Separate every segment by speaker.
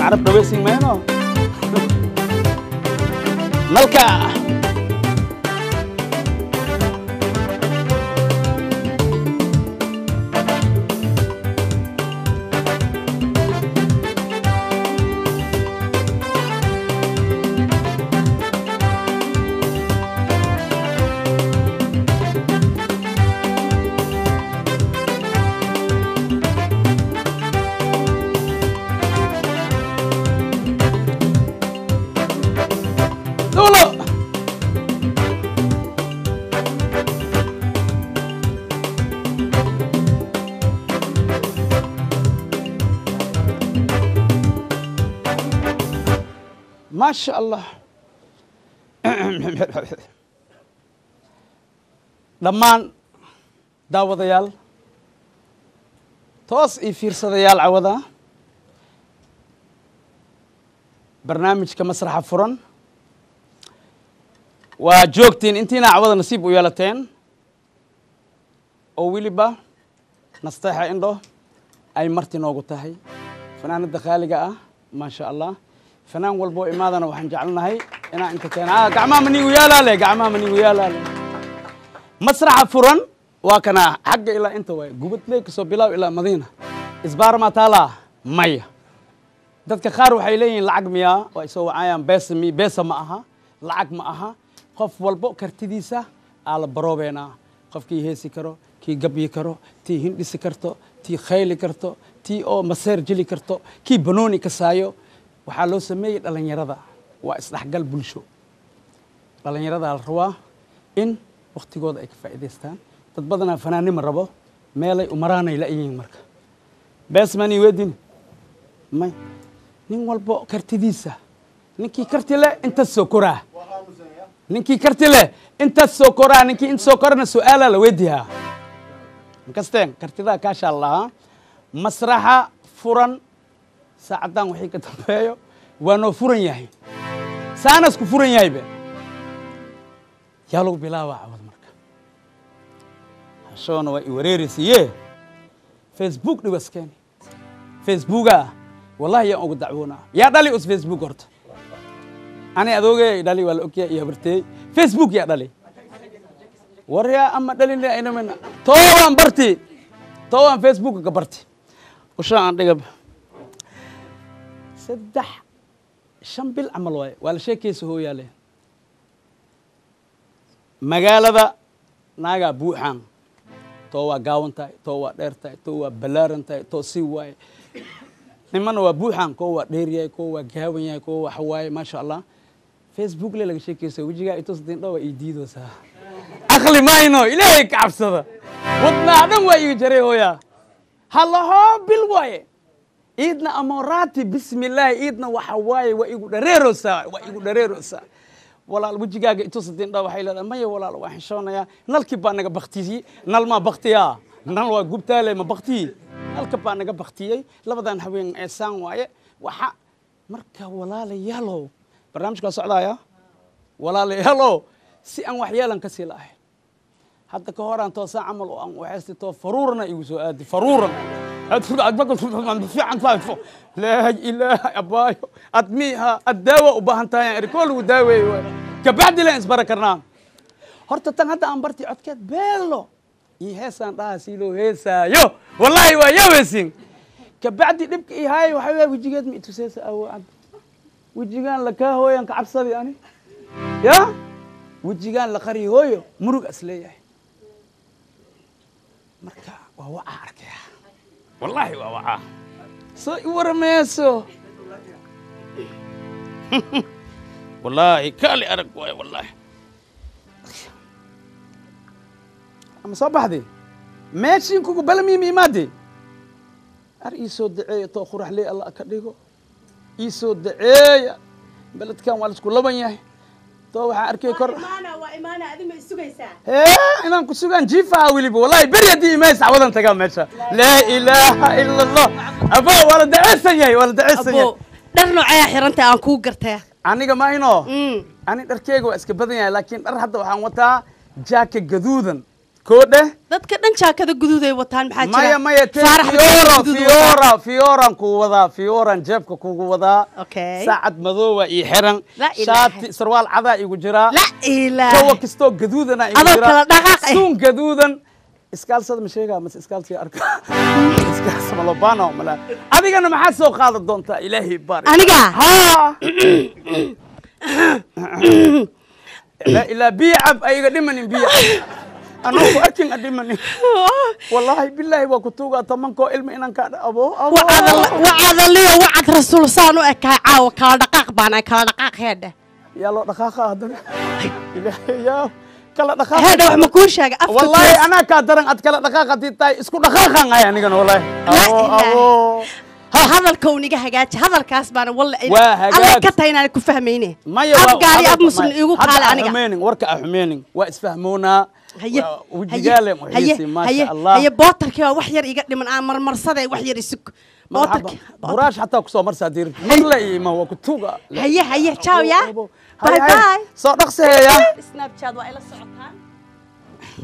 Speaker 1: عرب دويسين ماينو ملكة ما شاء الله دمان داوديال توس يفير صديال عوضا برنامج كمسرح فرن وجوكتين انتينا عوضا نصيب ويالتين او ويلبا نستيحا اندو اي مرتي نوغو تاهي فنان الدخالقة ما شاء الله فنان والبو إمادنا وحن جعلنا هاي أنا أنت كان قعما مني ويا لا قعما مني ويا لا مسرح فرن وكنا حق إلى أنت وين قبت لك سو بلاو إلى مدينة إسبار ما تلا مية دتك خارو حيلين لعق مياه ويسوي عيان باسمي باسم معها لعق معها قف والبو كرتديسة على بروبنا قف كي هيسي كرو كي قبي كرو تي هندي سكرتو تي خيل كرتو تي أو مسير جلي كرتو كي بنوني كسايو waxaa loo sameeyay dhalinyarada waa isdhaxgal bulsho dhalinyarada la rabaa in waqtigooda ay ka faa'iideystaan dad badan fanaanimo rabo meelay u maraanay la yihiin marka basmani weedin may nin walbo kartidiisa ninkii karti leh inta soo koraa ninkii karti leh inta soo koraa ninkii inta soo korana su'aala la weydiiyaa inkasteen kartida ka sha Allah masraxa furan ساعدان وحي كتبايو وانو فرن ياهي سانس كو فرن ياهي بي يالو بلاوا عوض مركا شون وا يوريري سيه فيسبوك دي واسكاني فيسبوكا والله يا اوغ دعونا يا دالي اس فيسبوك هورت انا ادوغي دالي ولا اوكي يا برتي فيسبوك يا دالي وريا اما دالي لا انا من توان برتي توان فيسبوك كبرتي وشان دغب سدح شنبل عمل واي ولا شيء كيس هو ياله مقالة ناقة بوحان توا قاونتاي توا ديرتاي توا بلارنتاي تو سيواي نمان وبوحان كوا ديرياي كوا قاوياي كوا حواي ما شاء الله فيسبوك لي شيء كيس وجيغا يتصدين دوا يديدو سا اخلي ما ينو اليك عبسده ودنا عدم واي جري هويا هلا هو بالواي إيدنا أموراتي بسم الله إيدنا وحواي وإيقو دريروسا ولا الوجيجا يتصدين دا وحي لا ما ولا واحد شلون يا نلكب أنا بختي نل ما بختيا نل وجبتالي ما بختي نلكب أنا بختي لبدان حوين إنسان واي وح مركا ولا ليالو برنامج كسعدا يا ولا ليالو سي أن وحيالا كسيله حتى كهوران تو ساعمل وأن وحستي تو فرورنا يوسو أدي فرورنا أدخل أتبقى في عن فايفو لا إله أبايو أدميها الدواء وبهنتايا ريكول وداوي كبعد لين سبركرنا هرت تنهد أمبرتي عتكت بيلو يهسان راسيلو هسا يو والله ويا وسين كبعد نبكي هاي وحبي وجيجات ميتوسيس أو عد وجيجان لك هو ينك عبصبي يعني يا وجيجان لقري هويو مرق أسليه مركا وهو عارك والله ووعاه سو ورميسو والله كالي أرق والله أما صباح دي ماشي كوكو بلمي مادي أرئيسو دعية توخر عليه الله أكديكو إيسو دعية بلد كان والد كل لبن تو waxaa arkay kor
Speaker 2: imaana adima isugaysaa
Speaker 1: inaan ku sugan jifa wiliba wallahi bariya imays awadan taga meesha la ilaaha illa allah aba wala dacaysan yahay
Speaker 2: dhar noocay xiranta aan ku gartay
Speaker 1: aniga ma ino ani dharkeyga waa iska badan yahay laakiin dhar hadda waxaan wataa jaaka gaduudan كوده
Speaker 2: dadka dhan jaakada guduuday wataan maxaa jira
Speaker 1: مايا فيوران كوودا فيوران جيبك كوودا
Speaker 2: Okay.
Speaker 1: ساعد مذوبة إيحرن
Speaker 2: لا إله.
Speaker 1: شات سروال عدا يجرا
Speaker 2: la ilaah
Speaker 1: كوا كستو جدودنا
Speaker 2: adoo kala dhaqaaq
Speaker 1: سون جدودا إسكال صد مشيها مس إسكال في أركا إسكال سمالوبانا وملا أبي أنا ما حد سوق هذا الدونتا إلهي بارك
Speaker 2: aniga
Speaker 1: ها لا بيعب أي قديمني بيعب أنا أكين قديمني والله بالله وكتوغا تمنكو علم إن كان أبو
Speaker 2: وعد لي وعد رسول صانو عاو kala dhaqaaq baan kala dhaqaaq heedhe
Speaker 1: يا لو دقاقة هذا إلهي يا كلا دقاقة
Speaker 2: heedhe wax ma kuu sheegay afka
Speaker 1: والله أنا كادرن أتكلم دقاقة تيتاي اسكو دقاقة يعني كان والله أبو
Speaker 2: hadalka uu niga hagaaji hadalkaas baan wallahi
Speaker 1: Waa hagaag.
Speaker 2: alla ka tahay inaan ku fahmayne
Speaker 1: مايا
Speaker 2: afgaari ab muslim igu qaala aniga
Speaker 1: حمينين وركا حمينين واسفهمونا
Speaker 2: haye
Speaker 1: وجيجالي محيسي ما شاء الله
Speaker 2: haye bootarkii waa wax yar iga dhiman aan marmarsaday wax yar isug
Speaker 1: مرحبا براش حتى كسو مرسا دير مرلي ما هو كتوغا
Speaker 2: haye ciao ya bye bye
Speaker 1: صدق سهيا
Speaker 2: snapchat waa ila socotaan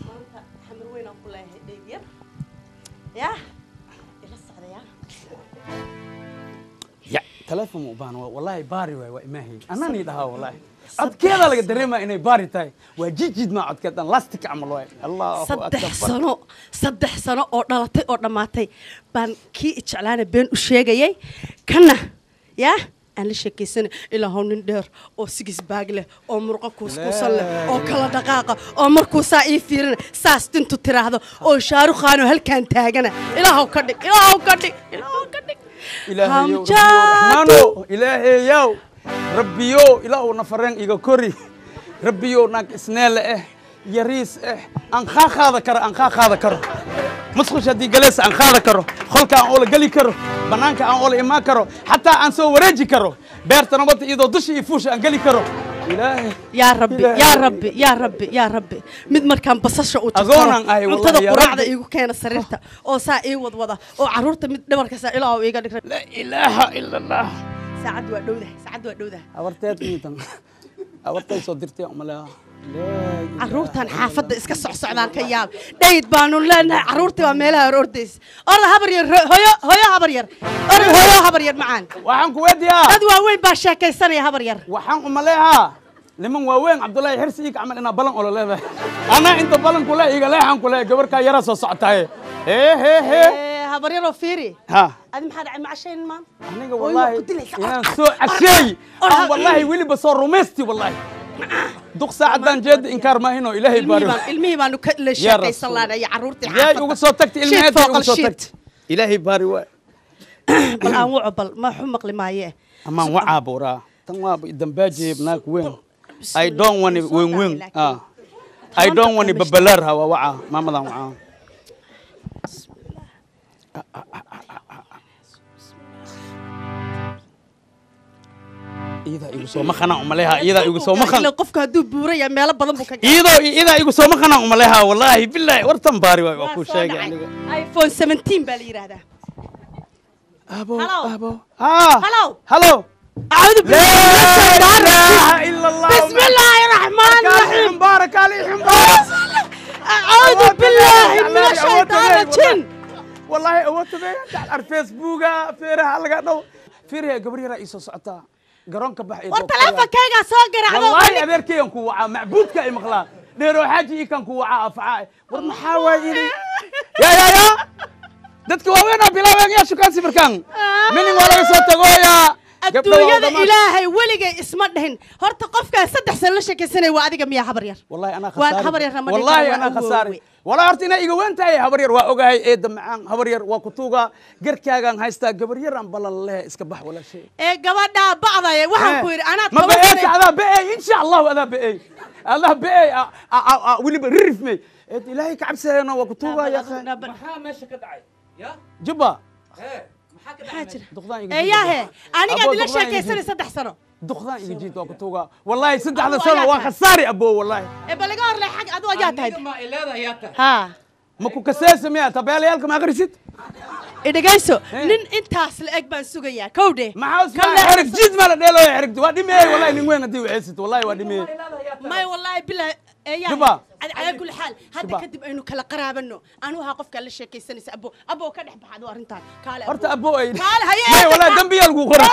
Speaker 2: maanta xamar weyn aan ku leeyahay dheeg yar ya ila socdaya
Speaker 1: يا تلفون مبان والله باري وإماهي أنا نيدها والله عد كذا لقى دريمة إني باري تاي وجيجيد ما عد كذا لاستيك عملوه الله
Speaker 2: saddex sano oo dhalatay oo dhamaatay baan kii ijeclaana been u sheegayay kana yaa aan la sheekaysanay ilaa haw nin dheer oo sigis baag leh oo murqo kuuskuusan leh oo kala dhaqaaqa oo markuu saa ii fiirina saas dintu tiraahdo oo shaarukhaano halkaan taagana ilaahow ka dhig ilaahow ka dhig ilaahow ka dhig
Speaker 1: إلهي يو رحمانو إلهي يو ربي يو إلهو نفرين إيغا كوري ربي يو ناك إسنال يريس أنخاخ هذا كرو أنخاخ هذا كرو مسخوش هدي جلس أنخاخ هذا كرو خلك أن أول قلي كرو بنانك أن أول إما كرو حتى أن سو ورجي كرو بيرت نبض إيدو دش يفوش أن قلي كرو إلهي
Speaker 2: يا ربي يا ربي يا ربي يا ربي mid markaan basasha u
Speaker 1: Agoonaan ahay wallahi
Speaker 2: cuntada
Speaker 1: ya
Speaker 2: quraacda
Speaker 1: Rabbi.
Speaker 2: iigu keena sariirta oo saa ii wadwada oo caruurta mid dhabarka saa ilaa iiga dhigay
Speaker 1: لا إله إلا الله
Speaker 2: saacad waa dhowdahay
Speaker 1: أورتيت ميتان أورتيت صدرتي أملا
Speaker 2: caruurtan xaafadda iska socsocdaan ka yaab dhayd baanu leenahay caruurtii waa meelaha hor ordays orda habar yar hooyo habar yar orda hooyo habar yar macaan
Speaker 1: وحن كويديا
Speaker 2: dad waaweyn baa sheekaysanaya habar yar
Speaker 1: وحن أملاها لمن وين عبد الله حرسيك عمل إنا بلن ولا لا أنا أنت بلن كله إيجا لا حن كله جبر كيرا صعتها هي
Speaker 2: habar yar oo fiiri
Speaker 1: ها
Speaker 2: adi maxaa dhacay macashayn maan
Speaker 1: أنا والله
Speaker 2: waa ku dilaysaa.
Speaker 1: أنا سو الشيء والله ويلي بصور رومستي والله دق ساعة دان جد إنكار ما هنا إلهي بارك
Speaker 2: ilmihii baanu ka la sheekaysan laanay caruurtii
Speaker 1: يا يوم صوتك
Speaker 2: Shit
Speaker 1: المهدي
Speaker 2: فوق
Speaker 1: يوم
Speaker 2: الشيت.
Speaker 1: صوتك إلهي بارك
Speaker 2: bal aan wucu bal ma xu maqli maayee
Speaker 1: أما وعى بورا تما دمباجي بناك وين I don't want it win I don't want it ببلرها ووعى ما مضى وعى إذا يقصو مخنا أمليها إذا يقصو مخنا
Speaker 2: qofka hadduu buuraya meelo badan buu ka
Speaker 1: إذا يقصو مخنا أمليها والله بالله ورتم باري وأكو شيء يعني
Speaker 2: iPhone 17 baa la yiraahdaa
Speaker 1: أبو
Speaker 2: Hello.
Speaker 1: أبو
Speaker 2: Hello.
Speaker 1: هلو
Speaker 2: أعوذ بالله
Speaker 1: لا إله إلا الله
Speaker 2: بسم الله الرحمن الرحيم
Speaker 1: مبارك عليهم مبارك
Speaker 2: أعوذ بالله من الشيطان الرجيم
Speaker 1: والله أوت بيه على الفيسبوك فيرها لقى فيرها قبري رئيس الصعطة قرون كبح
Speaker 2: war taleefankayga soo garacdo
Speaker 1: والله أبيركي ينكو معبودك أي مخلا ديرو حاجي كان كو أفعاء ورمحاوي يا dadka waaweena bilaabeen yaa shukaan sifirkan minin wala soo tagoya
Speaker 2: adduunyada ilaahay weligay isma dhahin horta qofka 3 sano la sheekaysanay waa adiga miya habar yar
Speaker 1: wallahi ana
Speaker 2: waan
Speaker 1: khasaari
Speaker 2: habar yar ramadaan
Speaker 1: wallahi ana khasaari wala horta ina iga weyntahay habar yar waa ogahay ee damcaan habar yar waa ku tuuga garkaagan haysta gabar yar aan balal leh iska bax wala shay
Speaker 2: ee gabadha bacday waxaan ku yiri ana
Speaker 1: ma baa ada baa insha Allah ada baa Allah baa wili barifmay ilaahay ka cabsayna waa ku tuuga ya
Speaker 3: maxaa meesha ka dhacay ya
Speaker 1: jubba
Speaker 2: حاجر
Speaker 1: دقدان
Speaker 2: اياه انا قاعد لا شيكيسني 3 سنه
Speaker 1: دقدان يجي جيت وقتوغا والله 3 سنه waa khasaari abo wallahi
Speaker 2: بلغا هور لي حق ادو جات هاي
Speaker 3: ma ilaada yaa tahay
Speaker 2: ها
Speaker 1: ما ku kaseesamiya tabeelayalka ma akhrisid
Speaker 2: idagayso nin intaas la eg baan sugaya kowde
Speaker 1: maxaa xarig jid ma la dheelo xarig waa dhimay wallahi nin weyn hadii waxaysid wallahi waa dhimay
Speaker 2: ما والله بالله
Speaker 1: شبا
Speaker 2: على كل حال هذا
Speaker 1: شبا.
Speaker 2: كدب انه كلا قرابنو انا ها قف كلا شيكيسنيس ابو كدخ بخاد ارنتان كاله
Speaker 1: horta abooy
Speaker 2: قال هي
Speaker 1: والله dambiyaal gu qora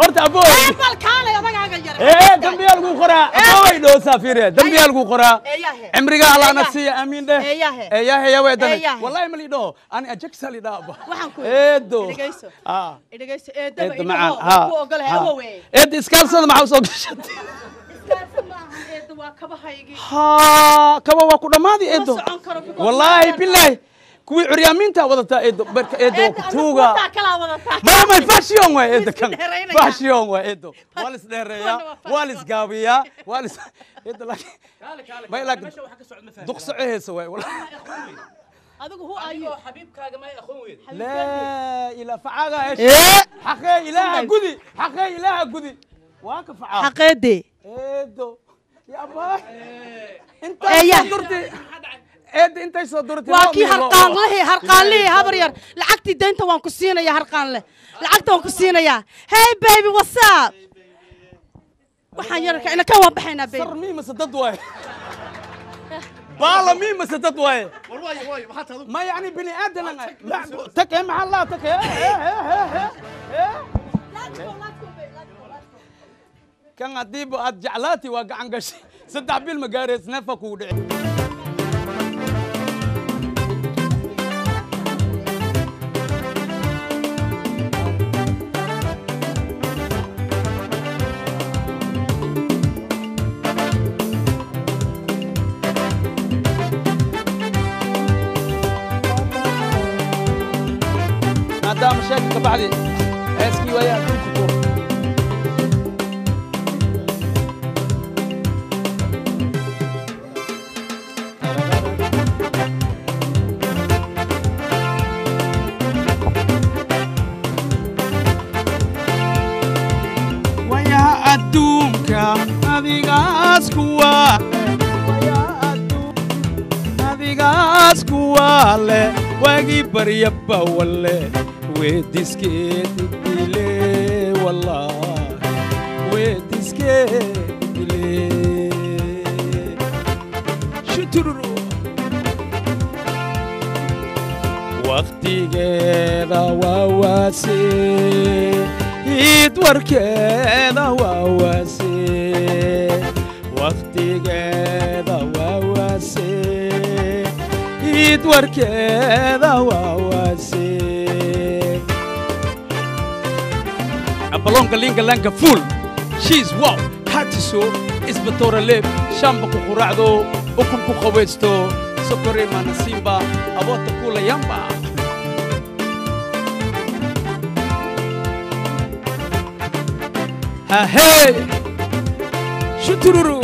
Speaker 1: horta abooy
Speaker 2: بل كاله ادغاغا ير
Speaker 1: dambiyaal gu qora abooy dho safire dambiyaal gu qora
Speaker 2: اياه
Speaker 1: cimriga alla nasiya amiin dheh
Speaker 2: اياه
Speaker 1: eeyahe weedan
Speaker 2: Eeyahe.
Speaker 1: wallahi mali dho ani ajagsali dhaaba
Speaker 2: waxaan ku
Speaker 1: eedo
Speaker 2: dhageyso
Speaker 1: ah
Speaker 2: dhageyso
Speaker 1: eedo
Speaker 2: eedaba
Speaker 1: macaan
Speaker 2: inuu ku ogolahay awowe
Speaker 1: eed iskaalsada maxaa soo gashatay
Speaker 2: eedo waa kabahaygi
Speaker 1: ha kaba waa ku dhamaadi eedo
Speaker 2: socon karo because
Speaker 1: wallahi billahi kuwii curyaaminta wadataa eedo barka eedo waa ku tuuga
Speaker 2: kala wadataa
Speaker 1: mama fashion way eedo kan
Speaker 2: Isdheeraynaya.
Speaker 1: fashion way eedo walis dheereeya walis gaabiya walis eedo laakiin
Speaker 3: kaale kaale
Speaker 1: ما يلاقي.
Speaker 3: meesha waxa ka socda ma fahmi
Speaker 1: duqso eheesa way wallahi
Speaker 2: adigu hu
Speaker 3: adigoo
Speaker 2: ayo
Speaker 3: xabiibkaaga ma aqoon weyd
Speaker 1: لا إله فعاغا إيش
Speaker 2: إيه؟
Speaker 1: حقي إله قدي حقي إله قدي واقف فعاغ
Speaker 2: xaqeedii
Speaker 1: إيدو يا باي أنت
Speaker 2: إيه.
Speaker 1: صدرتي إيد أنت صدرتي
Speaker 2: waa kii harqaanlihii habar yar lacagtii deynta waan ku siinayaa harqaan leh lacagta waan ku siinayaa hey baby what's up waxaan yarka ina ka waan baxaynaa baby
Speaker 1: صر مين مسدد واي بالا مين مسدد واي
Speaker 3: war waay maxaa taadu
Speaker 1: ما يعني بني آدم تك مع الله تك كان أديب أجعلاتي وقعن قش صدق بالمجارس نفك ودع هذا مشاكل بعدي اسكي ويا كوكو ويا أدومك أديغاس كوا ويا أدوم أديغاس كوا واجي بريبا ولا وديسكيت ديلي والله وديسكيت ديلي شترو وقتي كذا وواسي يدور كذا وواسي وقتي كذا وواسي يدور كذا وواسي أبلونك لينك لانك فول شيز واو هاتسو إسبتورا ليب شامبكو قرعدو أكمكو خويستو سكري ما نسيمبا أبوتا كولا يامبا ها هي شترورو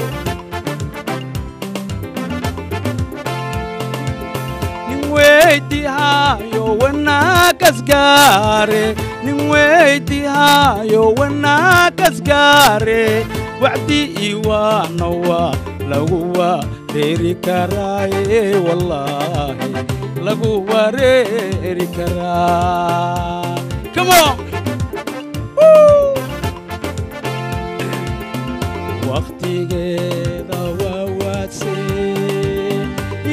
Speaker 1: نويدي هايو وناكس غاري نويدي هايو وناكس غاري وعدي إيوانوا لغوا ريري كراي والله لغوا ريري كراي Come on! Woo! وقتيgeeda waa waasay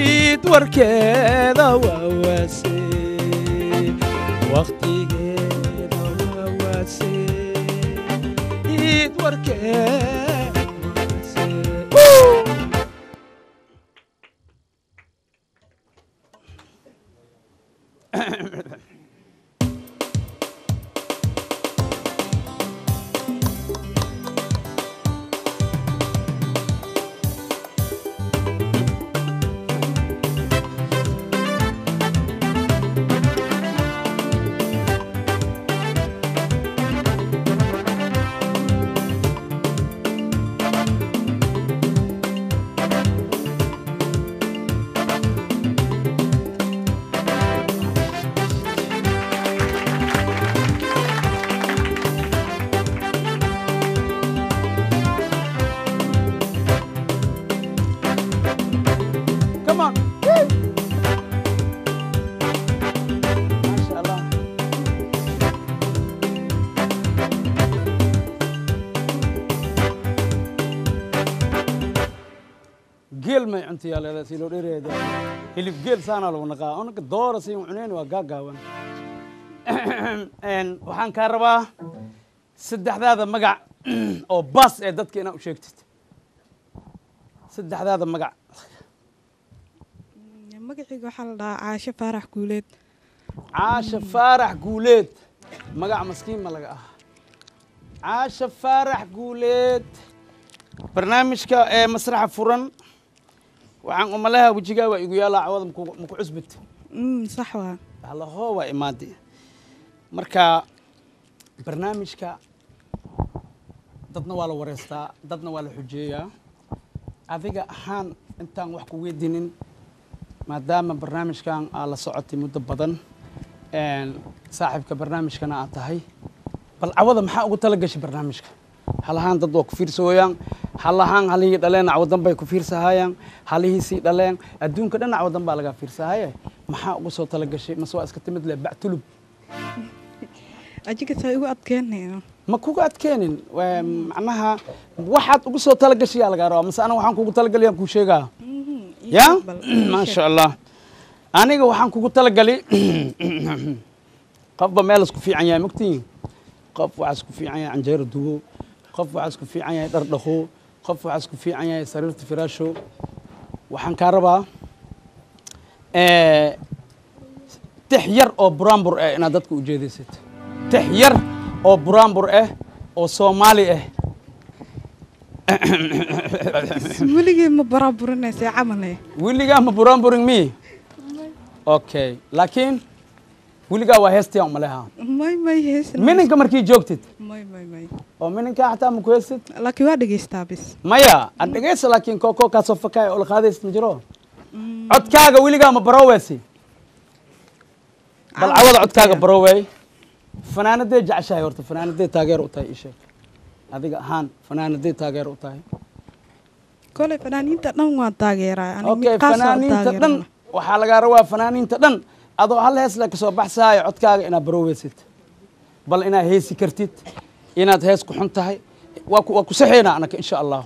Speaker 1: idwarkeeda waa waasay waqtigeeda waa waasay idwarkeeda waa waasay geel may cuntiyaa leedahay si loo dheereeyo hilib geel saana lagu naqaa anaka doora si cuneen waa gaagaaban waxaan kaa rabaa saddexdaada magac oo bas ee dadka inaad u sheegtid saddexdaada magac
Speaker 4: magacayga waxaa la dhahaa caasho faarax guuleed
Speaker 1: caasho faarax guuleed magac maskiin ma laga ah caasho faarax guuleed barnaamijka ee masraxa furan waxaan umalaha wejigaa waa igu yaalaa cawada maku cusbit
Speaker 4: sax waa
Speaker 1: allahoo waa imaadi marka barnaamijka dadna waa la wareystaa dadna waa la xujeeyaa adiga ahaan intaan wax ku weydiinin maadaama barnaamijkan aa la socotay muddo badan saaxiibka barnaamijkana aad tahay bal cawada maxaa ugu tala gashay barnaamijka hal ahaan dad waa ku fiirsooyaan hal ahaan halihii dhaleen cawadan bay ku fiirsahayaan halihiisii dhaleen adduunka dhan cawadan baa laga fiirsahaye maxaa ugu soo tala gashay mase waa iska timid leh bactulub
Speaker 4: ajiga saa igu adkeenayo
Speaker 1: ma kuga adkeenin macnaha waxaad ugu soo tala gashay yaa lagaa rabaa mase aniga waxaan kugu talagaliyaan kuu sheegaa ya maasha allah aniga waxaan kugu talagali qofba meel isku fiican yahay mogtiin qof waxaa isku fiican yahay canjeero duwo qof waxaa isku fiican yahay dhar dhaqo qof waxaa isku fiican yahay sariirta firaasho waxaan kaa rabaa tix yar oo buraanbur ah inaad dadka u jeedaysid tix yar oo buraanbur ah oo soomaali ah
Speaker 4: weligay ma baraaburinaysa camale
Speaker 1: weligaa ma buraanburin mi okay laakiin weligaa waa heestayaa umaleha
Speaker 4: may heesna
Speaker 1: mininka markii joogtid
Speaker 4: may
Speaker 1: oo mininka xataa ma ku heestid
Speaker 4: laakiin waa dhegaystaa bis
Speaker 1: maya ad dhegaysa laakiin kooko kaasoo fakaaya oo la qaadaysid ma jiro codkaaga weligaa ma baroweysi bal cawada codkaaga barowey fanaanadee jeceshahay horta fanaanadee taageer u tahay ii sheeg adiga ahaan fanaanadee taageer u tahay
Speaker 4: kolay fanaaniinta dhan waan taageeraa
Speaker 1: okay fanaaniinta dhan waxaa lagaa rabaa fanaaniinta dhan adoo hal hees le kasoo baxsaayo codkaaga inaad baroweysid bal inaad heesi kartid inaad hees ku xun tahay waa ku saxeynaa anaka insha allah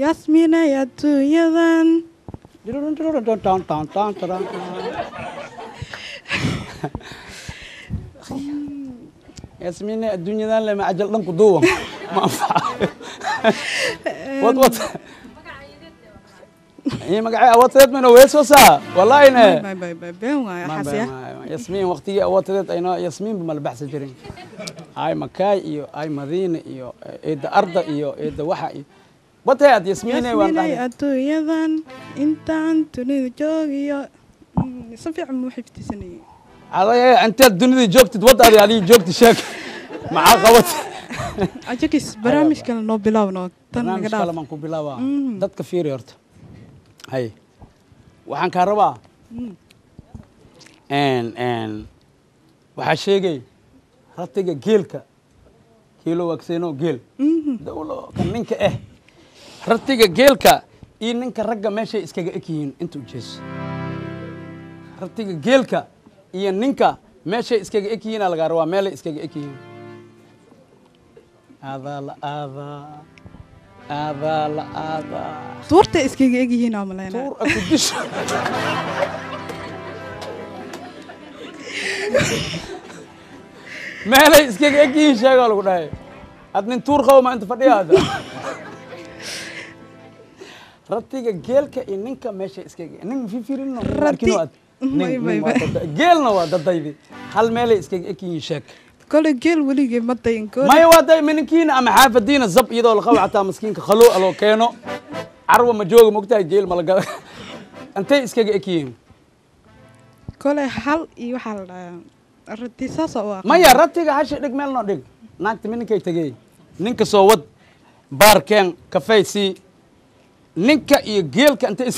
Speaker 4: yasmiinay adduunyadan
Speaker 1: yasmiinay adduunyadan lema ajal dhanku duuwan ma anfacayo wad magacay awootadeed mayno weesoosaa wallaahine
Speaker 4: been waayo xasiya
Speaker 1: yasmiin waqtigii awootadeed ayno yasmiinba mala baxsan jirin ay makaay iyo ay madiine iyo eedda arda iyo eedda waxa iyo wataad yasmiinay waan dhahay
Speaker 4: adduunyadan intaan dunida joogiyo si fiican muu xifdisanayay
Speaker 1: adaya intaad dunida joogtid wadaadi adii joogti sheeg maxaa qabad
Speaker 4: ajagis barnaamij kale noo bilaabno tan naga dhaaf
Speaker 1: kale maan ku bilaabaa dadka fiiri horta hay waxaan kaa rabaa waxaa sheegay ratiga geelka kiilo wagseenoo geel dawlo kan ninka ratiga geelka iyo ninka ragga meeshay iskaga eg yihiin inta ujeeso ratiga geelka iyo ninka meeshay iskaga eg yihiin lagaa rabaa meelay iskaga eg yihiin aadaa la aadaa
Speaker 4: tuurta iskaga eg yihiin oo maleyna
Speaker 1: tuur aku disho meelay iskaga eg yihiin sheegaa lagu dhahay ad nin tuur qabo ma inta fadhiyaada ratiga geelka iyo ninka meesha iskaga nin fiirino arkino ad geelna waa dadaydi hal meelay iskaga eg yihiin sheeg
Speaker 4: kole geel weligay ma dayin gool
Speaker 1: maya waa day minkiina ama xaafadiina zab iyadoo la qabo xataa maskiinka khalo aloo keeno carwa ma jooga mogtahay geel ma la gada intay iskaga eg yihiin
Speaker 4: kole hal iyo waxaa la dhahaa rati saas oo
Speaker 1: maya ratiga hasha dhig meel noo dhig naagta mininkay tegey ninka soo wad baarkeen kafaysi ninka iyo geelka intay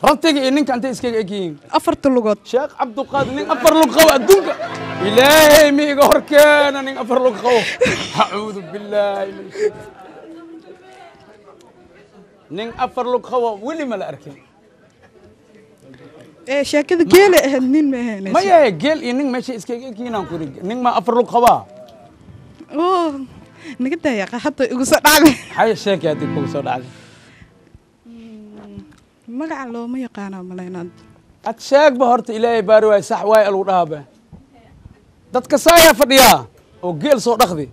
Speaker 1: ratiga iyo ninka intay iskaga eg yihiin
Speaker 4: afarta lugood
Speaker 1: sheekh cabduqaadir nin afar lug qabo adduunka ilaahay mi iga hor keena nin afar lug qabo acuudu billaahi min nin afar lug qabo weli ma la arkin
Speaker 4: sheekada geela ahayd nin ma ahaynayso
Speaker 1: maya geel iyo nin meesha iskaga eg yihiin aan ku nin ma afar lug qabaa
Speaker 4: naga daaya hadda igu soo dhacday
Speaker 1: حي الشيك يا ديك بوسو دعدي
Speaker 4: magaca looma yaqaano malaynaan
Speaker 1: أتشاك بهرت إلهي بارواي صح واي الودابة دتك سايا فديا oo geel soo dhaqdi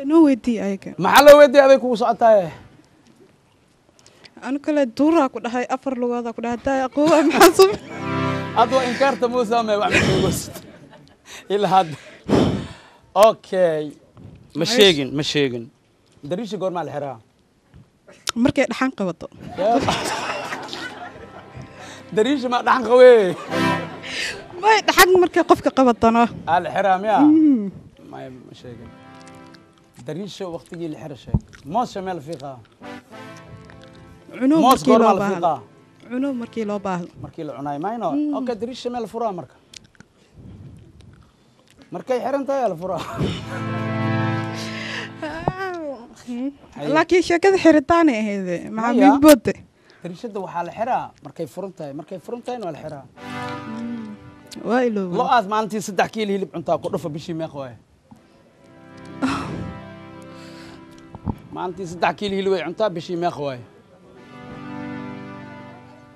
Speaker 4: inoo weydii ayaga
Speaker 1: maxaa la weydii aday kugu socotaa
Speaker 4: anu kale duuraa ku dhahay afar lugooda ku dhahay taa aqoowa maxaa soo
Speaker 1: adwa inkaarta muusa ma wax ma goosat ila had okay ma sheegin dariisha goorma la xiraa
Speaker 4: markay dhaxan qabato
Speaker 1: dariisha ma dhaxan qawee
Speaker 4: may dhaxan markay qofka qabatana
Speaker 1: al xiraa miya ما شيء دريشة وقت يجي الحر شيء موس شمال فيقا
Speaker 4: عنو
Speaker 1: موس
Speaker 4: مركي
Speaker 1: قرمال
Speaker 4: لو باه
Speaker 1: فيقا
Speaker 4: عنو مركي لو باه
Speaker 1: مركي العناي ما ينو اوكي دريشة شمال فرا مركا مركي حرنت يا الفرا
Speaker 4: laakiin sheekada xiritaane ahayd maxaa mid boode
Speaker 1: دريشة وحال حرا مركي فرنتاي ولا حرا
Speaker 4: waa iloow
Speaker 1: لو ما انتي 6 كيلو هلب cuntaa ku dhufa bishii meeq waay maantii 3 kiilo hilib ay cuntaa bishii meeq waay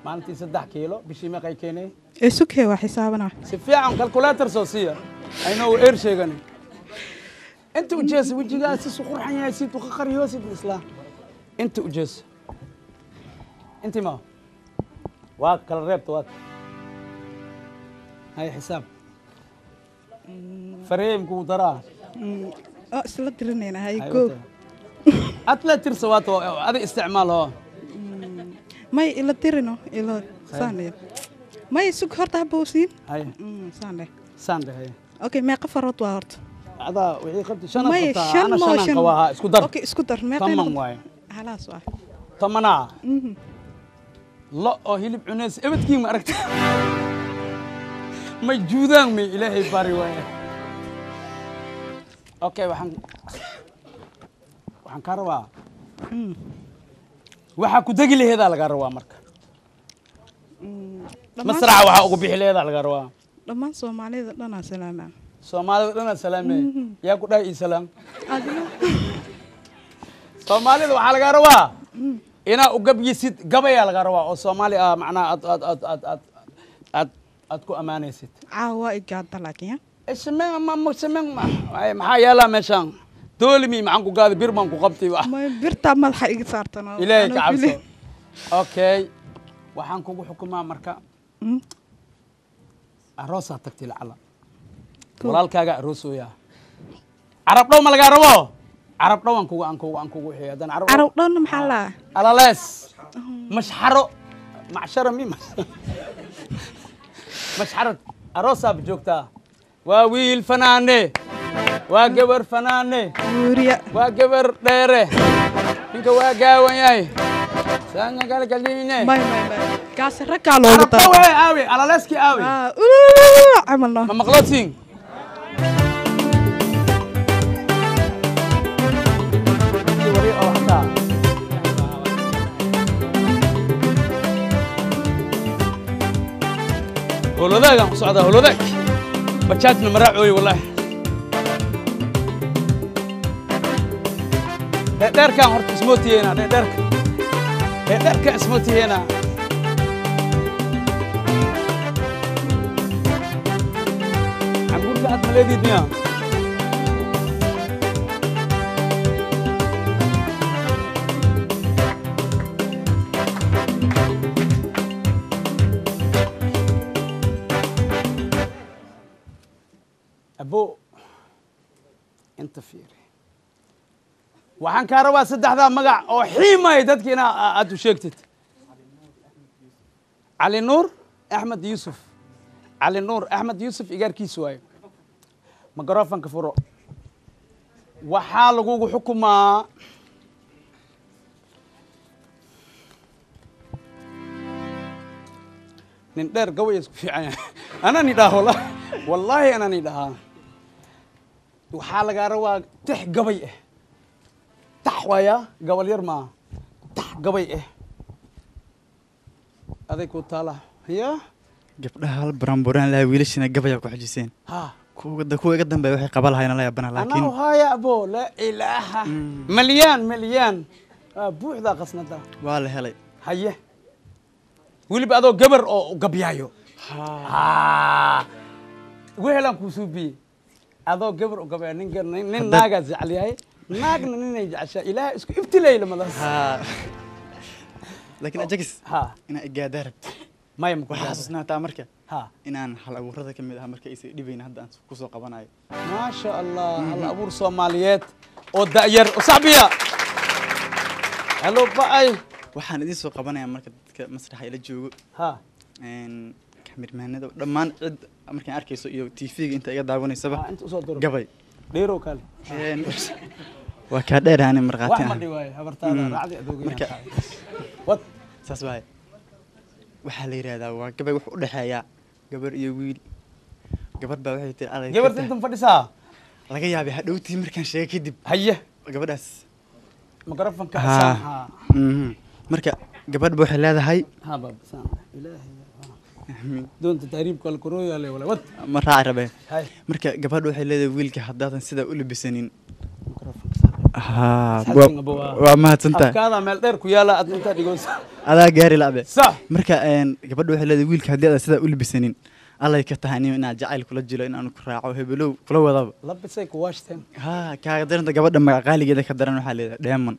Speaker 1: maantii 3 kiilo bishii meeq ay keenay
Speaker 4: isukee waa xisaabana
Speaker 1: si fiican calculator soo siiya ayna uu eer sheegani inta u jees wajigaas si qurxan yahay si tu qariyo si isla inta u jees inta ma waa kala reebta waa هاي حساب فريم كو ترى
Speaker 4: isla tirinayna hay go
Speaker 1: أتلا ترسوات هذا استعماله
Speaker 4: may ila tirino ila saane may sug horta boosin
Speaker 1: هاي
Speaker 4: saane
Speaker 1: ساند هاي
Speaker 4: okay may qafarot waa horta
Speaker 1: هذا وحي قلت شنو
Speaker 4: may
Speaker 1: قلت أنا
Speaker 4: shan
Speaker 1: شنو قواها اسكو در
Speaker 4: okay isku dar may
Speaker 1: طمن واي
Speaker 4: خلاص waa
Speaker 1: طمنا لا هيلب عناس ابدكي ما أركت ما جودان مي إلهي باري واي اوكي waxaan ka rabaa waxa ku dagi laheeda laga rabaa marka masraca waxa ugu bixi laheeda laga rabaa
Speaker 4: dhamaan Soomaalida dhana salaama
Speaker 1: Soomaalida dhana salaame yaa ku dhaay salaam
Speaker 4: adiga
Speaker 1: Soomaalida waxa laga rabaa ina u gabyisid gabaya laga rabaa oo Soomaali ah macnaa ad ku amaanaysid
Speaker 4: caawa igaada laakiin
Speaker 1: اسمع ما maxaa yaala meeshan doolimi maxaan ku gaaday bir baan ku qabtay wax
Speaker 4: ma birta madaxa iga saartana
Speaker 1: ilaahay ka cabso okay waxaan kugu xukumaa marka aroosa tagtay lacala walaalkaaga aroosooya arab dhow ma laga rabo arab dhow aan kugu wixii hadan arab
Speaker 4: dhow maxaa la
Speaker 1: alalees mashxaro macshara mi mashxarad aroosa joogtaa waa wiil fanaane waa gabar fanaane
Speaker 4: Nuuriya
Speaker 1: waa gabar dheere ninka waa gaawan yahay saanya kala kaldiine
Speaker 4: may kaas raka loogu
Speaker 1: tar waa aawi alaleski aawi
Speaker 4: amalno
Speaker 1: ma maqlatin wari oo hada holodaga socda holodag بجاتنا مراعوي والله ديرك هورت اسموتي هنا ديرك اسموتي هنا عمقول قاعد مليدي دنيا أبو أنت فيري وحن كاروا سدح ذا مقع أو حيما يدك هنا أدو شيكتت علي نور أحمد يوسف علي نور أحمد يوسف إيجار كيسواي مقرافن كفرو وحال جوجو حكومة نندر قوي في عين أنا نداه والله أنا نداه waxaa laga rabaa tix gabay ah tax waya gabal yar ma tax gabay ah aday ku taala ya
Speaker 5: gabdhaha hal baranburaan laha wiilashina gabaya ku xajiseen
Speaker 1: ha
Speaker 5: kuwa iga dambeeya waxay qaban lahaayeen la yaabana
Speaker 1: أنا
Speaker 5: laakiin
Speaker 1: وهاي أبو لا إله مليان بوحدة قصنتا
Speaker 5: waa la helay
Speaker 1: هيه ولي بعده جبر أو جبيايو وهلا كوسوبي هذا جبر أو جبيا نين ناقز عليه ناقنا نين يجعش إله اسكو ابتلاي لما ده
Speaker 5: laakiin ajagis
Speaker 1: ها
Speaker 5: inaa igaadaa rabta
Speaker 1: ما يمكن
Speaker 5: waxaa xasuusnaa taa marka
Speaker 1: ها
Speaker 5: inaan hal abuurada ka mid ah marka isay dhibayna hadda aan ku soo qabanayo
Speaker 1: ما شاء الله هلا أبور صوماليات أو داير وصعبية هلو باي
Speaker 5: waxaan idin soo qabanayaa marka dadka masraxa ila joogo
Speaker 1: ها
Speaker 5: kamirmaanada dhammaan cid markaan arkayso iyo TV-ga inta iga daawanaysaba
Speaker 1: أنت أصدر
Speaker 5: gabay
Speaker 1: ديرو كالي
Speaker 5: waa kaa dheeraani marqaati
Speaker 1: واحد ديواي هبرتادا رعدي أدوغي
Speaker 5: marka
Speaker 1: وات
Speaker 5: saas waay waxaa la yiraahdaa waa gabay wax u dhaxeeya gabar iyo wiil gabar baa waxay tiri aday
Speaker 1: جبرت أنتم فديسا
Speaker 5: laga yaabay hadhowtii markaan sheegay kadib
Speaker 1: هيه
Speaker 5: gabadhaas
Speaker 1: مقرفن كحسان ها
Speaker 5: marka gabadh waxay leedahay
Speaker 1: ها باب سام إلهي دون تتعريب كل كرويا لي ولا وات
Speaker 5: ma raaci rabeen
Speaker 1: هاي
Speaker 5: marka gabadh waxay leedahay wiilka haddaadan sidaa u labisanin
Speaker 1: مقرفن
Speaker 5: waa mahadsantahay
Speaker 1: أفكار مال دير كيالا أنت ديجوز
Speaker 5: adaa gaari la'be
Speaker 1: صح
Speaker 5: marka gabadh waxay leedahay wiilka haddii aad sidaa u labisanin allay ka tahay inaad jacayl kula jilo inaan ku raaco hebelow kula wadaba
Speaker 1: لبسك واشتن
Speaker 5: kaaga daranta gabadha magaqaaligeeda ka daran waxaa leedahay dheeman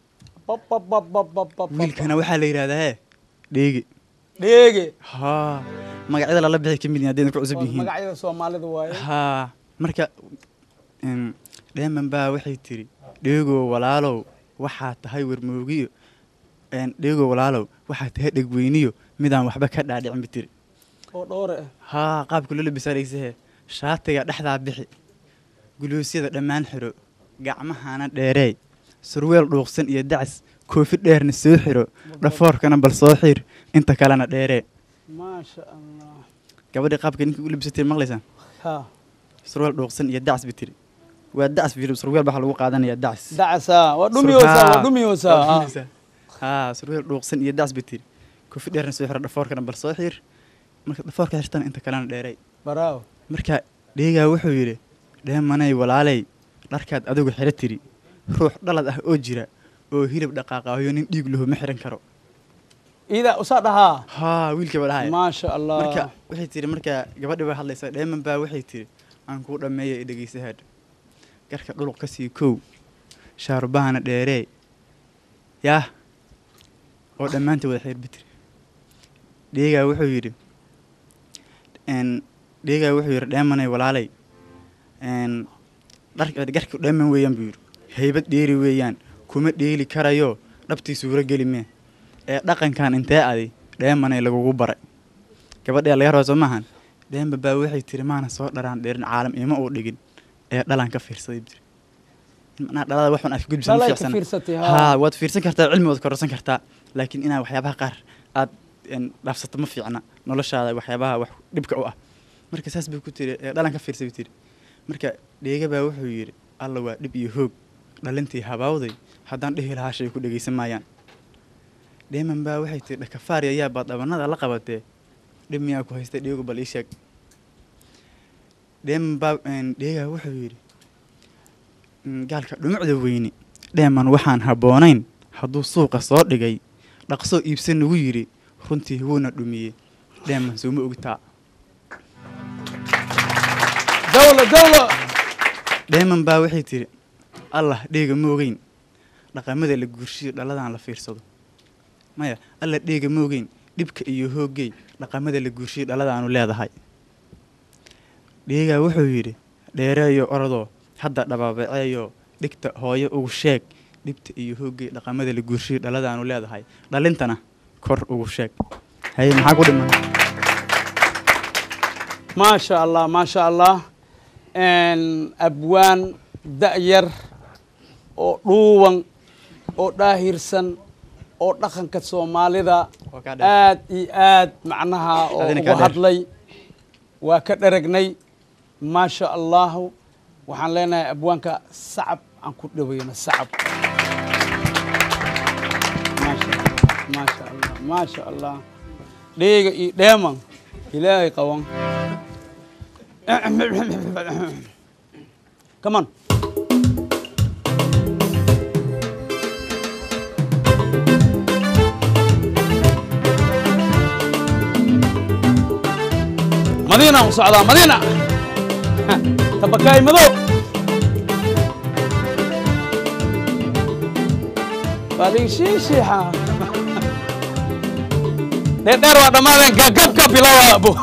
Speaker 1: باب باب باب باب باب باب
Speaker 5: wiilkana waxaa la yidhahdaa hee dheegi
Speaker 1: ديجي
Speaker 5: haa magacyada lala bixi ka mid yihiin haddayna ku cusub yihiin
Speaker 1: مقعد الصومالي دواي
Speaker 5: haa marka dheeman baa waxay tiri dheegoo walaalow waxaa tahay warmoogiyo dheegoo walaalow waxaa tahay dhegweyniyo midaan waxba ka dhaadhicin ba tiri
Speaker 1: oo dhowr ah
Speaker 5: haa qaabka loo labisanaysahe shaatiga dhexdaa bixi guluusyada dhammaan xiro gacmahana dheereey surweel dhuuqsan iyo dacis koofi dheerna soo xiro dhafoorkana bal soo xiir inta kalena dheeree
Speaker 1: ما شاء الله
Speaker 5: gabadhii qaabka ninkii u labisatay maqlaysaan
Speaker 1: ها
Speaker 5: surweel dhuuqsan iyo dacis ba tiri waa dacis fiir surweel baa lagu qaadanayaa dacis
Speaker 1: دعسا ودميوسا
Speaker 5: haa surweel dhuuqsan iyo dacis ba tiri koofi dheerna soo xiro dhafoorkana bal soo xiir marka dhafoorka xirtana inta kalena dheeree
Speaker 1: براو
Speaker 5: marka dheegaa wuxuu yidhi dheemanay walaalay dharkaad adigu xiro tiri ruux dhalad ah oo jira oo hilib dhaqaaqaayo nin dhiig lahu ma xiran karo
Speaker 1: إذا أصدها
Speaker 5: haa wiilkii baa dhahay
Speaker 1: ما شاء الله
Speaker 5: marka waxay tiri marka gabadhii baa hadlaysaa dheeman baa waxay tiri aan kuu dhammeeya dhegeysa hadh garka dhuluq ka sii kow shaarubahana dheeree yaah oo dhammaantii wada xiir bitiri dheegaa wuxuu yidhi dheemanay walaalay garka dheeman weeyaan buu yidhi haybad dheeri weeyaan kuma dheeli karayo dhabtii suuro geli mee ee dhaqankan intee adi dheemanay lagugu baray gabadhee laga raba soo maahan dheeman baa waxay tiri maana soo dharaan dheerin caalam ima uu dhigin ee dhalan ka fiirsaday buu tiri macnaha dhalada waxaan aad ka gudbisan
Speaker 1: دلاي
Speaker 5: fiirsan
Speaker 1: كفيرستي
Speaker 5: haa waad fiirsan kartaa cilmi waad kororsan kartaa laakiin inaad waxyaabaha qaar aad dhaafsato ma fiicna noloshaada waxyaabaha wax dhibka u ah marka saas bay ku tiri dhalan ka fiirsay buu tiri marka dheega baa wuxuu yidhi alla waa dhib iyo hoog dhalintii habaawday haddaan dhihi lahaa shay ku dhegaysan maayaan dheeman baa waxay tiri dhakafaari ayaa baad dhabanada la qabatee dhib miyaa ku haystay dheegu bal ii sheeg dheeman baa dheegaa wuxuu yidhi gaalka dhumucda weyni dheeman waxaan habboonayn hadduu suuqa soo dhigay dhaqsoo iibsan nagu yidhi runtii wuuna dhumiyey dheeman sooma ogtaa
Speaker 1: دولة
Speaker 5: dheeman baa waxay tiri allah dheega ma ogeyn dhaqamada la guurshiyo dhaladaan la fiirsado maya alla dheega ma ogeyn dhibka iyo hoogay dhaqamada la guurshiyo dhaladaanu leedahay dheegaa wuxuu yidhi dheereeyo orodoo hadda dhababaceeyo dhigta hooyo ugu sheeg dhibta iyo hoogay dhaqamada la guurshiyo dhaladaanu leedahay dhalintana kor ugu sheeg haye maxaa ku dhiman
Speaker 1: ما شاء الله ما شاء الله أبوان دأير أو روان أو داهيرسن أو دخن كالصومالي ذا آد معناها وهدلي وكدرقني ما شاء الله وحن لنا أبوانك صعب عن كل وين صعب ما شاء الله ما شاء الله ديما إلهي قوان Come on. مدينة وصعدة مدينة تبكاي مدو بالي شيحة دير وادا مالين كاكب كابيلا ابو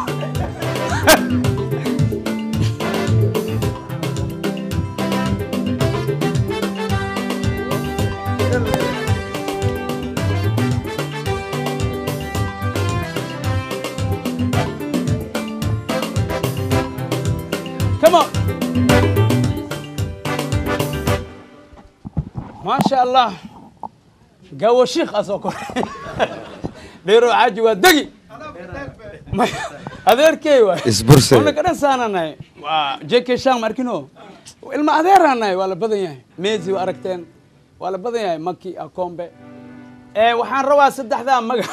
Speaker 1: كمان ما شاء الله جو الشيخ أسوكر ديرو عاجي ودقي هذير كيوا
Speaker 6: إسبرسي
Speaker 1: أنا كنا سانانا جيك شام ماركينو ilma adeeranahay waa la badan yahay meezi waa aragteen waa la badan yahay maki akombe waxaan rabaa saddexdaa magac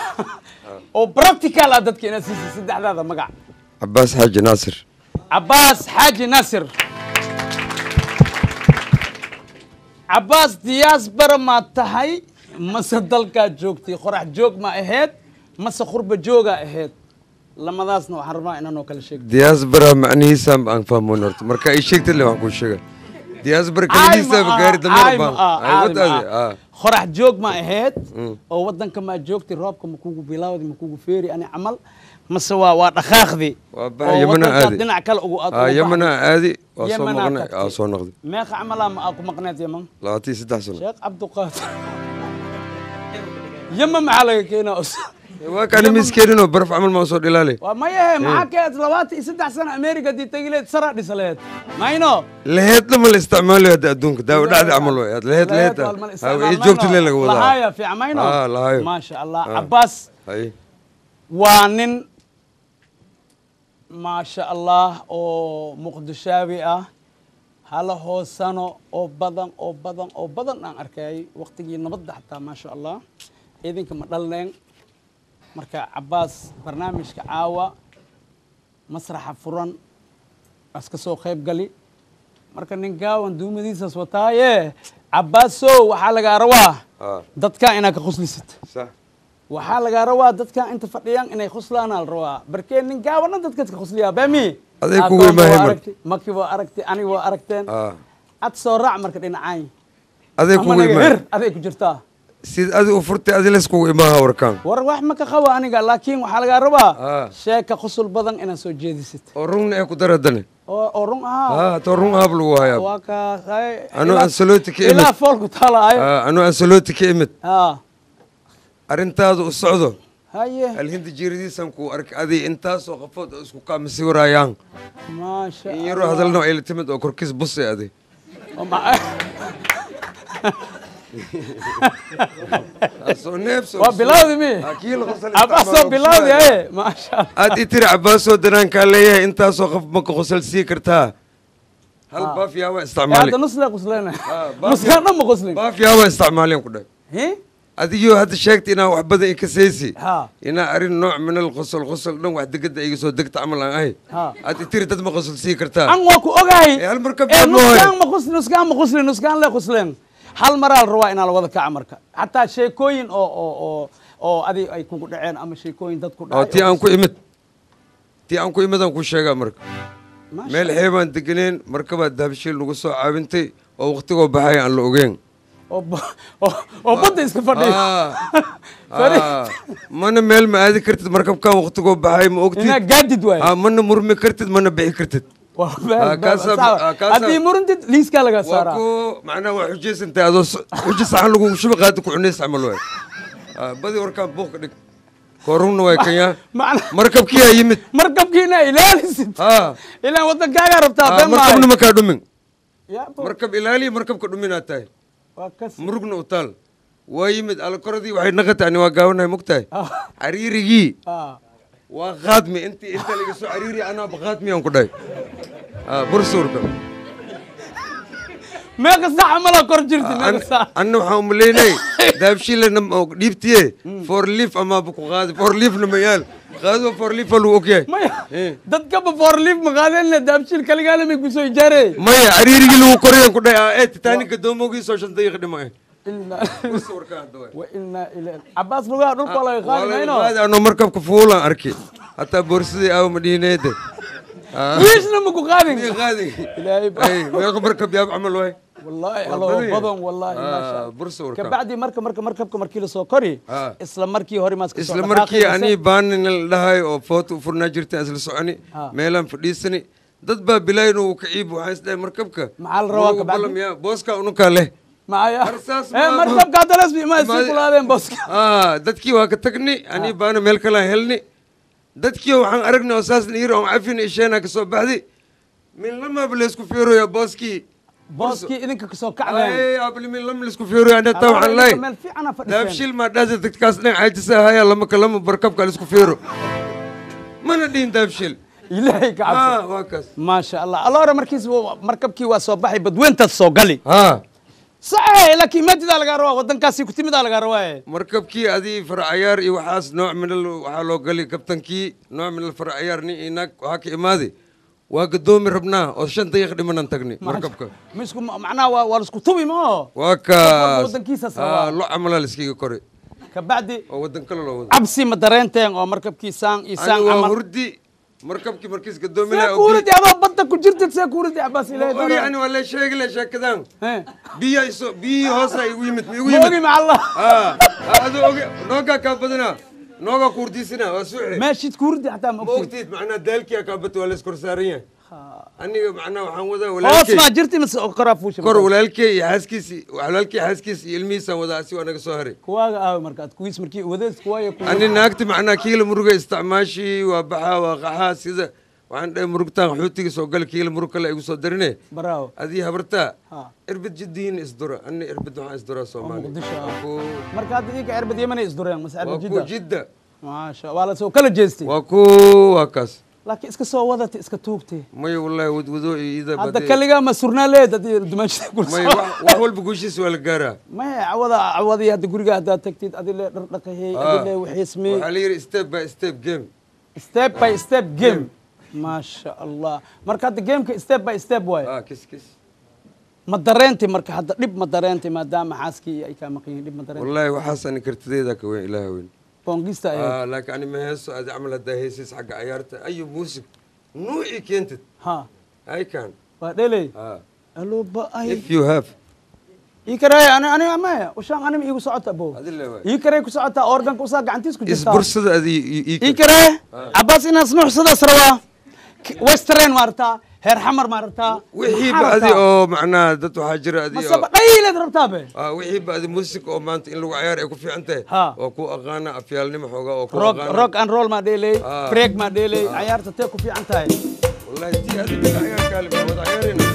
Speaker 1: oo practical ah dadka inaad siisay saddexdaada magac
Speaker 6: عباس حاج ناصر
Speaker 1: عباس حاج ناصر عباس دياس برما تهي مسدلكا جوجتي قرح جوج ما اهيد مس خرب جوجا اهيد لما داسنا waxaan rabaa inaan oo kala sheego
Speaker 6: diaspora macnihiisa aan fahmoon horta marka ay sheegtay le waxaan ku sheegay diaspora kaligiisa gaari damar baan ay wadaadi
Speaker 1: qorax joog ma ahayd oo wadanka ma joogtay roobka ma kugu bilaawday ma kugu feeri ani amal mase waa dhaqaaqdi
Speaker 6: waa yamana aadi
Speaker 1: dhinac kale ugu aad
Speaker 6: yamana aadi waa soo maqnay soo noqday
Speaker 1: meeqa amala ma ku maqnayd yaman
Speaker 6: 23 sano
Speaker 1: sheekh abduqaadir yaman ma laga keenaa
Speaker 6: وكان مسكينه برف عمل ما وصل إلى
Speaker 1: وما يهم معك لواتي 6 سنة أمريكا دي تجلد سرع دي سلات ما ينو
Speaker 6: لهيت لما الاستعمال هذا دونك ده وده عمله لهيت هاو يجوكت اللي لقوا ده
Speaker 1: لهايا في عمينو
Speaker 6: لهايا
Speaker 1: ما شاء الله عباس
Speaker 6: هاي
Speaker 1: وانن ما شاء الله أو مقدشاوي هلا هو سنة أو بدن أنا أركاي وقت جي نبض حتى ما شاء الله إذن كم دلنا marka Abbas barnaamijka caawa masraxa furan aska soo qayb gali marka nin gaawan duumadiisa wataaye Abbaso waxa laga rabaa dadka inaad ka qoslisid
Speaker 6: sax
Speaker 1: waxa laga rabaa dadka inta fadhiyaan inay qoslaan al rabaa barkeen nin gaawan dadka ka qosliya baami
Speaker 6: aday kugu imaamay
Speaker 1: maki waa aragtay ani waa aragteen ad soo raac marka dhinacay
Speaker 6: aday kugu imaamay
Speaker 1: aday ku jirtaa
Speaker 6: سيد أدي وفرت أدي لسكو إماها وركان
Speaker 1: وروح ما كخوا أنا قال لكن وحلقة ربا شاك خصل بدن أنا سو جدي ست
Speaker 6: أورون إيه كدر الدنيا
Speaker 1: أورون
Speaker 6: تورون هابلو هاي
Speaker 1: واكا هاي
Speaker 6: أنا أنسلوتك إمت
Speaker 1: لا فولك طالع
Speaker 6: أنا أنسلوتك إمت أرنتاز السعودة
Speaker 1: هاي
Speaker 6: الهند جيردي سمكو أرك أدي إنتاز وقفت اسكو كام سيورا يان
Speaker 1: ما شاء الله
Speaker 6: يروح هذا النوع اللي تمد أو كركيز بصي أدي أصو نفسه
Speaker 1: وبلاودي مي
Speaker 6: أكيل غسل
Speaker 1: أبصو بلاودي إيه ما شاء الله
Speaker 6: أدي ترى عباسو دران كان ليه أنت سوقف مك غسل سيكرتها هل بافيا واستعمالي
Speaker 1: هذا نص لا غسلنا نص كان ما غسلين
Speaker 6: بافيا واستعمالي كده
Speaker 1: هي
Speaker 6: أديو هذا شيء أنا وحبذا إكسيسي أنا أرين نوع من الغسل نوع واحد قد يسوي دق تعمل عن أي أدي ترى تدم غسل سيكرتها
Speaker 1: أنا واكو أجاي
Speaker 6: هالمركب
Speaker 1: نص كان لا غسلين hal maral rabaa inaan wada ka amarka hatta sheekooyin oo adi ay kugu dhaceen ama sheekooyin dad ku dhacay
Speaker 6: tii aan ku imid aan ku sheegaa marka meel xeebaan deganeen markaba daabshiil lagu soo caawintay oo waqtigoo baxay aan la ogeyn
Speaker 1: oo badda iska fadhiyo
Speaker 6: mana meel ma aadi kartid markabkan waqtigoo baxay ma ogtid
Speaker 1: ina gaadid waay
Speaker 6: mana murmi kartid mana bixi kartid
Speaker 1: هذه مرنت ليس كلا صار.
Speaker 6: وكو معناه وحجيس أنت هذا حجيس عن لقوا شو بقى كونيس عملوه. بدي وركب بوك دك كورونا ويكيا. مركب كيا يمت. مركب
Speaker 1: كينا إلالي ست. إلا وده كاجا ربطة.
Speaker 6: مركب نما كادومين. مركب إلالي مركب كادومين أتاي. مرقنا وطال. ويمت على كردي واحد نقطة أنا وجاونا مكتاي. عريري. وغادمي أنت اللي جسوا عريري أنا بغادمي أنكو داي. برسوركم
Speaker 1: meeqa sax mala kor jirti meeqa sax
Speaker 6: anna waxaan umaleynay daabshiilana dhiibtiye for liif ama ku qaadi for liifna mayaal qaado for liif lagu ogyahay
Speaker 1: maya dadkaba for liif ma qaadeen daabshiil kaligaana may kusoo ijaarey
Speaker 6: maya cariirigii lagu koriyaan ku dhahay ee titanic doomogiisoo 5 daqiiqo dhimay
Speaker 1: وإنا إلى عباس لغا دولك ولا يخالينو
Speaker 6: هذا انه مركب كفولا اركي حتى بورسدي او مدينه
Speaker 1: ويش نمكو قادين
Speaker 6: غادي
Speaker 1: الهي
Speaker 6: اي وياكم مركب يا عمل وين
Speaker 1: والله الله بدن والله ما شاء الله
Speaker 6: برس وركب
Speaker 1: كبعدي مركب مركي لسو كوري اسلام مركي هوري ماسك
Speaker 6: اسلام مركي اني بان لهاي او فوتو فرنا جرتي اسل سعني ميلان فديسني dad baa bilayn uu kiciib waxa isday markabka
Speaker 1: macal rawaaka
Speaker 6: balam ya booska unu kale
Speaker 1: معايا مركب قادلس بما يسيقولادين بوسك
Speaker 6: dadkii waa ka tagni ani baana meel kala helni dadkii waxaan aragnay asaas niir oo afin isheena ka soo baxdi min lama baleesku fiiro booski
Speaker 1: idinka ka soo kacday
Speaker 6: ay abli min lama baleesku fiiro anda taa waxaan lay daabshil ma dhaas dadkaas dhan caajisa haya lama kalama barkabka isku fiiro mana dhiin daabshil
Speaker 1: ilaahay ka cabsi
Speaker 6: waa kaas
Speaker 1: ma sha Allah alla markabkii waa soo baxay badweynta soo gali صحيح لكن ما تدال قاروا ودن كاسي كنت مدال قاروا
Speaker 6: مركبكي هذه فرع عيار وحاس نوع من وحلو قالي كابتنكي نوع من الفرع عيار ني هناك وهاك إمادي وقدوم ربنا وشن تيخدم من ننتقني مركبك
Speaker 1: مسكم معناه والسكو توبي ما
Speaker 6: وكا
Speaker 1: ودن كيسة سوا
Speaker 6: لا عمل لسكي كوري
Speaker 1: كبعدي
Speaker 6: ودن كله
Speaker 1: عبسي مدرنتين أو مركبكي سان إسان
Speaker 6: عمل وردي مركبكي مركز قدوم لا
Speaker 1: سكورتي أبا بدك كجرت سكورتي عباس إلهي
Speaker 6: يعني ولا شيء لا شيء كذا بي هوسا يويمت
Speaker 1: موجي مع الله
Speaker 6: هذا نوكا كابدنا نوكا كورديسنا وسوحي
Speaker 1: ماشي كوردي حتى
Speaker 6: موقتي معنا دالكي يا كابت ولا سكرسارية أني معنا وحموده ولا
Speaker 1: اسمع جرتي مس قرافوش
Speaker 6: كور ولالكي حاسكيسي ولالكي حاسكيسي الميسا وداسي وانا سهري
Speaker 1: كواغا مركات كويس مركي ودس كوايا
Speaker 6: أني ناكت معنا كيلو مرقة استعماشي وبحا وقحا سيدا وعند مرقتان حوتي سو قال كيلو مرقة لا يقصو درني
Speaker 1: براو
Speaker 6: هذه هبرتا اربد جدين اصدرا اني اربد وحا اصدرا سومالي
Speaker 1: مركات ديك اربد يمني اصدران مسعد جدا
Speaker 6: جدا
Speaker 1: ما شاء الله سو كل جيستي
Speaker 6: واكو واكاس
Speaker 1: لكن اسك سو ودت اسك توبتي
Speaker 6: ماي والله ودو اذا
Speaker 1: هذا كلغا ما سرنا ليه دمشق كل
Speaker 6: ماي وحول بقوشيس ولا قارا
Speaker 1: ما عوضي هذا غريغا هذا تكتيد ادي له دقهي ادي له وحي اسمي
Speaker 6: وحالي ستيب باي ستيب جيم
Speaker 1: ما شاء الله مركات جيم ستيب باي ستيب واي
Speaker 6: كيس
Speaker 1: ما درينتي مركا حدا دب ما درينتي ما دام حاسكي اي كان مقين دب ما درينتي
Speaker 6: والله وحسن كرتديدك وين الهي وين
Speaker 1: بونغيستا
Speaker 6: لكن انا ما هسه هذا عمل الدهيسيس حق عيارته اي موسيقى نوعي كنت اي كان
Speaker 1: ودلي الو باي
Speaker 6: if you have
Speaker 1: يكراي انا ما وشان انا ايغو سocota ابو يكراي ku socota organ ku saa gacantiis ku jirta
Speaker 6: isbursada adi
Speaker 1: يكراي عباس inaas nuuxsada sarwa western marta heer xamar marta
Speaker 6: wixii baadi oo macnaa dad waxa jira adi
Speaker 1: oo dhayleed rabtaabe
Speaker 6: wixii baadi music oo maanta in lagu ciyaar ay ku fiican tahay oo ku aqaana afyaalnimo xooga oo ku
Speaker 1: aqaana rock and roll ma dheelay break ma dheelay ciyaarta tay ku fiican tahay
Speaker 6: wallahi tii adi ciyaar kale ma wada ciyaarina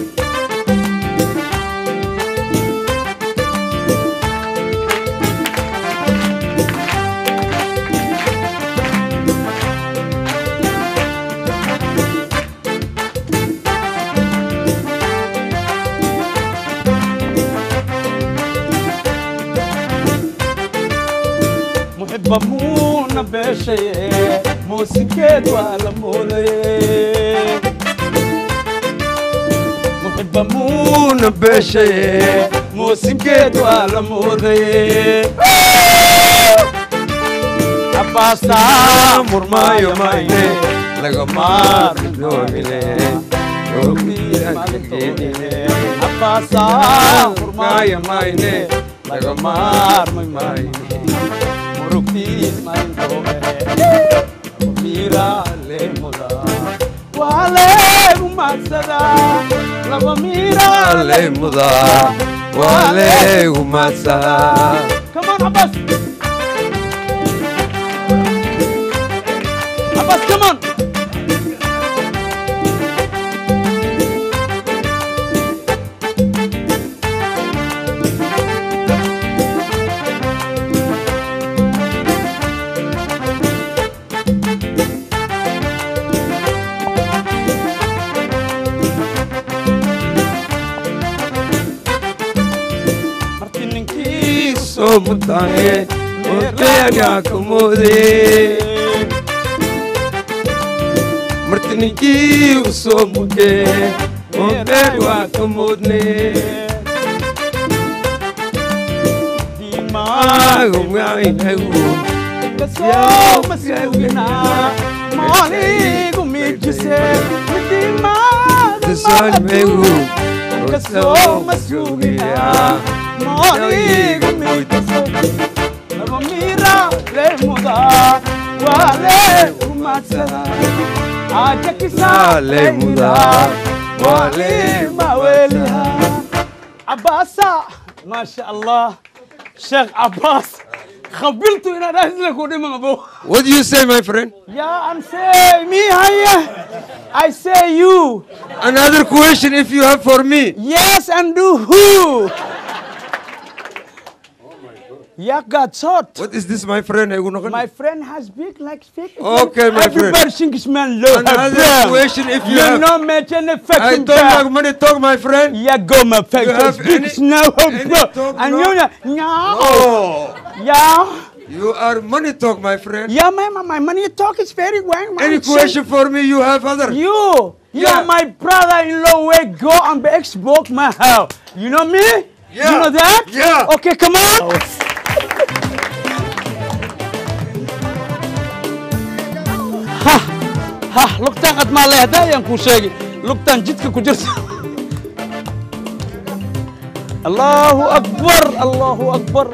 Speaker 1: بمونا بشي موسيقى ولا مولي محب مونا بشي موسيقى ولا مولي أباسا مرمايو مايني لغمار دوغلي أباسا مرمايو مايني لغمار مايني Rupis mango mira le muda wale umasada lava mira le muda wale umasada come on Abbas come on
Speaker 6: usoo mutaane moodayana kamoode marti ninkii usoo mudee moodeen waa kamoodne dimaagu
Speaker 1: kasoo masuugina maaligu mijise
Speaker 6: Salmegu
Speaker 1: kasoo masuugina maaligu mijise laba mira leemuda wale umadsada aja kisa leemuda wale maweliha Abbasa ما شاء الله شيخ عباس خبلته إن أنا أهزلك ودم أبوه.
Speaker 6: What do you say, my friend?
Speaker 1: Yeah, I'm saying me هيا. I say you.
Speaker 6: Another question if you have for me.
Speaker 1: Yes, and do who? Yeah, God taught.
Speaker 6: What is this, my friend?
Speaker 1: My friend has big like fake.
Speaker 6: Okay, my friend.
Speaker 1: Everybody thinks man love
Speaker 6: Another question if you have.
Speaker 1: No mention the fact.
Speaker 6: I don't like money talk, my friend.
Speaker 1: Yeah, go my fact.
Speaker 6: You have any talk?
Speaker 1: And
Speaker 6: No.
Speaker 1: no. Yeah.
Speaker 6: You are money talk, my friend.
Speaker 1: Yeah, my money talk is very well.
Speaker 6: Any question for me you have other?
Speaker 1: You're
Speaker 6: Yeah.
Speaker 1: my brother-in-law. Where go on the Xbox my house. You know me?
Speaker 6: Yeah.
Speaker 1: You know that?
Speaker 6: Yeah.
Speaker 1: Okay, come on. Ha, lugtaan qad maa leedahay ayaan kuu sheegi. Lugtaan jidka ku jirta. Allahu akbar, Allahu akbar.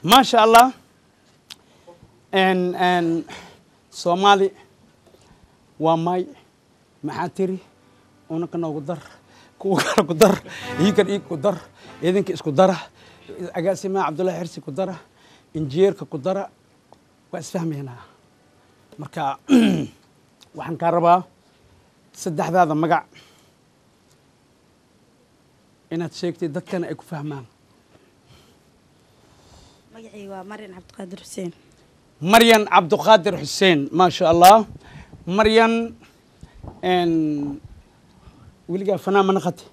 Speaker 1: ما شاء الله and Somali وماي محاتري أنا كنا قدر كوكر قدر يكر قدر إذن كيس قدره أجاسي ما عبد الله حرسي قدره إنجير كقدره وأسفهم هنا مركا وحن كهرباء سدح هذا مقع إن تشيكتي دكان أكو فهمان
Speaker 7: magacayga waa Maryan Cabdiqaadir Xuseen.
Speaker 1: مريم عبد القادر حسين ما شاء الله مريم ان ولقى فنان منقتي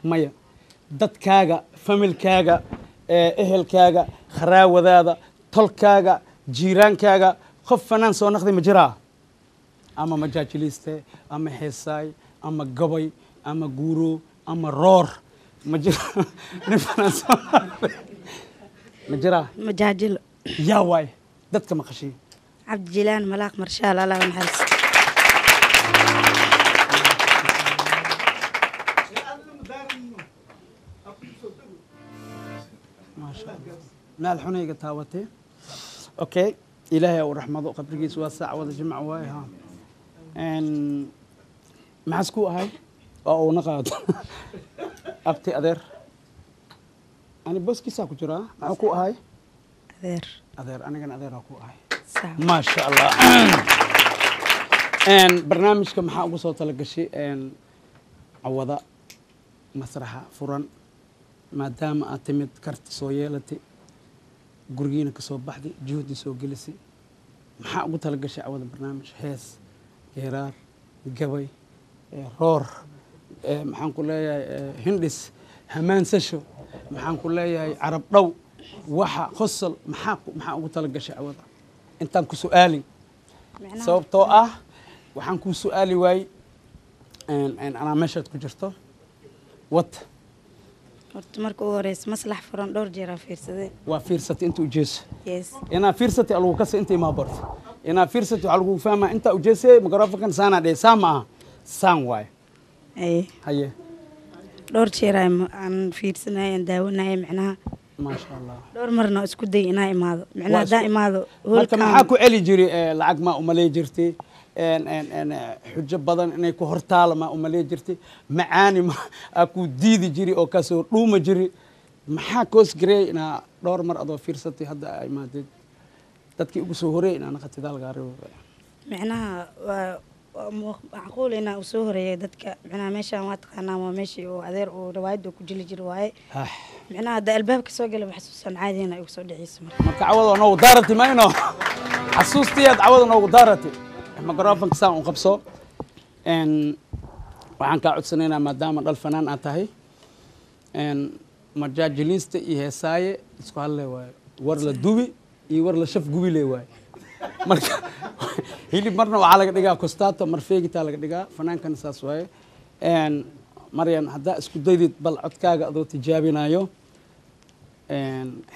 Speaker 1: مايا dadkaaga familkaaga ehelkaaga kharaawadaada tolkaaga jiiraankaaga qof fanaan soo naqday ma jiraa ama majaajiliste ama heesaay ama gabay ama guuro ama roor ma jira nin fanaan soo naqday ma jiraa
Speaker 7: Majaajilo.
Speaker 1: yaa waay dadka maqashay
Speaker 7: Cabdi Jilaan Malaaq Marshaal Allah naxariis.
Speaker 1: ما شاء الله مال حنيقة تاوتي اوكي الهي ورحمته قبرقيس واسع وذا جمع وايها ان معسكو هاي او نقاد ابتي ادير انا بس كيسا كجرا معكو هاي
Speaker 7: Adeer.
Speaker 1: ادير انا كان ادير اكو هاي
Speaker 7: Saam.
Speaker 1: ما شاء الله ان برنامجكم maxaa ugu soo tala gashay ان عوضة مسرحة فرن maadaama aad timid karti soo yeelatay gurigiina ka soo baxday juhdi soo gelisay maxaa ugu tala gashay cawada barnaamij hees geeraar gabay roor maxaan ku leeyahay hindhis hamaansasho maxaan ku leeyahay carab dhow waxa qosol maxaa ugu tala gashay cawada intaan ku su'aalin sababtoo ah waxaan ku su'aali waayey anaa meeshaad ku jirto wat
Speaker 7: Horta marka ugu horeysa maslax furan dhowr jeer aan fiirsaday.
Speaker 1: waa fiirsatay inta ujeeso
Speaker 7: Yes.
Speaker 1: inaa fiirsatay lagu kasa inta ima barto inaa fiirsatay waxa lagu fahmaa inta ujeesay microphone saana dhee saan ma aha saan waay
Speaker 7: Ay.
Speaker 1: haye
Speaker 7: Dhowr jeer aan fiirsanay aan daawanay macnaha.
Speaker 1: ma sha Allah
Speaker 7: Dhowr marna isku day inaa imaado. Macnaha
Speaker 1: Waa
Speaker 7: hadaa
Speaker 1: isku-
Speaker 7: imaado
Speaker 1: marka maxaa ku celi jiray lacag ma umalay jirtay xujo badan inay ku hortaalo ma umalay jirtay macaani ma ku diidi jiray oo kasoo dhuuma jiray maxaa koos gareey inaa dhowr mar adoo fiirsatay hadda ay maadid dadkii ugu soo horeeyay inaa naqatidaa lagaa reebo
Speaker 7: micnaha waa macquul inaa u soo horeeyay dadka micnaha meeshaan waa taqaanaa waa meeshii oo adeer uu riwaayadda ku jili jir waaye micnaha hadda albaabka soo gala xasuusan caadi inaa igu soo dhaceyso
Speaker 1: marka cawada noogu daarati mayno xasuustiyaad cawada noogu daarati microfonka saan u qabso waxaan kaa codsanaynaa maadaama dhal fanaan aad tahay majaajiliista iyo heesaaye isku hadle waayo war la dubi iyo war la shaf gubi le waayo marka hilib marna waxaa laga dhigaa costato mar feegitaa laga dhigaa fanaankana saas waaye maryan haddaa isku daydid bal codkaaga adoo tijaabinayo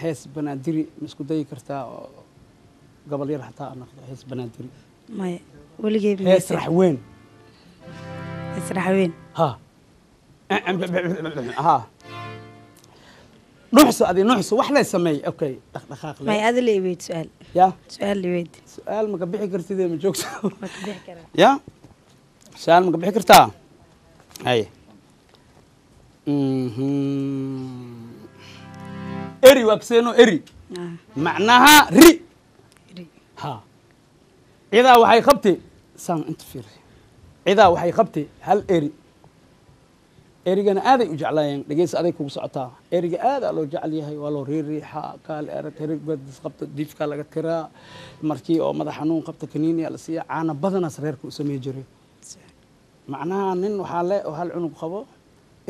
Speaker 1: hees banaadiri ma isku dayi kartaa oo gobol yar xataa a noqdo hees banaadiri
Speaker 7: maya weligey
Speaker 1: hees raxweyn
Speaker 7: israaxweyn
Speaker 1: ha ha nuxso adi nuxso wax lay sameey okay dhaqdhaqaaq
Speaker 7: may aad la iweyd su'aal
Speaker 1: ya
Speaker 7: su'aal la iweyd
Speaker 1: su'aal ma ka bixi kartid ma joogto
Speaker 7: ma ka bixi karaa
Speaker 1: ya su'aal ma ka bixi kartaa hay eri waa kaseeno eri macnaha ri ha cidaa waxay qabtay saan inta fiir cidaa waxay qabtay hal eri erigana aaday u jeclaayeen dhegeysa aday kugu socotaa eriga aadaa loo jecel yahay waa loo riiriixaa kaale erag herig badis qabta diifkaa laga tiraa markii oo madax xanuun qabta kaniiniya la siiya caana badanaas reerka u samey jiray macnaha nin waxaa le oo hal cunug qabo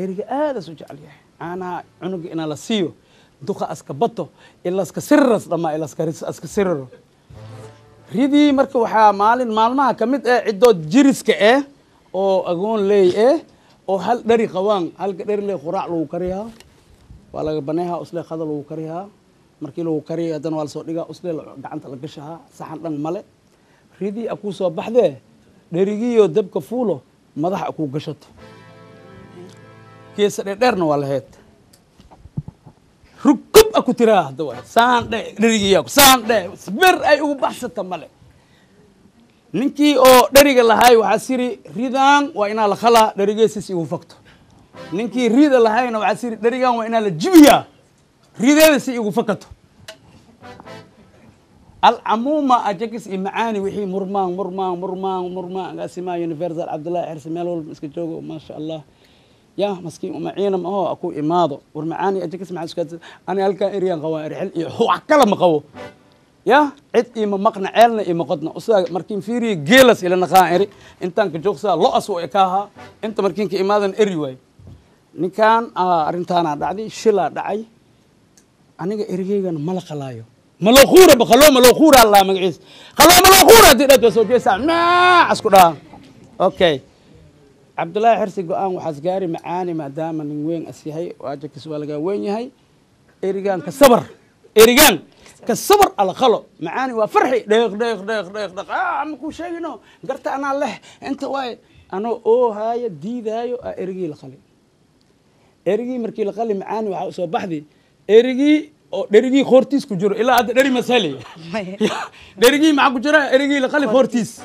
Speaker 1: eriga aadaas u jecel yahay caanaha cunuga inaa la siiyo duqa aska bato ilaska siriras dhamaa ilaska siriro ridii marka waxaa maalmaha ka mid ah ciddood jiriska ah oo agoon leey ah oo hal dhari qabaan halka dhari le quraac lagu kariyaa waa laga baneehaa usle qada lagu kariyaa markii lagu kariya haddana waa lasoo dhigaa usle gacanta la gashahaa saxan dhan male ridii a kuu soo baxdee dherigiiyo dabka fuulo madaxa kuu gashato geesa dheerdheerna waa laheyd rugub a ku tiraa hadda waa saan dhe dherigiiya saan dhe ber ay ugu baxsata male ninkii oo dheriga lahaay waxaa siri ridaan waa inaa la khalaa dherigeesis igu fakto ninkii rida lahayna waxaa siri dherigan waa inaa la jibiyaa rideeda si igu fakato alcamuuma ajakis iyo macaani wixii murmaan agaasimaa universal cabdullahi xirsi meel walba iska joogo maasha allah ya maskiin umaciina ma aho aku imaado war macaani ajakis maxaa iska ani halkaa eriyaan qabaa erxel iyo wax kala ma qabo ya cid ima maqna ceelna ima qodna usaga markiin fiiriye geelas ila naqaan eri intaan ka joogsaa lo-as oo ekaaha inta markiin ka imaadan eri waay ninkan arrintaana dhacday shilaa dhacay aniga erigeygana mala qalaayo malooquura bakhaloo malooquura allah magaciisa khaloo malooquura haddii dhat waa soo jeesaa maacas ku dhaha okay cabdullaahi xirsi go-aan waxaas gaari macaani maadaama nin weyn as yahay waajakis waa lagaa weyn yahay erigaan ka sabar erigaan كالصبر على خلو معاني وفرحي دق دق دق دق دق عمكو شيء قرت أنا له أنت واي أنا هاي ديد هاي إرجي لخلي إرجي مركي لخلي معاني وحوسوا بحذي إرجي خورتيس كجور إلا هذا دري مسألة إرجي مع كجورة إرجي لخلي خورتيس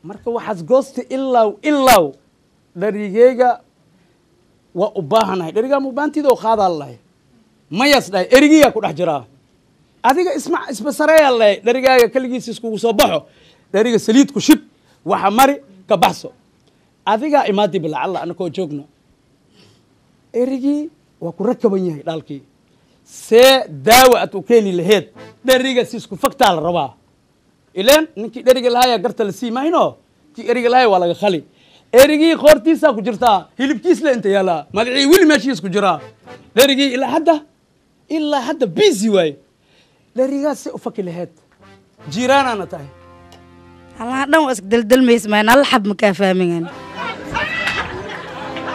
Speaker 1: مركو واحد قصت إلا دريجيجا وأباهنا دريجا مبانتي دو خاض الله ما يصدق إرجيا كل حجرة هذيك اسمع سريع الله درجة كل جيس يسكو صباحه درجة سليت كشب وحمري كبحثه هذيك إماتي بالله الله أنا كوجوجنا إرجي وكركبني دالكي سداوة أتوكيني لهيد درجة سيسكو فكتال ربا إلين نكى درجة الهاي قرت السي ما هنا كي درجة الهاي ولا خلي إرجي خورتيسا كجرتا هيلب كيس له أنت يلا ما دعي وين ماشي يسكو جرا درجة إلا حدا بيزي واي درجة سأفكر لهاد جيران أنا تاي
Speaker 7: الله دم اسك دل ما يسمعنا الحب مكافأة من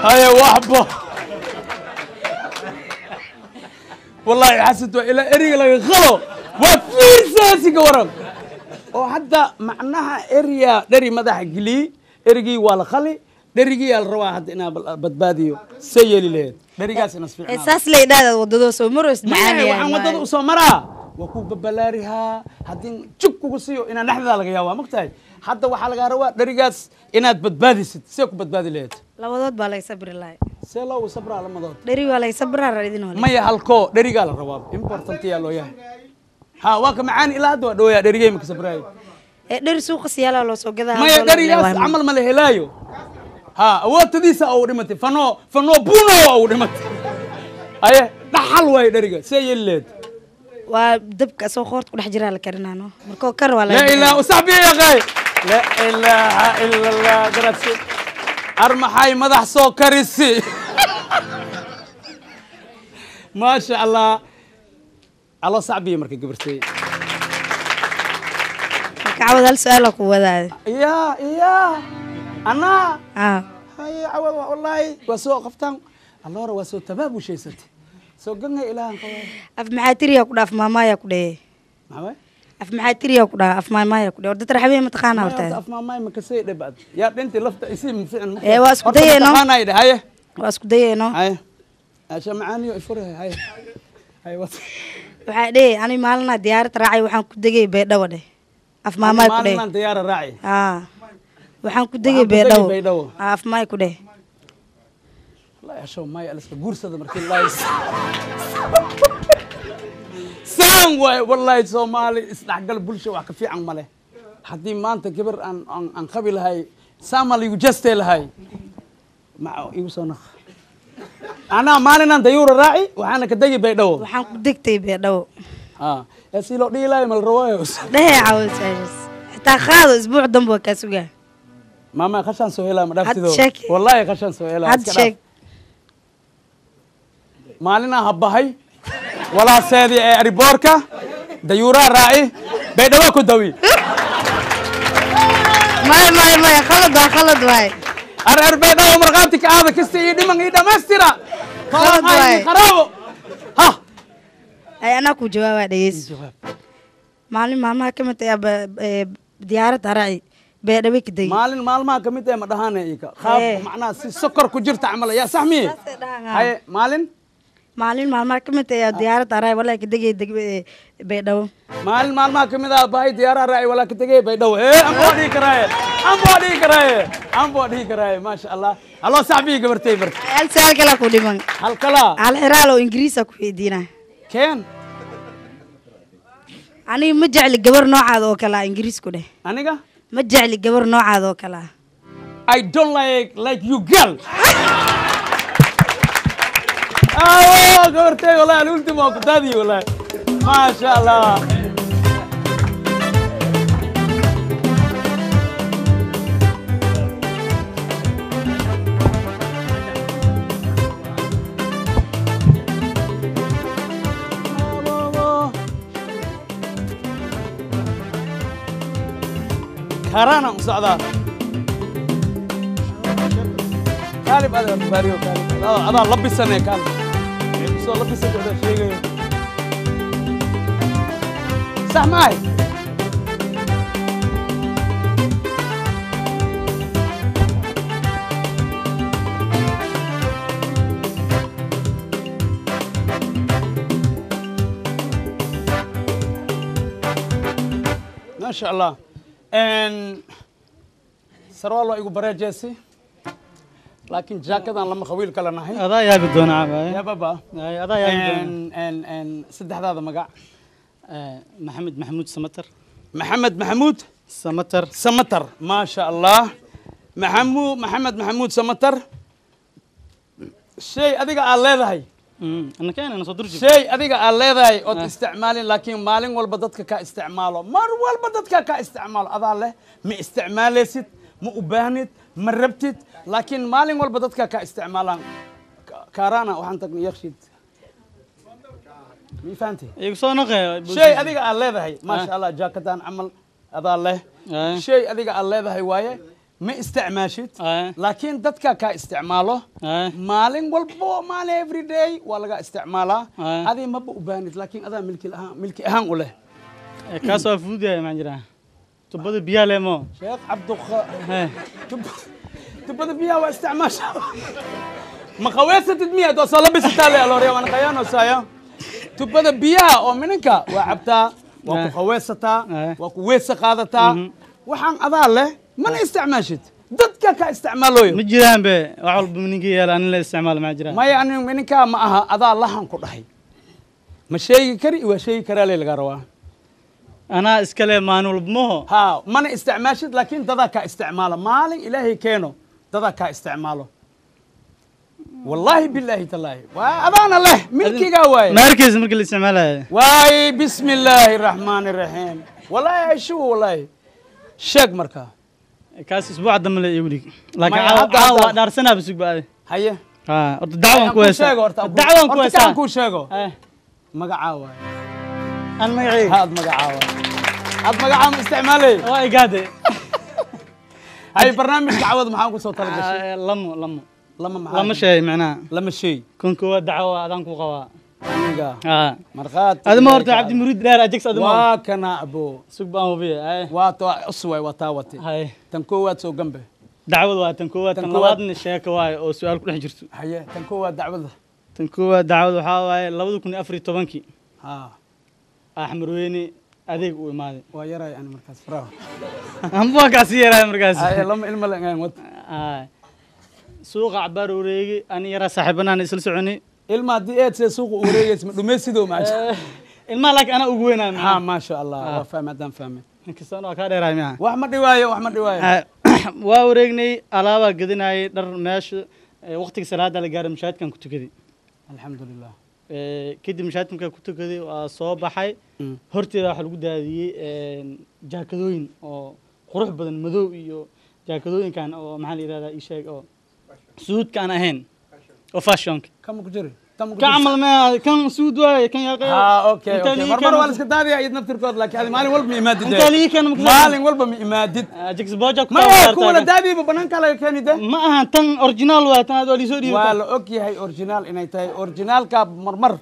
Speaker 1: هيا وحبة والله حسيت إلى إريج لك خلو وفير ساسي قورم وحتى معناها إريا دري مدح قلي إريجي ولا خلي دريجي الرواحد إنا بدباديو سيالي لهاد دريجاس نصفي
Speaker 7: إساس لي ده ودودو سومروس معاني
Speaker 1: وعن ودودو سومرا وكوب بلاريها هادين تشكو قصيو إنا نحذا لك ياوا مقتاي حتى وحلقة روا دريجاس إنا بدبادي ست سيكو بدبادي لهاد
Speaker 7: لا ودود بالله يصبر الله
Speaker 1: see loogu sabraa lamadood
Speaker 7: dheri waa laga sabraa idin hore
Speaker 1: maya halkoo dherigaa la rabaa important yaa loo yahay ha waa ka macaan ilaa hadda waa dhooyaa dherigay maka sabraayo
Speaker 7: dheri suuqa siyaala loo soo gadaa
Speaker 1: maya dherigaas camal ma la helaayo ha awoodtadiisa oo dhimatay fanoo buuno oo dhimatay aye dhaxal waay dheriga see yeeleed
Speaker 7: waa dabka soo qoort ku dhex jiraa la karinaano markoo kar waa
Speaker 1: la ilaaha usaxbi ya qay la ilaaha illa allah garasi armaxay madax soo karisi ma sha Allah alo saxbi marka gabartay
Speaker 7: كعوض السؤال أكو وذا
Speaker 1: يا أنا
Speaker 7: آه
Speaker 1: هاي عوض والله وسوق قفتان الله رو وسوق تباب وشيء ستي سوق جنها إله
Speaker 7: أف معاتري أكو أف ماما يأكو ده
Speaker 1: معه
Speaker 7: أف معاتري أكو أف ماما يأكو ده ورد ترى حبيبي متقانا ورتاه
Speaker 1: أف ماما مكسي ده بعد يا بنتي لفت اسم فعلا
Speaker 7: إيه واسكو ده إنه
Speaker 1: متقانا ده هاي
Speaker 7: واسكو ده إنه
Speaker 1: هاي عشان معاني يفرها هاي وس
Speaker 7: وحدي أنا مالنا ديار تراعي وحن كدقي بيدا وده أف ماما يأكو ده
Speaker 1: مالنا ديار راعي
Speaker 7: وحن كدقي بيدا أف ماما يأكو ده
Speaker 1: الله يا شو ما يألس جورس هذا مركي الله يس سام والله Soomaali isdhaxgal bulsho wax ka fiican male hadii maanta gabar aan qabil hay Soomaali ugu jeestay lahay ma igu soo naq ana maalinaan dayuura raaci waxaana ka dagi baydhaw
Speaker 7: waxaan ku degtay baydhaw
Speaker 1: si loo dhiilay mal rawayo
Speaker 7: dhahay caawis xitaa qaado isbuuc dambe ka sugaa
Speaker 1: mama qashan soo helaa ma dhaaftido wallahi qashan soo helaa
Speaker 7: had sheeg
Speaker 1: maalina habahay ولا سيدي ريبوركا ديورا راعي بيدوا كدوي
Speaker 7: ما خلد واي
Speaker 1: ار بيدوا مرقاتك هذا كستي دمن يدا ماسترا
Speaker 7: خلد واي
Speaker 1: خرابو ها
Speaker 7: اي انا كو جواب ديس مالين ماما كمت يا ديارة راعي بيدوا كدي
Speaker 1: مالين ما كمت ما دهانه ايكا خاب معناها سكر كجرت عمل يا سحمي هاي مالين
Speaker 7: maalin maalmaha ka mid ah diyaarad aray wala ka degay baydhaw
Speaker 1: maalmaha ka mid ah bahay diyaarad aray wala ka degay baydhaw aan boodi karaay ma sha Allah allo saxbi gabartay barta
Speaker 7: hal saal kala ku dhiman
Speaker 1: hal kala
Speaker 7: hal xiraalo ingiriis ku weydiina
Speaker 1: keen
Speaker 7: ani ma jecli gabar noocaad oo kala ingiriis ku dheh
Speaker 1: aniga
Speaker 7: ma jecli gabar noocaad oo kala
Speaker 1: I don't like you girl قورتي والله الأولتيمو كتادي والله ما شاء الله كارانا مساعدة كالب هذا باريو كالب هذا لبي سنة كالب سو لبي سنة هذا شيء صح معي ما شاء الله ان سروالو ايغو بريجيسي لكن جاكدان لما خويل كلا نحي
Speaker 5: هذا يا بدون عباية
Speaker 1: يا بابا
Speaker 5: هذا يا بدون
Speaker 1: ان سدح هذا مقع
Speaker 5: محمد محمود سمتر
Speaker 1: محمود سمتر ما شاء الله محمد محمود سمتر شيء أديك على هذا
Speaker 5: أنا كان أنا صدر
Speaker 1: شيء أديك على هذا أو استعمال لكن مالين والبدتك كاستعماله مر والبدتك كاستعمال هذا له ما استعمال ست مؤبانت مربتت لكن مالين والبدتك كاستعمالان كارانا وحنتك يخشيد مي فهمتي
Speaker 5: يقصون
Speaker 1: شيء أديك على هذا ما شاء الله جاكتان عمل هذا له شيء أديك على هذا وايه ما استعماشت لكن دتك كاستعماله مالين والبو مال every day ولا استعماله هذه ما بأبانت لكن هذا ملكي أهم وله
Speaker 5: كاسو فود يا مانجرا تبغى بيا لمو
Speaker 1: شيخ عبد تبغى بيا واستعماش ما خويسة تدمية توصل بس تالي ألوريا وأنا خيانة سايا تبغى بيا ومنك وعبتا وكو خويسة وكو ويسة قادتا وحن هذا له ما استعماشت dadka ka isticmaaloyo
Speaker 5: ma jiraan be wax walba ninka yeela aan la isticmaal ma jiraan
Speaker 1: maya ani ninkaa ma aha adaa lahan ku dhahay ma sheegi kari waa sheegi karaa lee laga rabaa
Speaker 5: anaa iskale maalin walba maho
Speaker 1: ha mana isticmaashid laakiin dadaa kaa isticmaalo maalin ilaahay keeno dadaa kaa isticmaalo والله بالله تالله وأذان الله ملكي قواي
Speaker 5: مركز مركز الاستعمال
Speaker 1: واي بسم الله الرحمن الرحيم والله شو والله شق مركا
Speaker 5: كاس اسبوع دم اللي يقولي لكن عاو دار سنه بسوق بعد
Speaker 1: هيا
Speaker 5: ها دعوه كويسه دعوه كويسه
Speaker 1: كان كو شيغو مقعاوا
Speaker 5: انا مقعي
Speaker 1: هاد مقعاوا هاد مقعاوا استعمالي
Speaker 5: واي قاعده
Speaker 1: هاي برنامج عوض maxaan ku soo talagashay
Speaker 5: لما شيء معناه
Speaker 1: لما شيء
Speaker 5: كون كو دعوه ادان كو قوا
Speaker 1: اه مرخات
Speaker 5: هذا ما ورت عبد المريد دار اجكس هذا
Speaker 1: ما كان ابو
Speaker 5: سوق بان بيه
Speaker 1: واتو اسوي وتاوتي
Speaker 5: هاي
Speaker 1: tan koowaad soo gambe
Speaker 5: دعوه waa tan koowaad tan labaadna sheeko waay oo su'aal ku dhex jirto
Speaker 1: haye tan koowaad dacwada
Speaker 5: tan koowaad dacwada waxa waay 2014
Speaker 1: ha
Speaker 5: axmed weyne adeeg u imaaday
Speaker 1: waa yaray aan markaas faraw
Speaker 5: amba ka sii yaray markaas
Speaker 1: haye lama ilma la ngaan wad
Speaker 5: suuqa cabaar wareegi ani yara saaxiibana isla soconay
Speaker 1: ilma hadii aad see suuqa wareegaysa ma dhumaysidoo ma
Speaker 5: ilma lak ana ugu weynaa
Speaker 1: ha ma sha Allah waa fahmadaan fahmay
Speaker 5: inkastoo ka dheeraay ma
Speaker 1: wax ma dhiwaayo
Speaker 5: waa wareegnay alaaba gadinay dhar meesha waqtiga salaada la gaaray mashaadkan ku tukaday
Speaker 1: alxamdulillah
Speaker 5: kadib mashaadkan ku tukaday waa soo baxay horteeda waxa lagu daadiyay jaakadooyin oo qurux badan madow iyo jaakadooyinkan oo maxaa la yiraahdaa ii sheeg oo suudkan ahayn oo fashion
Speaker 1: kama ku jiri
Speaker 5: كعمل ما كان سود واي كان يا
Speaker 1: اوكي مرمر ولا اسك دادي ايد نفتر كود لكن هذه مالين ولب ميمادد
Speaker 5: انت لي كان
Speaker 1: مالين ولب ميمادد
Speaker 5: اجكس بوجك
Speaker 1: ما كولا دادي بنان كلا كان ده
Speaker 5: ما اها تن اوريجينال waa tan adoo liisoo dhiibay
Speaker 1: wala okay hay original inay tahay original ka marmar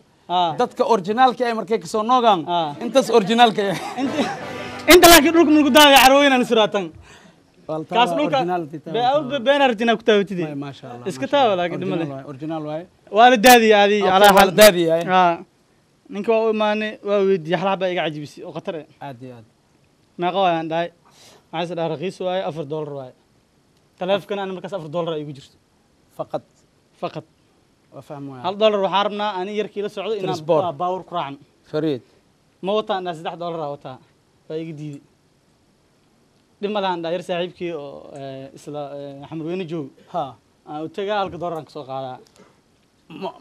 Speaker 1: dadka original ka ay markay ka soo noogan intaas original ka
Speaker 5: inta laakiin dhulka mulku daaga carweynan siratan kaas dhulka been artina ku taawtidi
Speaker 1: ما شاء الله
Speaker 5: iska taa laakiin dhimale
Speaker 1: original waay
Speaker 5: wala daadi adi ala hal
Speaker 1: daadi
Speaker 5: ha ninka waa imaanay waa weydii xalaba iga cajibisi oo qatar
Speaker 1: aad
Speaker 5: ma qawaan daay waxay sadar raqiis waay $4 waay taleefkan aan markaas $4 ay ugu jirto faqad
Speaker 1: waa fahmo
Speaker 5: $1 waxa rabnaa ani yarkii la socdo inaan baawur ku raacno
Speaker 1: fariid
Speaker 5: ma wataan $3 wataa waa iga diiday dhimadan daayir saaxiibkii oo isla Axmed Weyne joog
Speaker 1: ha
Speaker 5: aan u tagaa $1 ka soo qaadaa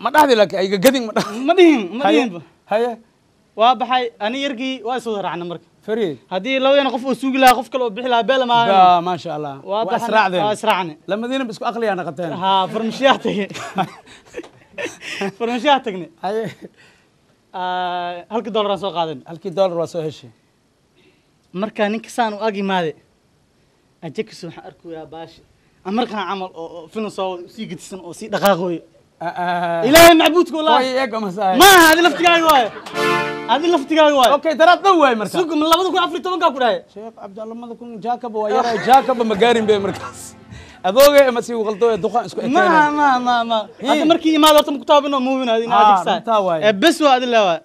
Speaker 1: ma dhaxdi laakiin ay gadin
Speaker 5: ma dhihin
Speaker 1: haye
Speaker 5: waa baxay ani yarkii waa soo raacna marka
Speaker 1: fariid
Speaker 5: hadii labadeena qof oo suugi lahaa qof kale oo bixi lahaa beel ma
Speaker 1: ma sha Allah
Speaker 5: waa israacnay
Speaker 1: lamadina isku aqliya naqateen
Speaker 5: ha farmashiyaatay farmashiyaatay
Speaker 1: haye
Speaker 5: $1 soo qaadan
Speaker 1: $1 waa soo heshay
Speaker 5: marka ninka saan u agimaade ajekisu waxaan arkayaa baashi amarkan camal oo filan soo sii gadisan oo sii dhaqaaqooyo ilaahay macbuudka wallahi
Speaker 1: way eeg ma saay
Speaker 5: ma hadi laftigaaga waay hadi laftigaaga waay
Speaker 1: okay daraad dhow waay marka
Speaker 5: suuq 2014 ka ku dhahay
Speaker 1: sheekh Cabdallah madakun jaakab waa yaray jaakab ma gaarin bay markaas adooga ama si qaldo duqan isku ekeenay
Speaker 5: ma hada markii imaado horta ku taabino muubin hadi ajeksa bes waa adila waay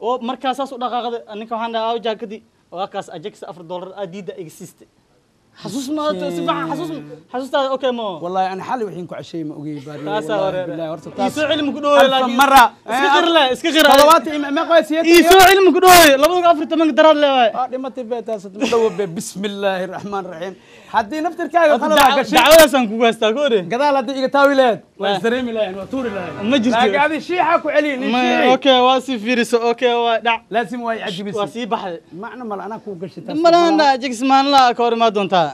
Speaker 5: oo markaas u dhaqaaqada ninka waxaan dhahaa jaakadi وهكذا أجيكس $4 أديدا إكسيست حسوس ما تسمع حسوس هذا أوكي ما
Speaker 1: والله أنا حالي وحين كعشي ما أجي باري
Speaker 5: بالله ورث يسوع علم كدوه
Speaker 1: لكن مرة
Speaker 5: اسكغر لا اسكغر
Speaker 1: خطواتي ما قوي سيادتي
Speaker 5: يسوع علم كدوه لما تقف في تمن دراد لا
Speaker 1: لما تبي تاسد مدوب بسم الله الرحمن الرحيم حدي نفتر كاغا خلاص
Speaker 5: دعوة سان كوغا استاغوري
Speaker 1: قدال هدي إيجا تاويلات وسريمي لا وتوري لا
Speaker 5: ما جرت
Speaker 1: لكن هذه شيحة كعلي
Speaker 5: أوكي واسي فيرس أوكي ودع
Speaker 1: لازم واي عجيب
Speaker 5: واسي بحر
Speaker 1: معنى مال أنا كوغا شتا
Speaker 5: ما أنا أجيكس مان لا كوري ما دونتا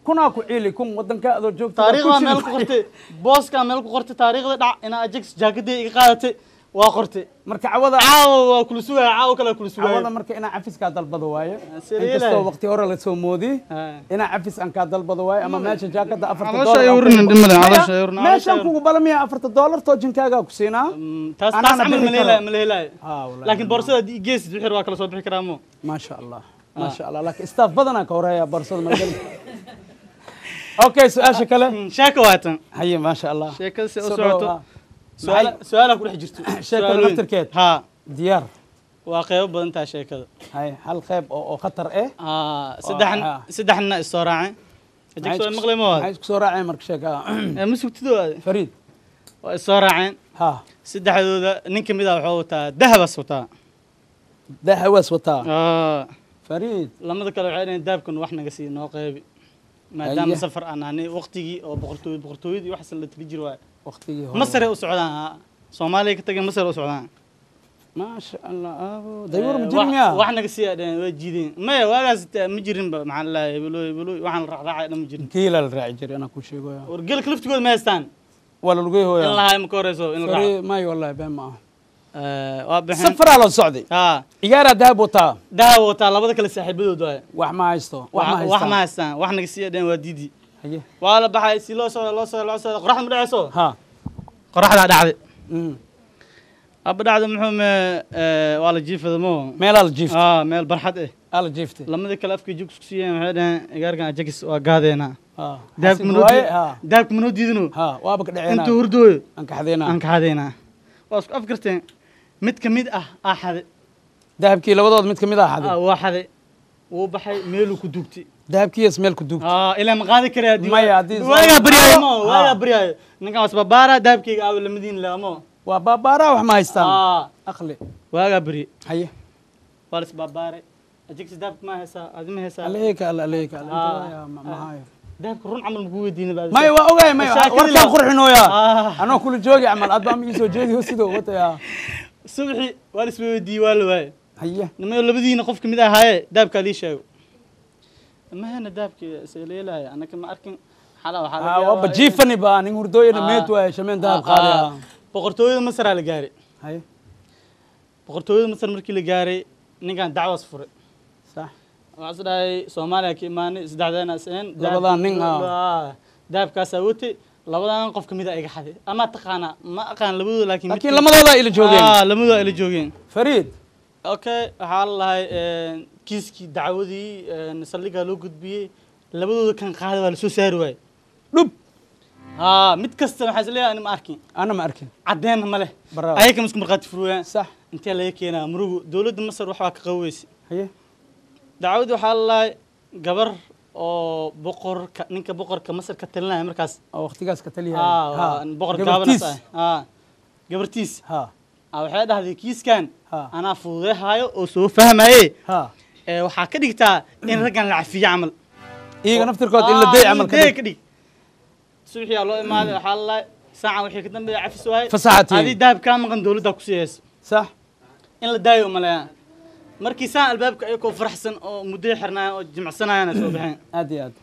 Speaker 1: كنا كعلي كم ودن كأذو جوك
Speaker 5: تاريخ ما ملك قرتي بوس كان ملك قرتي تاريخ دع أنا أجيكس جاكدي إقالتي وقرتي
Speaker 1: marka cawada
Speaker 5: caaw kula sugaa caaw kala kula sugaa
Speaker 1: cawada marka ina cafis ka dalbado waaye inkastoo waqti hore la soo moodi ina cafis aan ka dalbado waaye ama meesha jaakada $4 meeshan kugu balamiya $4 tojinkaaga ku siinaa
Speaker 5: taas amal maleelay laakiin boorsada gees wixii waa kala soo bixi karaa mo
Speaker 1: ma sha Allah laakiin staff badana ka horeeya boorsada magal okay su'aasha kale
Speaker 5: sheeko waatan
Speaker 1: haye ma sha Allah
Speaker 5: sheekada si u socoto سؤال أقول حجرته
Speaker 1: شيكل نفتركيت
Speaker 5: ها
Speaker 1: ديار
Speaker 5: وقيب بدن تاع شيكل
Speaker 1: هاي هل خيب أو خطر إيه
Speaker 5: سدحنا الصراعة
Speaker 8: أجيك سؤال مغلي مواد
Speaker 1: عايز كسور راعي مرك شكا
Speaker 8: مسك تدو
Speaker 1: فريد
Speaker 8: وصار عين
Speaker 1: ها
Speaker 8: سد حدود نينك ميدا وحوتا ذهب اسوتا
Speaker 1: ده حواس وطا فريد
Speaker 8: لما ذكر عين دابكن وحنا قسي نو قيبي ما دام
Speaker 1: أيه.
Speaker 8: سفر انا وقتي او بقرتويدي وحسن اللي تجي واي
Speaker 1: وقتي
Speaker 8: مصر وسعودان سومالي كتجي مصر وسعودان
Speaker 1: ما شاء الله ابو دايور مجرم يا
Speaker 8: وحنا قسي وجيدين ما واغاس مجرم مع الله يبلو وحنا راعي مجرم
Speaker 1: كيلا الراعي جري انا كل شيء قوي
Speaker 8: ورجل كلفتكود ما يستان
Speaker 1: ولا لقيه هو
Speaker 8: إن
Speaker 1: يا
Speaker 8: الله هاي مكوريسو إن الله
Speaker 1: ما والله بين معه
Speaker 8: وابحين
Speaker 1: سفر على السعودي إيجار ذهب وطا
Speaker 8: ده وطا لبضك اللي ساحبه ده
Speaker 1: wax ma haysto
Speaker 8: wax ma haystaan wax naga sii dheen waa diidi
Speaker 1: haye
Speaker 8: waa la baxay si loo soo qoraxda ma dhacayso
Speaker 1: ha
Speaker 8: qoraxda dhacday abba dhacday muxuu waa la jiifada mo
Speaker 1: meel al jiifta
Speaker 8: meel barxad eh
Speaker 1: al jiifta
Speaker 8: lamada kale afka jug isku siiyeen waxay dhaheen igaarkan ajagis waa gaadeena daabka manoo diidino
Speaker 1: waaba ka dhaceena
Speaker 8: intuu hurdooyo
Speaker 1: aan ka
Speaker 8: xadeena waa isku afkarteen mid ka mid ah xade
Speaker 1: dahabkii labadood mid ka mid ah xade
Speaker 8: waa xade wuu baxay meeluu ku duugtay
Speaker 1: dahabkiis meel ku duugtay
Speaker 8: ilaa ma qaadi karaa
Speaker 1: maya hadii
Speaker 8: waaga baryaayo ninkan was babaara dahabkayga aaw lamadiin laamo
Speaker 1: waa babaara wax ma haystaan aqli
Speaker 8: waaga bari
Speaker 1: haye
Speaker 8: waa is babaaray ajigsi dahabka ma haysaa adima haysaa
Speaker 1: aleeka ya ma hayo
Speaker 8: dahabka run camal mugu weydiina baad
Speaker 1: may waa ogaay may warkaan qurxinooya anoo kula joogi camal aad baa ii soo jeedi sidoo wata ya
Speaker 8: subixi waa is weydiiyay waa la waayay
Speaker 1: haye
Speaker 8: nimayo labadiina qof kamid ahaaye dahabka lii sheego ma hana dahabka isleelay anaka ma arkin xala waxa
Speaker 1: waa bajiifani baa nin hurdooyada meet waa shameen dahab qaadiya
Speaker 8: boqortooyada masar la gaaray
Speaker 1: haye
Speaker 8: boqortooyada masar markii la gaaray ninkan dacwas furay
Speaker 1: صح
Speaker 8: waxaasdahay Soomaaliya ka imaanay saddexdana seen
Speaker 1: labadan nin
Speaker 8: dahabkaas awti labadan qof kamid ah iga xaday ama taqaana ma aqaan labadooda laakiin
Speaker 1: lamadooda ila joogeen
Speaker 8: lamadooda ila joogeen
Speaker 1: Fariid
Speaker 8: okay waxa la kiiskii dacwadii saldhiga loo gudbiyay labadooda kan qaaday waa la soo saari waay dhub mid kasta waxa isleeyahay ana ma arkin cadeen ma leh ayaka masku marqaati furuuyaan
Speaker 1: صح
Speaker 8: inta la keenaa murugu dawladda Masar waxa ka qaweysay
Speaker 1: haye
Speaker 8: dacwadu waxa la gabar oo boqorka ninka boqorka Masar ka talinaya markaas
Speaker 1: waqtigaas ka taliya
Speaker 8: boqor gaabana gabartiis waxay dhahday kiiskan ana fuudeehayo oo soo fahmaye waxa ka dhigtaa in ragan la cafiyo amal
Speaker 1: iyaga naftirkood in la day amal ka dhig
Speaker 8: suuxiya loo imaaday waxa la saacan wixii ka dambeeyay cafis waay
Speaker 1: fasaxati
Speaker 8: hadi daab ka maqan dawladda ku siiyayso
Speaker 1: صح
Speaker 8: in la daayo malaya markii saan albaabka ay ko faraxsan oo muddo xirnaa oo jimcsanayna soo baxeen
Speaker 1: aad iyo aad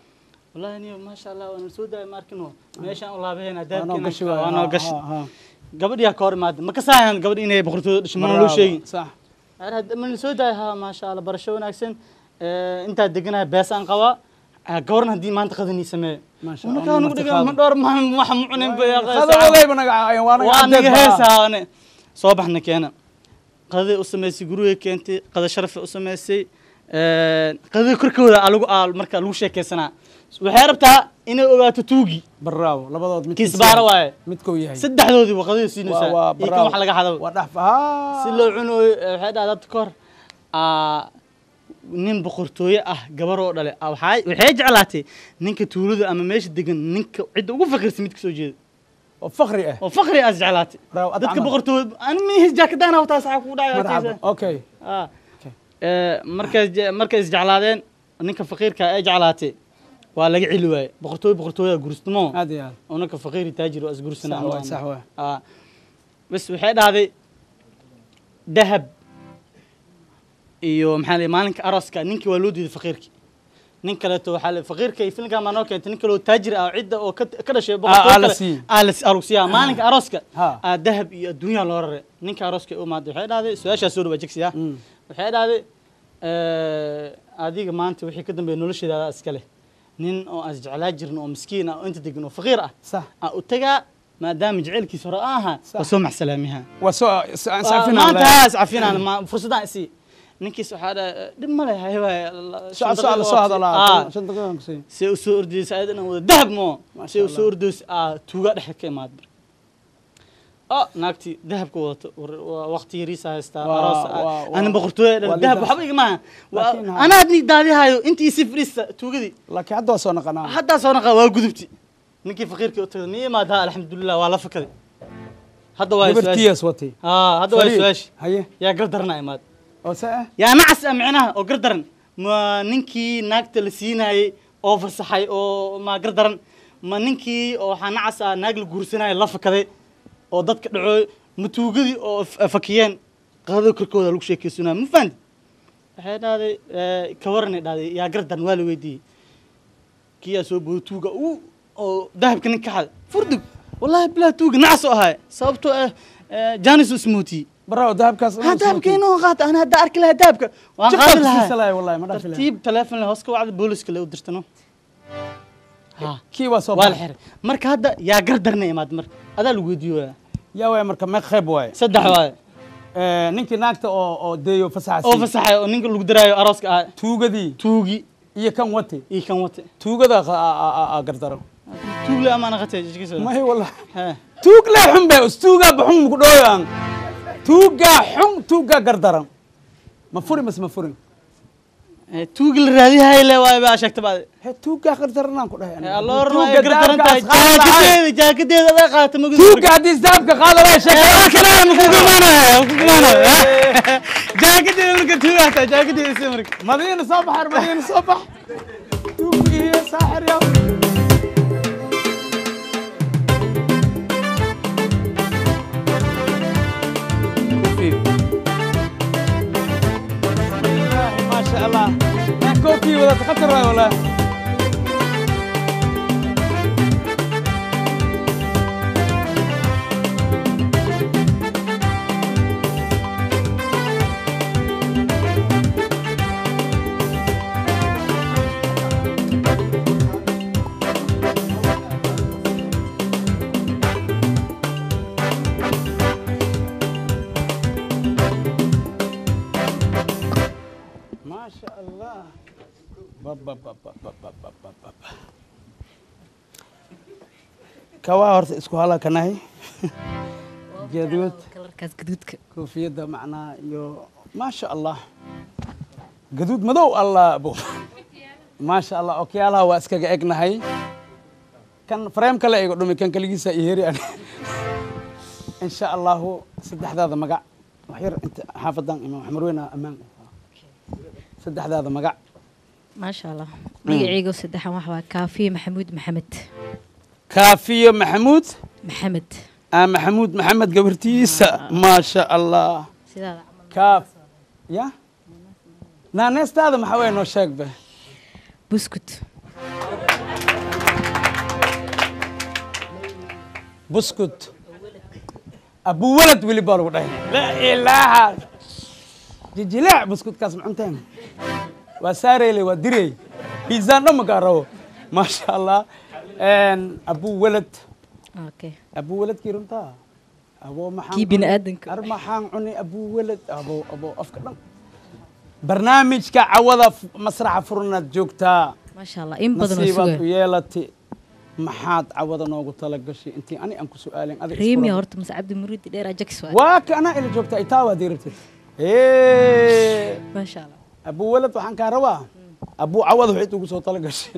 Speaker 8: wallahi niyo ma sha Allah waan soo daay markino meeshan u laabeena daabkina waana gash gabadhiya ka hor maad ma ka saahan gabadh inay boqortooda dhishman loo sheegay
Speaker 1: صح
Speaker 8: arad man soo daay ma sha Allah barasho wanaagsan inta deganaa beesan qaba gabarna hadii maanta qadani samee
Speaker 1: ما شاء الله
Speaker 8: ma dhigan ma door ma mucunin bay
Speaker 1: waana
Speaker 8: heesaane soo baxna keena qadada u sameysay guriga keentay qada sharaf u sameysay qadada korkooda marka lagu sheekeysanaa waxay rabtaa inay ogaato tuugi
Speaker 1: bravo labadood mid
Speaker 8: kisbaara waaye
Speaker 1: midkoo yahay
Speaker 8: saddexdoodii waa qadada siinaysaa iyo wax laga hadabo
Speaker 1: waa dhaaf
Speaker 8: si loo cuno waxay dhahdaa kor nin boqortooyo gabar oo dhale waxay jeclaatay ninka tuulada ama meesha degan ninka cid ugu fakirsan mid ka soo jeeda وفخري أزعلاتي دتك بقرتو أنا ميه جاكدانا وتاسعك ودا
Speaker 1: أوكي
Speaker 8: مركز جعلادين نك فقير كأجعلاتي ولا علوي بقرتو يا جرستمو
Speaker 1: هذه
Speaker 8: ونك فقير تاجر وأزجرسنا
Speaker 1: صح
Speaker 8: بس وحيد هذا ذهب إيو محل مالك أراسك نك ولودي فقيرك ninka la too xal faqirka ifilka ma noo keentay ninka loo taajir ah cid oo ka dhashay boqortooyada arusiya maalinka arooska dahab iyo adduunyo loo raray ninka arooska u maad waxay dhaaday su'aasha soo dhawa jigsiya waxay dhaaday adiga maanta wixii ka dambeeyay nolosheeda iska leh nin oo as jeclaa jirin oo miskiin ah oo inta degan oo faqir ah
Speaker 1: صح
Speaker 8: u taga maadaama jecelkiisa hore aha soo maxsalaamiha
Speaker 1: safina
Speaker 8: maanta safina ma fursadaan isi ninkiis waxa dib ma leeyahay
Speaker 1: soo hadalaa
Speaker 8: si u soo ordis ayadana wada dahab mo si u soo ordis tuuga dhex ka imaad naagti dahabka wadato waqti yariisa haystaa aroos ana boqortooyada dahab waxba igama ana adni daadihayo intii si frista tuugadii
Speaker 1: laakiin hadda soo naqanaa
Speaker 8: hadda soo naqa waa gudubti ninkii faqiirka u tagay niimaada alxamdulillah waa la fakaday hadda waa
Speaker 1: gabartiyaas watay
Speaker 8: hadda waa su'aash
Speaker 1: haye
Speaker 8: yaa gardarna imaad
Speaker 1: oo saa
Speaker 8: yaa nacas amcinaha oo gardaran ma ninkii naagta la siinayay oo fasaxay oo ma gardaran ma ninkii oo waxa nacas naag la guursanay la fakaday oo dadka dhacooy matuugadii oo fakiyeen qaado korkooda lagu sheekaysanaa ma fahanti waxay dhaaday ka waran dhaaday yaa gardan waa la weydiiyey kiyaa soo boodo tuuga oo dahabka ninka xad furdug wallahi bilaa tuuga nacas oo ahay sababtoo jaanis ismooti
Speaker 1: baro dahabkaas
Speaker 8: dahabkeenu qaata ana hadda arki lahaa dahabka waan qaadi lahaa
Speaker 1: wallahi ma dhaafilay
Speaker 8: tartiib telefoon la hoos ka wacda booliska la u dirtano
Speaker 1: kii waa soo
Speaker 8: waa la xiray marka hadda yaa gardarna imaad marka adaa lagu weydiiyo
Speaker 1: yaa way marka ma khayb waay
Speaker 8: saddex waay
Speaker 1: ninkii naagta oo deeyo fasaxay
Speaker 8: oo fasaxay oo ninka lagu daraayo arooska ah tuugi
Speaker 1: iyo kan wate tuugada gardaro
Speaker 8: tuug la amaana qatay jikisa
Speaker 1: ma hay wallahi tuug la xun bay tuuga baxun ku dhooyaan tuuga gardaran ma furin mas ma furin
Speaker 8: tuug la raadihay le waay baa sheegtay baad
Speaker 1: tuuga gardaran ku dhahay
Speaker 8: الله رنا قدرت جاكديد هذا قاتل مقدر
Speaker 1: توقع هذه الزابك قال لا شيء
Speaker 8: كلام كمان جاكديد مرك توقع جاكديد اسمك
Speaker 1: مدينة صباح مدينة صباح توقع يا ساحر يا ما شاء الله كوكي ولا تخطر ولا كوا هرت اسكو هلا كناهي جدود
Speaker 9: كلركاس جدودك
Speaker 1: كوفية معنا يو ما شاء الله جدود مدو الله أبو ما شاء الله أوكي الله واسكا جاكنا هاي كان فريم كلا يقول دومي كان كليجي سايهري أنا إن شاء الله سد هذا مقع وحير أنت حافظان إمام حمروينا أمام سد هذا مقع
Speaker 9: ما شاء الله مقعيقو سدحا وحوا كافي محمود محمد
Speaker 1: كافية محمود
Speaker 9: محمد
Speaker 1: محمود محمد قبرتيس ما شاء الله كاف يا لا ناس هذا محوين وشاك به
Speaker 9: بسكت
Speaker 1: بسكت ابو ولد ولي بارو لا اله جيجلع بسكت كاس معنتين وساري لي ودري بيزان ما قارو ما شاء الله ان ابو ولد
Speaker 9: اوكي
Speaker 1: ابو ولد كيرنتا ابو محان
Speaker 9: كي بن ادنك
Speaker 1: ارمحان عني ابو ولد ابو افكر برنامج كعوضه مسرح فرنات جوجتا
Speaker 9: ما شاء الله ان بدن
Speaker 1: نصيبك يلتي maxaad cawada noogu tala gashay intii ani aan ku su'aalin adiga
Speaker 9: Rimi horta mas Abdi Murid dheer ajak su'aal
Speaker 1: waa kana ila joogta itaa waa diirtay
Speaker 9: ma sha Allah
Speaker 1: abu walad waxaan ka rabaa abu cawad wixii ugu soo tala gashay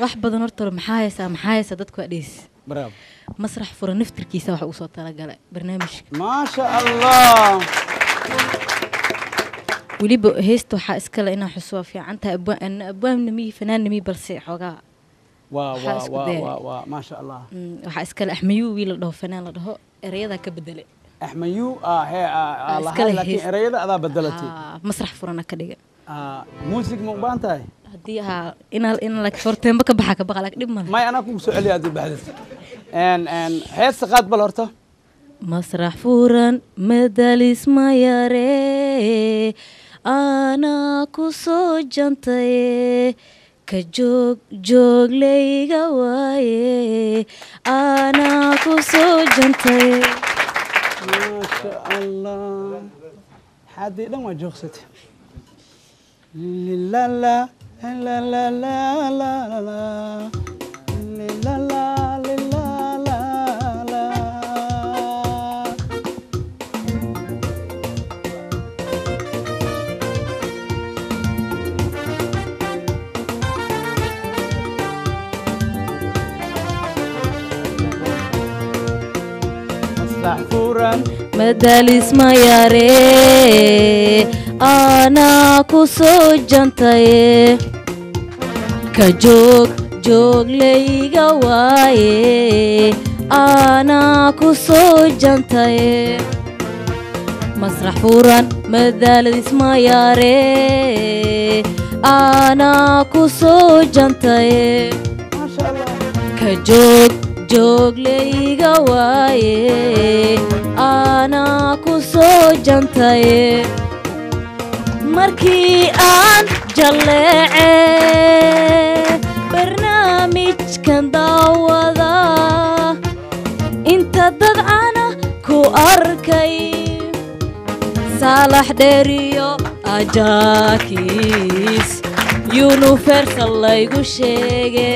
Speaker 9: wax badan horta maxaa haysa dadku adheys
Speaker 1: bravo
Speaker 9: masrax furan naftirkiisa wax ugu soo tala galay barnaamijka
Speaker 1: ma sha Allah
Speaker 9: waliba heesto waxa iskala inaa xusuuso fiican tahay abwaanimi fanaanimi balse xogaa
Speaker 1: ما شاء الله
Speaker 9: waxa iskala Axmayu wiil la dhaho fanaan la dhaho erayada ka bedelay
Speaker 1: Axmayu laakiin erayada adaa bedelatay
Speaker 9: masrax furana ka dhiga
Speaker 1: muusig ma u baahan tahay
Speaker 9: hadii in la fortemba ka baxa ka baqa laakiin dhib ma
Speaker 1: may ana ku soo celiyo hadii baxdis hees qaad bal horta
Speaker 9: masrax furan madalis ma yare ana ku soo jantay ka joog layga waaye ana ku soo jantay
Speaker 1: ma sha Allah hadii dhan waa joogsatay la la la la la la la la la la la
Speaker 9: furan madalis ma yare ana ku soo jantaye ka joog layga waaye ana ku soo jantaye masrax furan madalis ma yare ana ku soo jantaye ka joog layga waaye ana ku soo jantaye markii aan jaleece barnaamijkan daawada inta dad ana ku arkay saalax dheeriyo ajaakis universal laygu sheege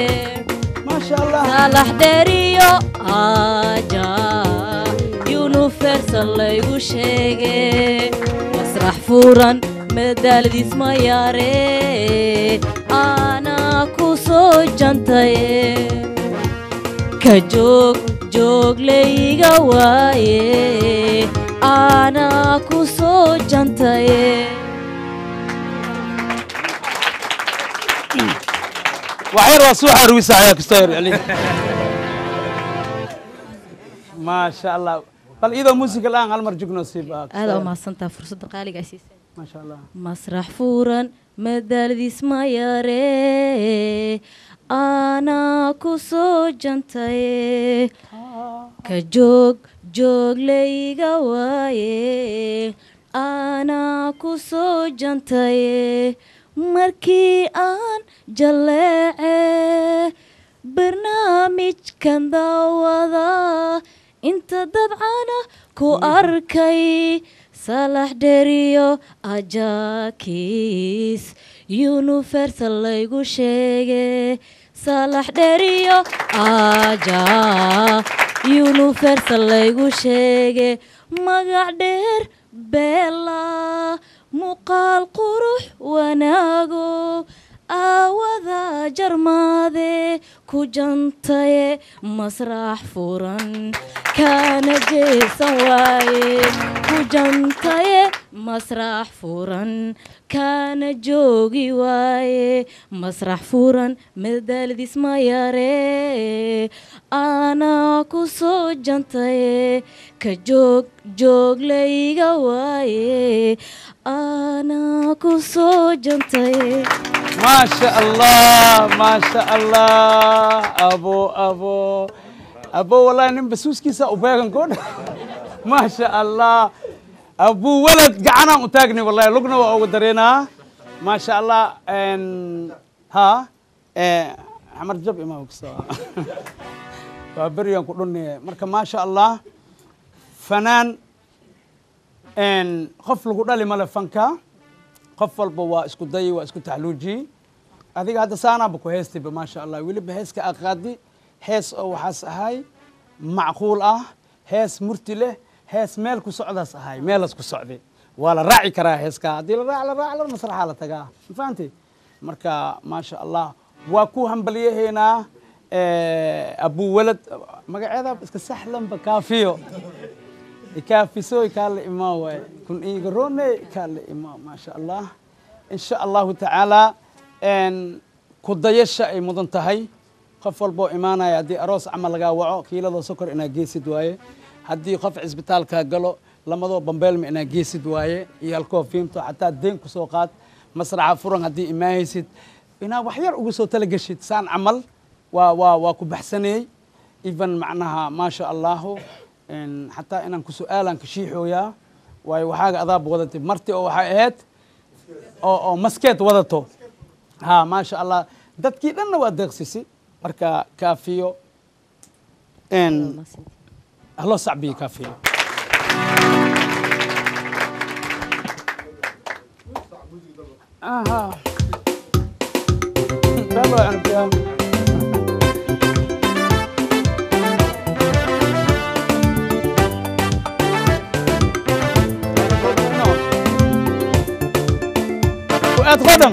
Speaker 9: saalax dheeriyo aja universal laygu sheege masrax furan madaladis ma yare ana ku soo jantaye ka joog layga waaye ana ku soo jantaye
Speaker 1: وحير وصوحة رويسة يا كستير علي ما شاء الله بل إذا موسيقى الآن هل مرجوك نصيب
Speaker 9: هذا ما صنتها فرصة قالي قاسيس
Speaker 1: ما شاء الله
Speaker 9: مسرح فورا مدال اسمه ياري أنا كسو جنتاي كجوج ليغا واي أنا كسو جنتاي markii aan jaleece barnaamijkan daawada inta dabcana ku arkay saalax dheeriyo ajaakis universal laygu sheege saalax dheeriyo aja universal laygu sheege magac dheer beela muuqaal qurux wanaago aawada jarmaade ku jantaye masrax furan kana jeesan waaye ku jantaye masrax furan kana joogi waaye masrax furan madaladis ma yare ana ku soo jantaye ka joog layga waaye أنا كسو جنتي
Speaker 1: ما شاء الله ما شاء الله أبو والله نبسوس كيسا وباغن كون ما شاء الله أبو ولد قعنا متاقني والله لقنا وقدرينا ما شاء الله ها عمر جب إمام كسا فبريان كلوني مركا ما شاء الله فنان qof lagu dhali male fanka qof walba waa isku day waa isku taxluuji adiga hadda saanaaba ku heestayba maasha allah weliba heeska aqaadi hees oo waxaas ahay macquul ah hees murti leh hees meel ku socdaas ahay meelas ku socday waa la raaci karaa heeska haddii la raac masraxa la tagaa ma fahanti marka maasha allah waa ku hambalyaheynaa abu walad magaceeda iska saxlanba kaafiyo كافيسوي كان الإمام كن إيجروني كان الإمام ما شاء الله إن شاء الله تعالى إن كديش أي مدن تهي خفل بو إيمانا يدي أروس عمل جاوعه كيلا ذو سكر إنا جيسي دواي هدي خف عزبتال كجلو لما ذو بمبل من إنا جيسي دواي يالكو فيمتو حتى الدين كسوقات مسرع فرن هدي إمايسيد إنا وحير وجسوا تلقشيت سان عمل وكبحسني إيفن معناها ما شاء الله إن حتى إن كسؤالا كشيحويا وحاجة أضاب وضتي مرتي أو حاجات أو مسكت وضته ها ما شاء الله ده كده أنا ودق سيسي بركة كافيو إن الله صعبي كافيو يلا يعني فيها أتقدم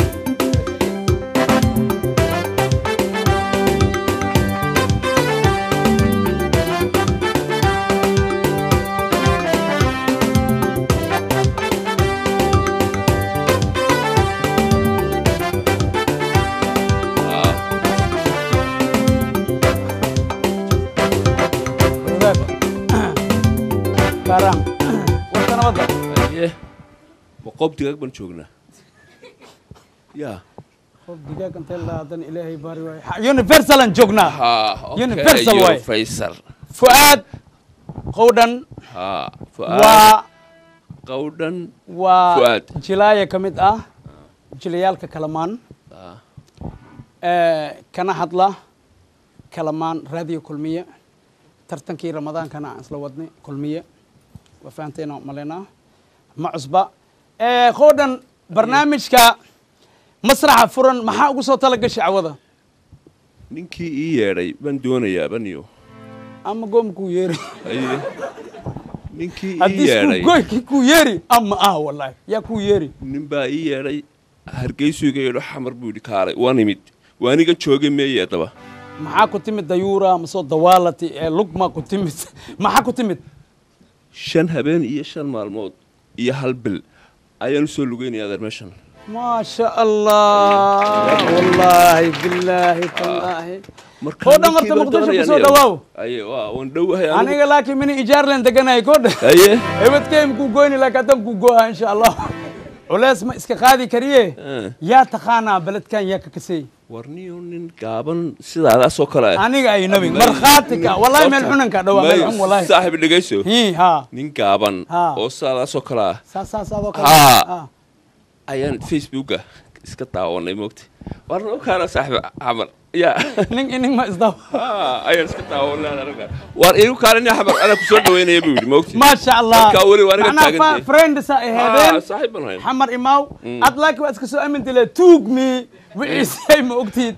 Speaker 10: وقوب دقاق بنشوقنا يا
Speaker 1: قوب دقاق أنت الله هذا إلهي باري واي يونيفرسال نجوقنا يونيفرسال واي
Speaker 10: فيصل
Speaker 1: فؤاد قودن
Speaker 10: فؤاد قودن
Speaker 1: فؤاد جلاية كمد جليالك كلمان كان حضلا كلمان راديو كلمية ترتنكي رمضان كان أصلا ودني كلمية وفانتينا ملينا معصبة قودن برنامج مسرح فرن ما حاجة صوت لك شعوذة
Speaker 10: نينكي إيه رأي بندونا يا بنيو
Speaker 1: أما قوم كويري
Speaker 10: أيه نينكي إيه رأي
Speaker 1: قوي كويري أما والله يا كويري
Speaker 10: نبا إيه رأي هرجيسو يجي حمر بودي كاري وانيمد واني كان شوقي مية تبا
Speaker 1: ما حاكو تمد ديورة مصوت دوالتي لقمة كتمد ما حاكو تمد
Speaker 10: شن هبين إيه شن مالمود إيه هالبل أيان سولوجين يا درمشان
Speaker 1: ما شاء الله والله بالله تالله كودا مرت مقدسة بسوا دواو
Speaker 10: أيوة وندوها
Speaker 1: أنا لكن من إيجار لين تجناي كودا
Speaker 10: أيه
Speaker 1: إبت كيم كوجوني لك أتم كوجوها إن شاء الله ولاس ما إسك قاضي كريه يا تخانا بلد كان يا كسي
Speaker 10: ورنيون قابن سيدا على سكرة
Speaker 1: أنا جاي نبي مرخاتك والله من حنن كدوا من والله
Speaker 10: صاحب اللي جيسو
Speaker 1: هي ها
Speaker 10: نين قابن وصل على سكرة
Speaker 1: سا
Speaker 10: ها أيان فيسبوك إسكت عواني موقتي ورنو كان صاحب عمل يا
Speaker 1: نين ما إصدق
Speaker 10: أيان إسكت عواني أنا رجع ورنو كان يا حمر أنا كسرت وين يبودي موقتي
Speaker 1: ما شاء الله
Speaker 10: كوري ورقة
Speaker 1: أنا فريند هذين
Speaker 10: صاحب أنا
Speaker 1: حمر إماو أطلعك وأسكسو أمين تلا توقني وإيساي موقتي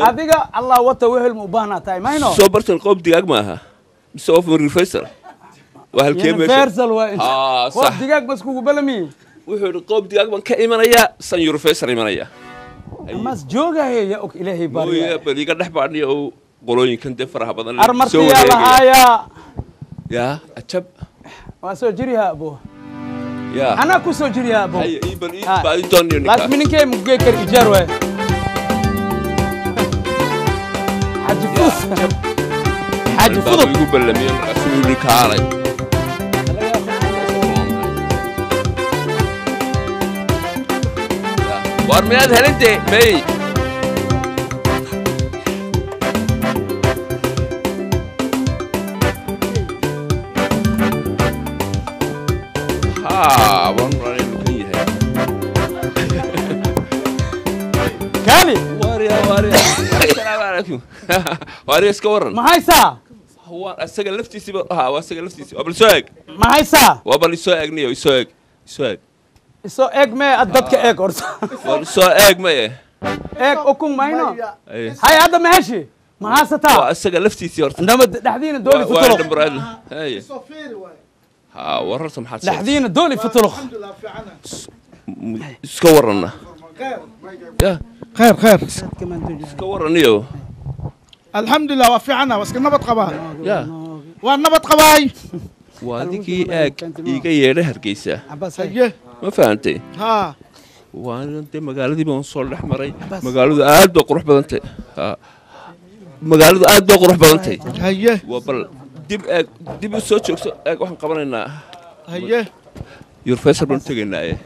Speaker 1: هذيك الله وتوهل مبانا تاي ما هنا
Speaker 10: صبرت القوب دقاق معها بسوف من الفيصل وهالكلمة
Speaker 1: فيصل وين
Speaker 10: صح
Speaker 1: قوب دقاق بس كوكو بلمي
Speaker 10: وحول القوب دقاق من كإيمانية سنيور فيصل إيمانية
Speaker 1: ماس جوجا هي يا أوك إلهي بارك
Speaker 10: ويا بدي قد نحب عني أو قولين كنت فرح بدل
Speaker 1: أرمرتي يا لهايا
Speaker 10: يا أتشب
Speaker 1: واسو جريها أبوه
Speaker 10: يا
Speaker 1: أنا كوسو جريها أبوه
Speaker 10: هاي إيبن بعد توني
Speaker 1: لكن منين كي مجيكر إيجار وين حاج فوز حاج فوز
Speaker 10: يقول بلمي أسمع لك علي وارميات هلنتي مي ها وارمي لكي هاي
Speaker 1: كاني
Speaker 10: واريا السلام عليكم واريا سكورن
Speaker 1: ما هاي سا
Speaker 10: هو السجل لفتي سيب هو السجل لفتي سيب قبل سوق
Speaker 1: ما هاي سا
Speaker 10: وقبل سوق نيو سوق
Speaker 1: سو إيج ما أدتك إيج أرس
Speaker 10: سوق إيج ما
Speaker 1: إيج أكون ما هنا هاي هذا ماشي ما هستا
Speaker 10: السجل لفتي سيارت
Speaker 1: عندما دحدين الدولي في طرق
Speaker 10: هاي ها ورثهم حتى
Speaker 1: دحدين الدولي في طرق
Speaker 10: سكورنا
Speaker 3: خير
Speaker 10: سكورنيو
Speaker 3: الحمد لله وفعنا بس كنا بتقبا
Speaker 10: يا
Speaker 3: وانا بتقباي
Speaker 10: وهذيك إيجا يره هرجيسة ما فهمتي
Speaker 3: ها
Speaker 10: وانا انت مقالة دي بنصور الأحمري مقالة آد بقروح بدنتي ها مقالة آد بقروح بدنتي
Speaker 3: هيه
Speaker 10: وبل دب الصوت واحد قبلنا
Speaker 3: هيه
Speaker 10: يرفسر بنتجنا إيه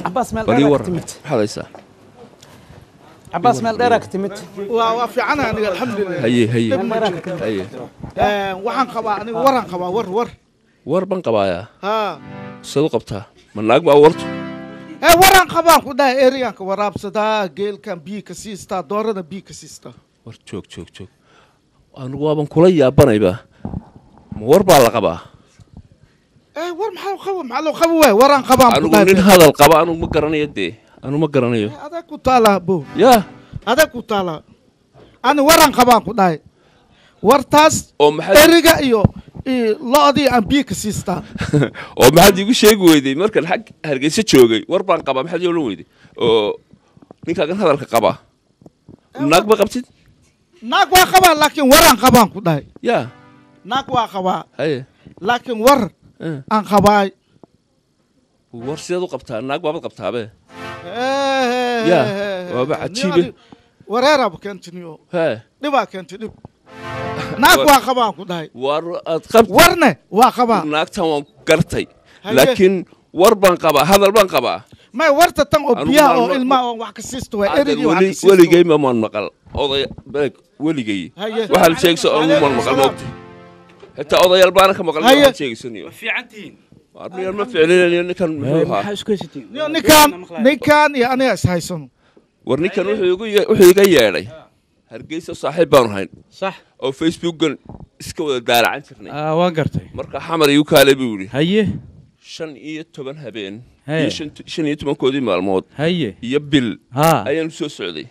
Speaker 1: عباس مال ديرك تمت
Speaker 10: هذا يسا
Speaker 1: عباس مال ديرك تمت
Speaker 3: وفعنا أنا الحمد لله
Speaker 10: هي
Speaker 3: وحن قبا أنا ورن قبا ور
Speaker 10: بن قبايا
Speaker 3: ها
Speaker 10: سلو قبتها من ناق باورت
Speaker 3: ورن قبا كده إريان كوراب صدا جيل كان بيك سيستا دورنا بيك سيستا
Speaker 10: ور شوك أنا وابن كلية بنايبه ور بالقبا
Speaker 3: ور محلو خبوه ورن قبا
Speaker 10: أنا من هذا القبا أنا مقرني يدي أنا مقرني
Speaker 3: هذا كتالا بو
Speaker 10: يا
Speaker 3: هذا كتالا أنا ورن قبا كده ورتاس إرجع إيو لا دي عم بيك سيستا
Speaker 10: oo maxad igu sheegi weyday markan xaq hargeysa joogay war baan qaba maxad igu weyday oo ninkaagan hadalka qaba naag ba qabtid
Speaker 3: naag waa qaba laakiin war aan qabaan ku dhahay
Speaker 10: ya
Speaker 3: naag waa qaba
Speaker 10: haye
Speaker 3: laakiin war aan qabaay
Speaker 10: war sidaad u qabtaa naag baad qabtaa be ya waa cajiibe
Speaker 3: wareera bakantiniyo
Speaker 10: he
Speaker 3: dhibaa kantid naag waa qabaan ku dhahay
Speaker 10: war aad qabt
Speaker 3: warne waa qabaa
Speaker 10: naagtan waan gartay laakiin war baan qabaa hadal baan qabaa
Speaker 3: ما ورطة تن أبيها أو إلما أو وحكسيست وإريجي وحكسيست
Speaker 10: ولي ما من مقال أضي بالك ولي جاي واحد شيء سؤال من مقال وقتي حتى أضي البارك مقال واحد شيء سنيو
Speaker 11: في عنتين
Speaker 10: أربعين ما فعليا نكان
Speaker 3: نكان يا أنا أسهايسون
Speaker 10: ورنكان وحي جاي علي هرجيس صاحب بانهين
Speaker 11: صح
Speaker 10: أو فيسبوك جن إسكو دار عن شكني
Speaker 11: وقرتي
Speaker 10: مركا حمر يوكالي بيوري
Speaker 11: هيه
Speaker 10: شن تبان هبين
Speaker 11: شن
Speaker 10: تبان كودي مالمود
Speaker 11: هيه
Speaker 10: يبل أيام سو سعودي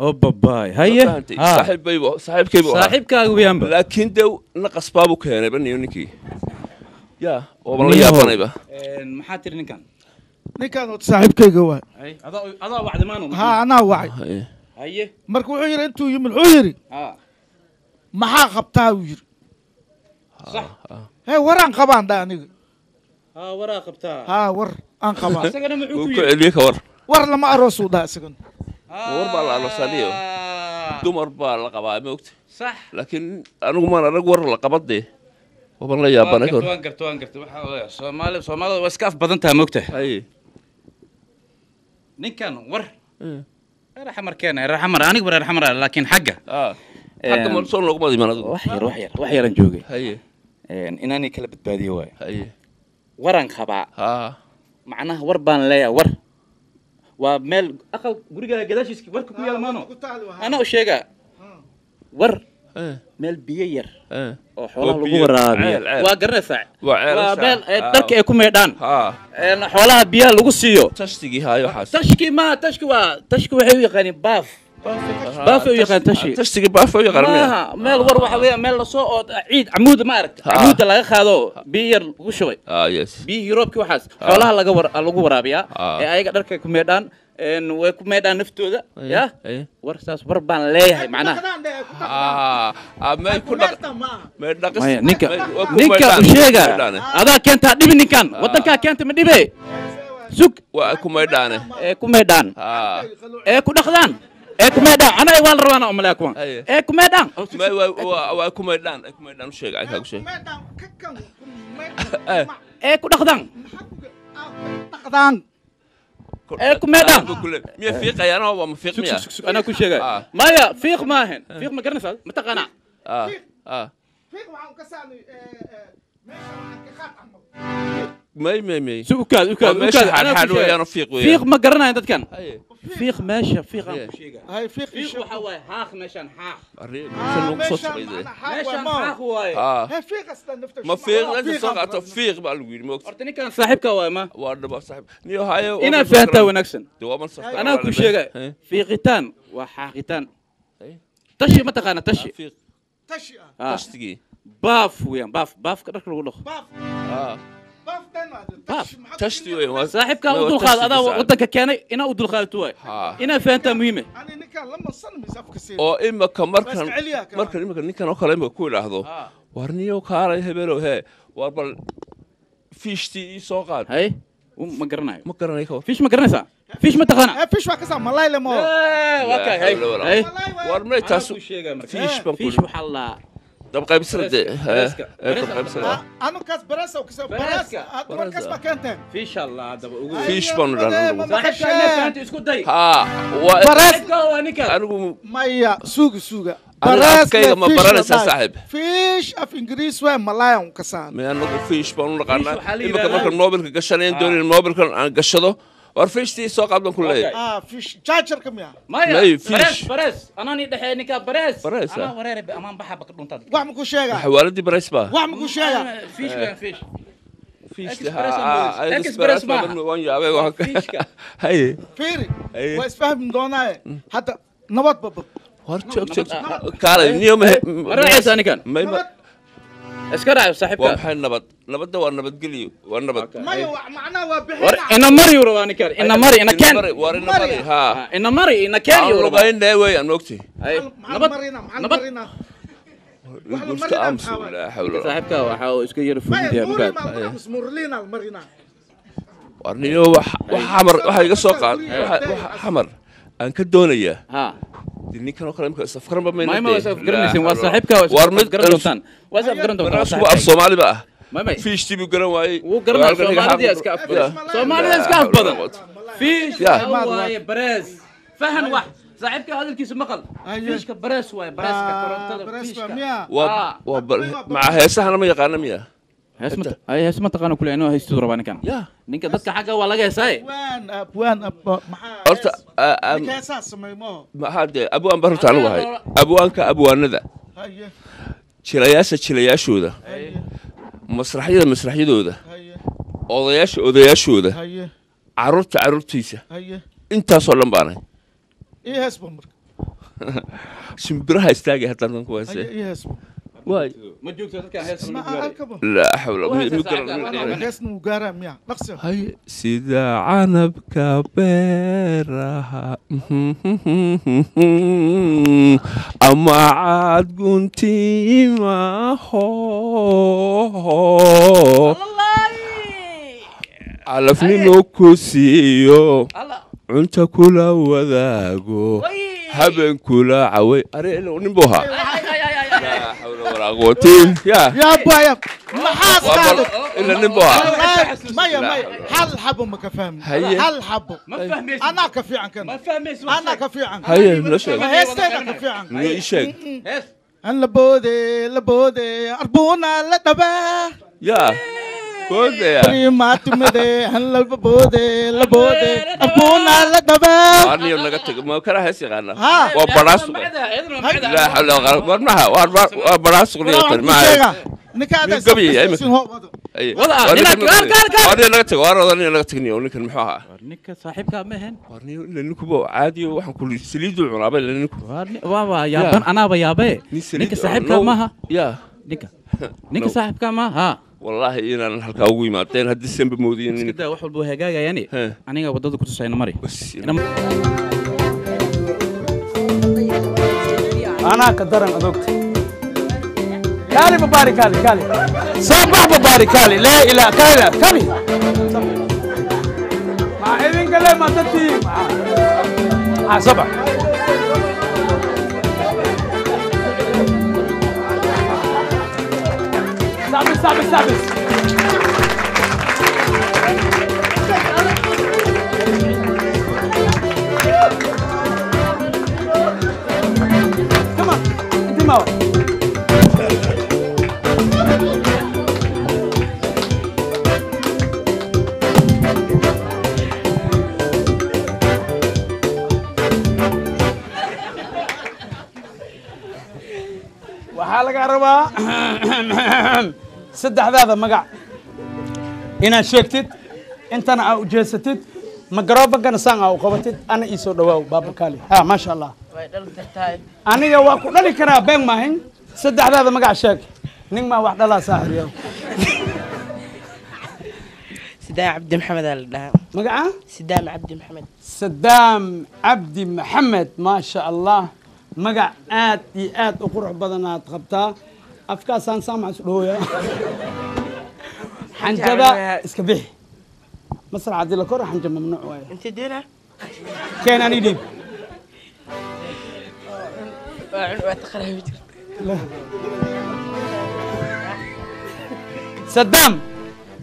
Speaker 11: باي هيه
Speaker 10: صاحب بيبو صاحب كيبو
Speaker 11: صاحب كاغويان
Speaker 10: لكن دو نقص بابو كان بني يونيكي يا والله يا بنيبه
Speaker 11: محاتر
Speaker 3: نكان صاحب كيغوا
Speaker 11: هذا وعد مانو
Speaker 3: ها أنا وعي
Speaker 11: هيه
Speaker 3: مركو عير أنتو يوم العيري ما خبتها وير
Speaker 11: صح
Speaker 3: هي وران قبان داني
Speaker 11: ورا قبتها
Speaker 3: ور أن قبان
Speaker 11: سجن معوك
Speaker 10: وكعليك ور
Speaker 3: لما أرسو دا سجن
Speaker 10: ور بالعرسانية دمر بالقبائل موقت
Speaker 11: صح
Speaker 10: لكن أنا ما أنا ور لقبضي والله يا بنا كور
Speaker 11: وانقرت سومالي واسكاف بدنتها موقته
Speaker 10: أي
Speaker 11: نكان ور حمر كان حمر أنا قبل حمر لكن حقه
Speaker 10: حقه مرسول لو ما دي ما
Speaker 11: وحير نجوجي
Speaker 10: هي
Speaker 11: إنني كلا بتبادي واي
Speaker 10: هي
Speaker 11: وران خبا معناه وربان ليا ور ومال أخو قريجا قداش يسكي ورك كويا مانو أنا وشيجا ور مال بيير وحوله لجوا رابي وقرنفع ومال ترك يكون ميدان حولها بيا لجوا سيو
Speaker 10: تشتكي هاي حاس
Speaker 11: تشكي وحوي غني باف يقان
Speaker 10: تشتكي باف يقان
Speaker 11: مال ور وحوي مال صوت عيد عمود ما أردت عمود لا خذوا بيير وشوي
Speaker 10: يس
Speaker 11: بي يوروب كي وحاس حولها لجوا رابيا أي ترك يكون ميدان إن ويكون ميدان نفتوده يا ورساس وربان ليه معناه
Speaker 10: ما يكون ما يدقس
Speaker 11: نيكا وشيغا هذا كانت دبي نيكان ودنكا كانت مدبي سوق
Speaker 10: واكو ميدان
Speaker 11: اكو ميدان اكو دخدان اكو ميدان انا وال روانا ام لاكون اكو ميدان
Speaker 10: واكو ميدان وشيغا اكو شيء
Speaker 11: اكو دخدان اكو ميدان
Speaker 10: مية فيق يا انا وما فيق مية
Speaker 11: انا كل شيء مايا فيق ماهن فيق ما قرنفع متقنع
Speaker 3: فيق معهم كساني
Speaker 10: مي
Speaker 11: وكاد
Speaker 10: انا
Speaker 11: فيق ما قرنا انت كان فيق ماشي فيق
Speaker 3: هاي
Speaker 11: فيق وحواي هاخ مشان هاخ
Speaker 10: شنو قصص بيدي
Speaker 11: مشان هاخ واي
Speaker 3: هاي فيق استنفتش
Speaker 10: ما فيق انت صقعت فيق بالويل موقت
Speaker 11: ارتني كان صاحبك واي ما
Speaker 10: وانا صاحب نيو هاي
Speaker 11: انا فهمت ونكسن
Speaker 10: انا
Speaker 11: كل شيء فيقتان وحاقتان تشي ما تقانا تشي
Speaker 10: تشتكي
Speaker 11: باف ويان باف كدك لو
Speaker 3: باف
Speaker 10: تشتي وين
Speaker 11: صاحبك ودول خالد هذا ودك كان انا ودول خالد توي انا فهمت مهمه
Speaker 3: انا نكان لما صن مسافك سي
Speaker 10: او اما كمركن مركن نكان كلا اما ku ilaahdo warniyo kaalay hebelo he war bal fishti soo qaad
Speaker 11: hay ma garanayo fish ma garanaysa fish ma taqana
Speaker 3: fish waa kasaa malay lemo
Speaker 11: okay hay
Speaker 10: war ma taas fish
Speaker 11: waxa la
Speaker 10: طب قايب سرد
Speaker 3: أنا كاس براسة وكسر براسة أتمنى كاس مكانتين
Speaker 11: فيش الله دب
Speaker 10: فيش بانو
Speaker 11: صاحب كان اسكت داي
Speaker 3: براسة
Speaker 10: أنا
Speaker 3: مايا سوق
Speaker 10: براسة ما براسة صاحب
Speaker 3: فيش أف إنجليز وين ملايا وكسان
Speaker 10: ما أنا فيش بانو لقانا إما كمان النوبل كقشرين دوري النوبل كان قشده ورفيشتي سوق عبدهم كلها
Speaker 3: فيش جاجر كم يا
Speaker 11: ما فيش بريس أنا نيجي نيكا بريس أنا وريري أمام بحبك دونتاد
Speaker 3: واحد مكو شيء
Speaker 10: حوالدي بريس با
Speaker 3: واحد مكو شيء
Speaker 11: فيش وين
Speaker 10: فيش اكسبريس ما وين يا ابي وهك هي
Speaker 3: فيري واسفهم دونا حتى نبط بب
Speaker 10: ورتشوك قال اليوم
Speaker 11: رئيس انا كان اسكر صاحبك
Speaker 10: وحي نبض ده والنبض قليو والنبض
Speaker 3: ما معناه وبحنا
Speaker 11: انا مري يرواني كان انا مري انا كان
Speaker 10: مري ها
Speaker 11: انا مري انا كان
Speaker 10: يروان ده وين نوقتي
Speaker 3: نبض
Speaker 10: قلت امس ولا حول
Speaker 11: صاحبك waxaa iska yar fuudiya
Speaker 3: markaa smurlina marina
Speaker 10: warniyo xamar waxa iga soo qaad xamar aan ka doonaya ninkan oo kale imka safkaran ba
Speaker 11: ma safkaranaysin waa saaxiibka
Speaker 10: war mid
Speaker 11: garantaan waa safkarantaan
Speaker 10: waa Soomaali ba fish tibi garan waayay
Speaker 11: wuu garanaa Soomaalida iska af badan فيش
Speaker 10: يا
Speaker 11: هو بريس فهم واحد صاحبك هذا الكيس مقل فيشك بريس واي بريس
Speaker 10: مع هيسها أنا ما يقانا مياه
Speaker 11: هي اسمها تقانا كل إنه هي ستورة أنا كان نينك ضدك حاجة ولا جاي ساي
Speaker 3: وين
Speaker 10: أرتا ما هذا أبو أن برت على وهاي أبو أنك أبو أن ذا شلياش وذا مسرحية ذا أضياش ذا عرفتيسة أنت صلّن بانه
Speaker 3: إيه اسمه
Speaker 10: شمبرها يستاجي حتى نكون كويسة
Speaker 3: إيه اسمه
Speaker 10: واي
Speaker 11: ما جوك تذكر
Speaker 10: لا حول ولا قوة
Speaker 3: اسمه قارم يا نقصه
Speaker 10: هاي سيدا عنب كبيرها أما عاد كنتي ما هو على فنينو كوسيو أنت كلا وذاقو هبن كلا عوي أري لو نبوها لا حول ولا قوة يا
Speaker 3: بايا ما حاس
Speaker 10: إلا نبوها
Speaker 3: ما حل حبه ما كفهم حل حبه
Speaker 11: ما فهميش
Speaker 3: أنا كفي عنك
Speaker 11: ما فهميش
Speaker 3: أنا كفي عنك
Speaker 10: هيا لا شيء
Speaker 3: ما هستك كفي عنك
Speaker 10: لا شيء
Speaker 3: أنا لبودي أربونا لدبا
Speaker 10: يا بودي
Speaker 3: بريمات مدي هلا لبودي أربونا لدبا
Speaker 10: أنا يوم نقطع ما كره هسي غنا وبراس لا حول ولا قوة ورناها وبراس غنية معه
Speaker 3: نكاد
Speaker 10: قبي أي والله أنا نقطع ونكن محاها
Speaker 11: ورنيك صاحبك مهن
Speaker 10: ورني لأنك بو عادي وحن كل سليد العنابة لأنك
Speaker 11: ورني واه يابان أنا بيابي نيك صاحبك ماها
Speaker 10: يا
Speaker 11: نيك صاحبك ما
Speaker 10: والله إن هالك أقوي ما تين هدي السن بمودين
Speaker 11: كده وحول بوهجاجة يعني أنا قبضت كنت ساينا مري
Speaker 10: بس
Speaker 1: أنا كدرن أدوكت كالي بباري كالي صباح بباري كالي لا إله كالي مع إذن قال ما تتي صباح سابس كمان انت ما وحالك عربا سد هذا مقع إنا شكتت أنت أنا أو جلستت مقربك أنا سان أو قبتت أنا إيسو دواو بابا كالي ما شاء الله أنا يا واقو نالي كنا بين ماهن سد هذا مقع شك نين ما واحد الله ساهر يوم
Speaker 12: سدام عبد محمد الله
Speaker 1: مقع
Speaker 12: سدام عبد محمد
Speaker 1: سدام عبد محمد ما شاء الله مقع آت أقرح بدنا تغبتا أفكار سان سامع سلوية حنجبة إسكبيه مصر عادل كورة حنجبة ممنوع وايد
Speaker 12: أنت دينا
Speaker 1: كان أنا ديب سدام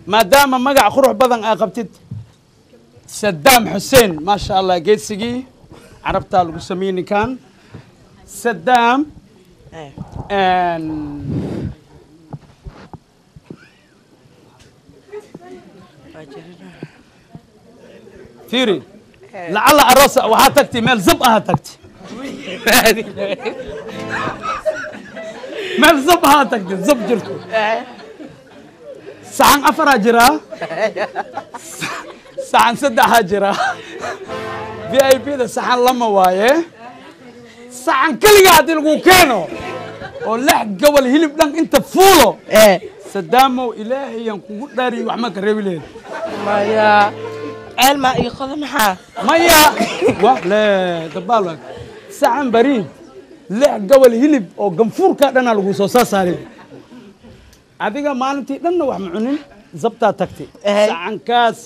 Speaker 1: ما دام مقع خروح بدن أقبتت سدام حسين ما شاء الله جيت سجي عربتها القسميني كان سدام فيري لعل أروس وهاتكتي مال زبقة هاتكتي مال زب هاتكتي زب جرتو سعن أفرا جرا سعن سدها جرا VIP ده سعن لما وايه سعن كل قاعد يلقوا كانوا ولح قبل هلب لك انت فولو سدامو إلهي ينكو داري وحماك الربيلين
Speaker 12: ما يا علما يخذ محا
Speaker 1: ما يا لا دبالك سعن بريد لح قبل هلب او قنفور كادنا لقو سوسا ساري adiga maalintii dhanna wax macunin zabtaa tagtay sacankaas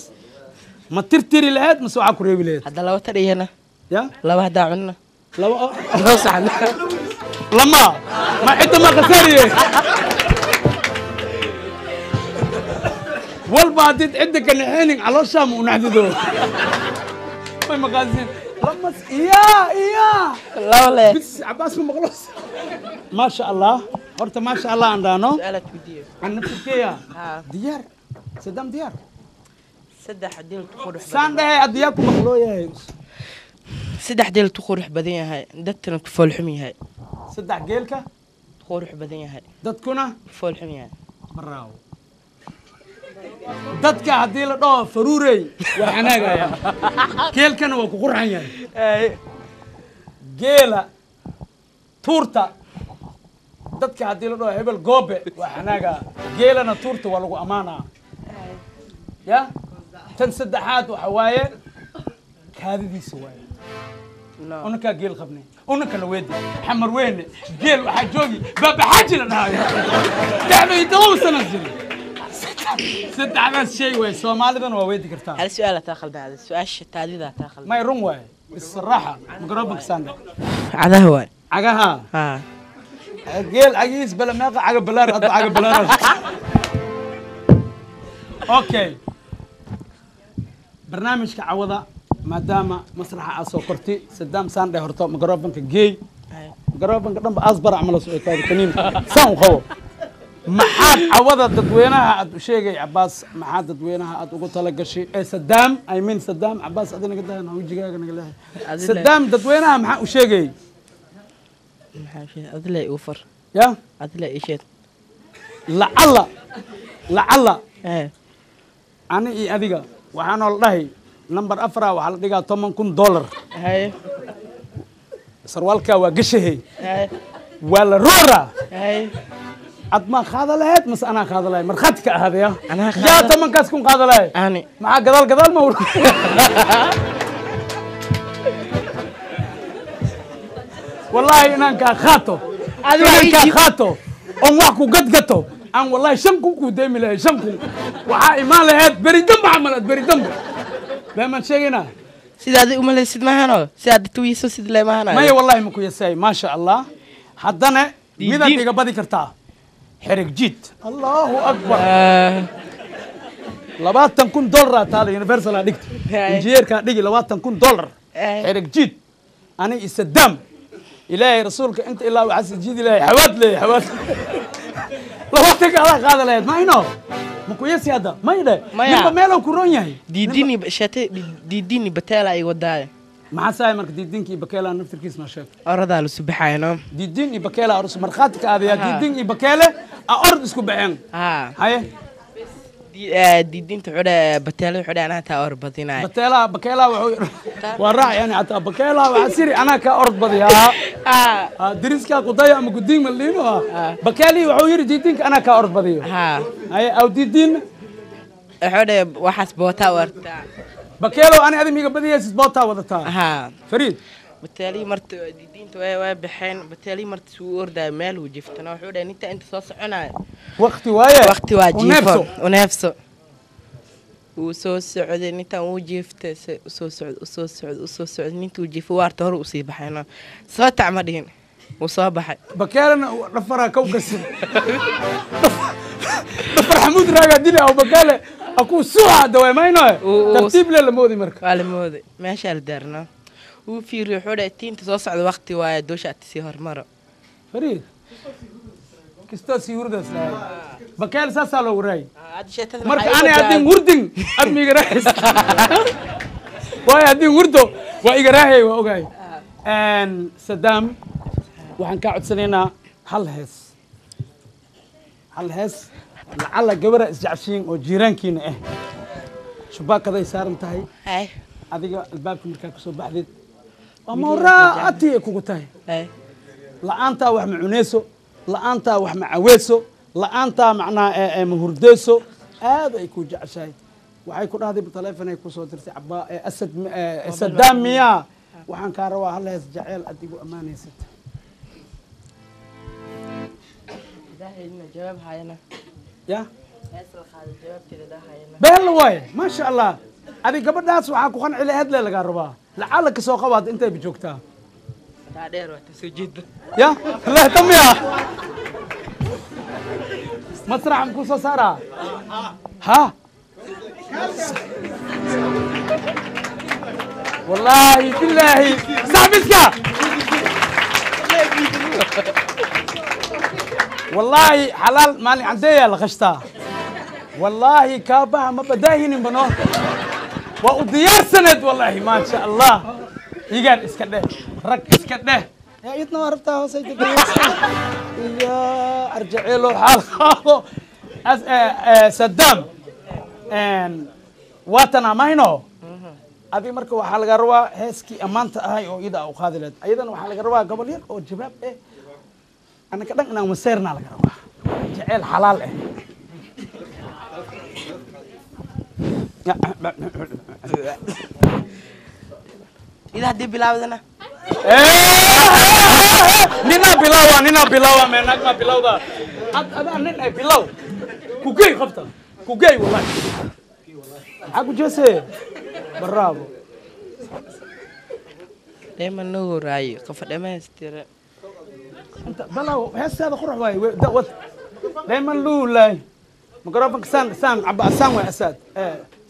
Speaker 1: ma tirtiri lahayd mase waxaa ku reebi lahayd
Speaker 12: hadda laba tadhiyana
Speaker 1: ya
Speaker 12: laba haddaa cunna
Speaker 1: laba sacan lama ma cidda ma khasaariye walba haddii cidda ka naxeenin calooshaa ma u naxdido في مغازين لمس يا
Speaker 12: لا والله
Speaker 1: بس عباس مغلوس ما شاء الله horta ما شاء الله عندنا
Speaker 12: سألت ودي
Speaker 1: عن نفسك يا ديار سدام ديار
Speaker 12: سدح ديل تقول
Speaker 1: سان ده ادياكم مغلوية
Speaker 12: سدح ديل تقول بدين هاي دتنا كفول حمي هاي
Speaker 1: سدح جيلك
Speaker 12: تقول بدين هاي
Speaker 1: دتكنا
Speaker 12: كفول حمي هاي
Speaker 1: براو dadka haddii la dhaho faruurey waa xanaagaya geelkana waa ku qurxan yahay geela tuurta dadka haddii la dhaho hebel goobe waa xanaaga geelana tuurta waa lagu ammaanaa ya tan saddexaad waxa waaye kaadidiisa waaye unankaa geel qabnay unankana weedi xamar weyne geel waxaa joogi baabaxaaji la dhahayo dacdo iyo 7 sano jiri ست عباس شيء وين سومالي ذا نوادي كرتان
Speaker 12: هل سؤال تاخذ بعد السؤال التالي ذا تاخذ
Speaker 1: ما يرون واي بالصراحة مقربك ساندك
Speaker 12: عذا هو
Speaker 1: عقها
Speaker 12: ها
Speaker 1: قيل عقيس بلا ما عقب بلار أطلع عقب بلار أوكي برنامج كعوضة ما دام مسرح أسوقرتي سدام ساندي هرتو مقربك جي مقربك دم أصبر عمل سوي كذا كنين سام خو maxaad cawada dadweynaha aad u sheegay Abbas maxaad dadweynaha aad ugu tala gashay Saddam I mean Saddam Abbas adina ka daana wajigaaga naga leeyahay Saddam dadweynaha maxaa u sheegay
Speaker 12: maxaa adlay ufar
Speaker 1: ya
Speaker 12: adlay isheed
Speaker 1: lacalla ani iyo adiga waxaan oo dhahay number 4 waxa la dhigaa $10,000
Speaker 12: hay
Speaker 1: sarwalka waa gashay wala roora hay أدمى خاذ لهات مس أنا خاذ لهات مرخاتك هذا يا أنا يا تمن كاس كون خاذ لهات أنا مع قدال ما والله إن كان خاتو إن كان خاتو أم واحد قد أنا والله شنكم كوديم له شنكم وعاء ما لهات بريدم عملت بريدم بما شيءنا
Speaker 12: سيد هذا أمله سيد ما هنا سيد تويسو سيد لا ما هنا
Speaker 1: ما والله مكو يساي ما شاء الله حدنا ماذا تيجا بدي كرتاه حرق جيت الله أكبر لباتن كون دولار تالي يونيفرسال أديكت إنجير كان ديجي لباتن كون دولار حرق جيت أنا السدام إلهي رسولك أنت إلا وعسى جيد إلهي حوات لي لباتك على هذا لا ما ينو مكويس هذا ما يده ما ماله كورونيا
Speaker 12: ديني بشتى ديني بتاعي يوداي
Speaker 1: مع ساي مرك دينك يبكيلا نفس الكيس ما شاف
Speaker 12: أرد على سبحانه
Speaker 1: دين يبكيلا أرس مرخاتك هذا دين يبكيلا أرد اسكو بعين هاي
Speaker 12: دين تعود بتالا تعود أنا تأرد بدينا
Speaker 1: بكيلا وراء يعني عتا بكيلا وعسيري أنا كأرد بديها دريسك قضايا مقدين من لينو بكيلي وعوير دينك أنا كأرد بديها هاي أو دين
Speaker 12: تعود وحس بوتا ورتا
Speaker 1: بكيلو أنا هذه ميجا بدي يسبوتها وضتها فريد
Speaker 12: بالتالي مرت دين توي بحين بالتالي مرت سوور دا مال وجفتنا وحودا انت صاص عنا
Speaker 1: وقت واجب
Speaker 12: ونفسه وسوس سعود انت وجفت سوس سعود انت وجف وارت هر وسي بحينا صوت عمدين وصابح
Speaker 1: بكالنا رفرها كوكس رفر حمود راجع ديني او بكاله أكو سوعة دواء ما ينوي ترتيب للمودي مرك
Speaker 12: على المودي ما شاء الله درنا وفي رحولة تين تصعد وقتي ودوش أتسيهر مرة
Speaker 1: فريد كستاسي وردس لا بكال ساسا لو راي مرك أنا أدين وردين أدمي جراحس واي أدين وردو واي جراحي وأوجاي أن صدام وحنقعد سنينا هالهس لعل جبر إسجعشين وجيران كينا شباك هذا يسار انتهي هذا الباب كمركاك صوب بعدين ومورا أتي كوكتاي لا أنت وهم عنيسو لا أنت وهم عويسو لا أنت معنا مهردسو هذا يكون جعشاي وحيكون هذا بطلافن يكون صوت رتي عبا السدام مياه وحنكاروا هلا يسجعيل أديبو أماني ست
Speaker 12: جواب هاينا
Speaker 1: يا بهل واي ما شاء الله هذه قبل ناس وحاكو خن على هذا اللي قربها لعلك سوق بعض أنت بجوكتها
Speaker 12: تعدير وتسجد
Speaker 1: يا الله تم يا مسرح مكوسة سارة ها والله بالله صاحبك والله حلال مالي عندي الغشتا والله كابها ما بداهين بنو وأضيار سند والله ما شاء الله يقال اسكده رك اسكده يا يتنا عرفتها وسيد يا ارجع له حال خاطو صدام واتنا ما هنا ابي مركو waxaa laga rabaa heeskii amaanta ahay oo ida u qaadileed ayadana waxaa laga rabaa gobol yar oo jawaab ana ka dhan inaan maseerna laga rabaa jacayl xalaal
Speaker 12: ida hadii bilaawdana
Speaker 1: nina bilawa meenag ma bilawda ada nin ay bilaw ku geey qabta ku geey wallahi aku jose bravo
Speaker 12: dema no raayo qof dhamaystira
Speaker 1: انت بلاو هسه هذا قرح واي دوت دائما لولاي مقربك سان عبا سان واي اساد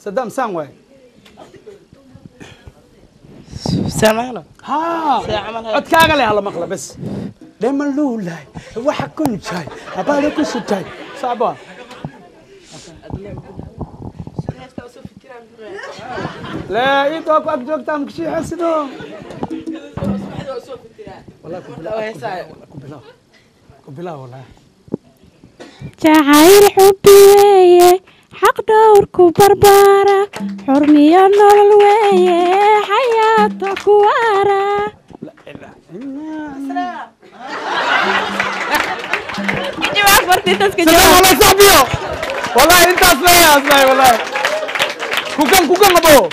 Speaker 1: صدام سان واي
Speaker 12: سامعنا
Speaker 1: ها عد كاغا لي هلا مقله بس دائما لولاي waxa kun jay abada ku sutay saaba لا يدوك أبجوك تام كشي حسنو والله كبلا والله
Speaker 13: جعيل حبي حق دورك بربارة حرمي النور ويه حياتك وارا
Speaker 1: والله صاحبيو والله انت اسمعي والله كوكان ابو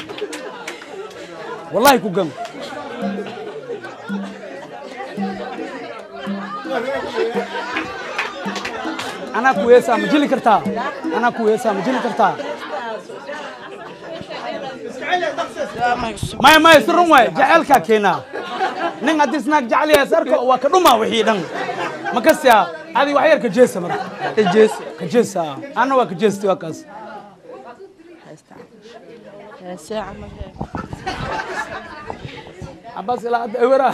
Speaker 1: والله كوكان انا كويسه مجلي كرتا ما يسرون واي جعلك كينا نين اديسناك جعلي سرك وكدما وحي دن مكسيا هذه وحير كجيسه مر كجيسه انا وكجيستي وكاس
Speaker 12: ساعة
Speaker 1: عباس لا ورا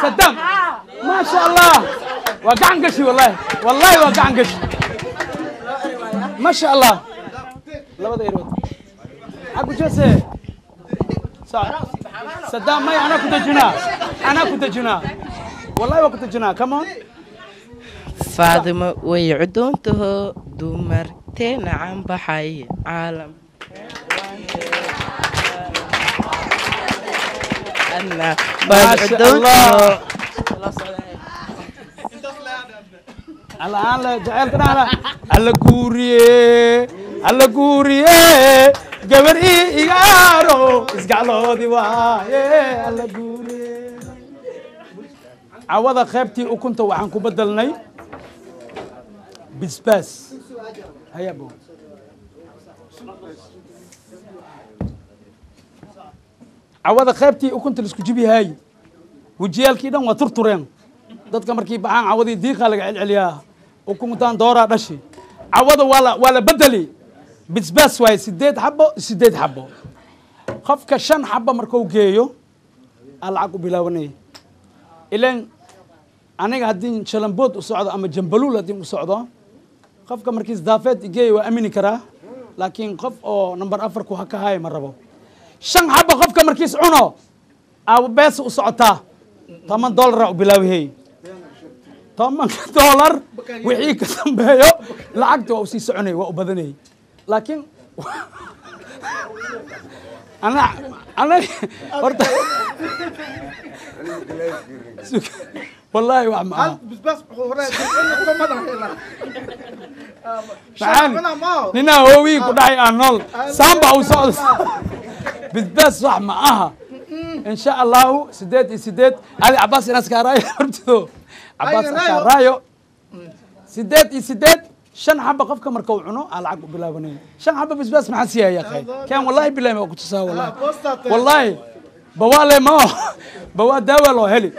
Speaker 1: صدام ما شاء الله وقعن قشي والله وقعن قشي ما شاء الله لا بد يروت اكو جسه صح صدام ما انا كنت جنا والله وكنت جنا كمان
Speaker 12: فاطمة ويعدونته دمرتين عن بحي عالم أنا
Speaker 1: بعدونته الآن جعل كنا على كوريه قبر إيجارو إسقالو ديواي على كوريه عوضة خيبتي وكنت وعنكو بدلني بسباس هيا بو عوضة خيبتي وكنت لسكو جيبي هاي وجيال كيدا وترترين dadka markii baxaan cawadii diiqa laga celceliyaa oo kuntaan doora dhashi cawada wala bedeli bisbas way 8 xabo qofka 5 xabo markuu geeyo alacaq u bilaawanay ilaan aniga hadii chalambood u socdo ama jambalul hadii u socdo qofka markii isdaafeed geeyo waa amini karaa laakiin qof oo number 4 ku haka hay ma rabo 5 xabo qofka markii cuno aw bees u socotaa $8 u bilaawahay $8 wixii ka dambeeyo lacagta waa sii soconay waa u badanay laakiin ana horta والله وعم
Speaker 3: بس هوري
Speaker 1: نينا هوي كداي انول سامبا وصل بس صح معها ان شاء الله سديد هذه عباس ناس كاراي hortido عباس كارايو سديد شن حبه قفك مركو cuno alacag u bilaabanay shan xabba bisbaas maxaa siyaa ya akhay kan wallahi billahi ma ku tusaa wallahi bawaale ma bawa dawa loo heli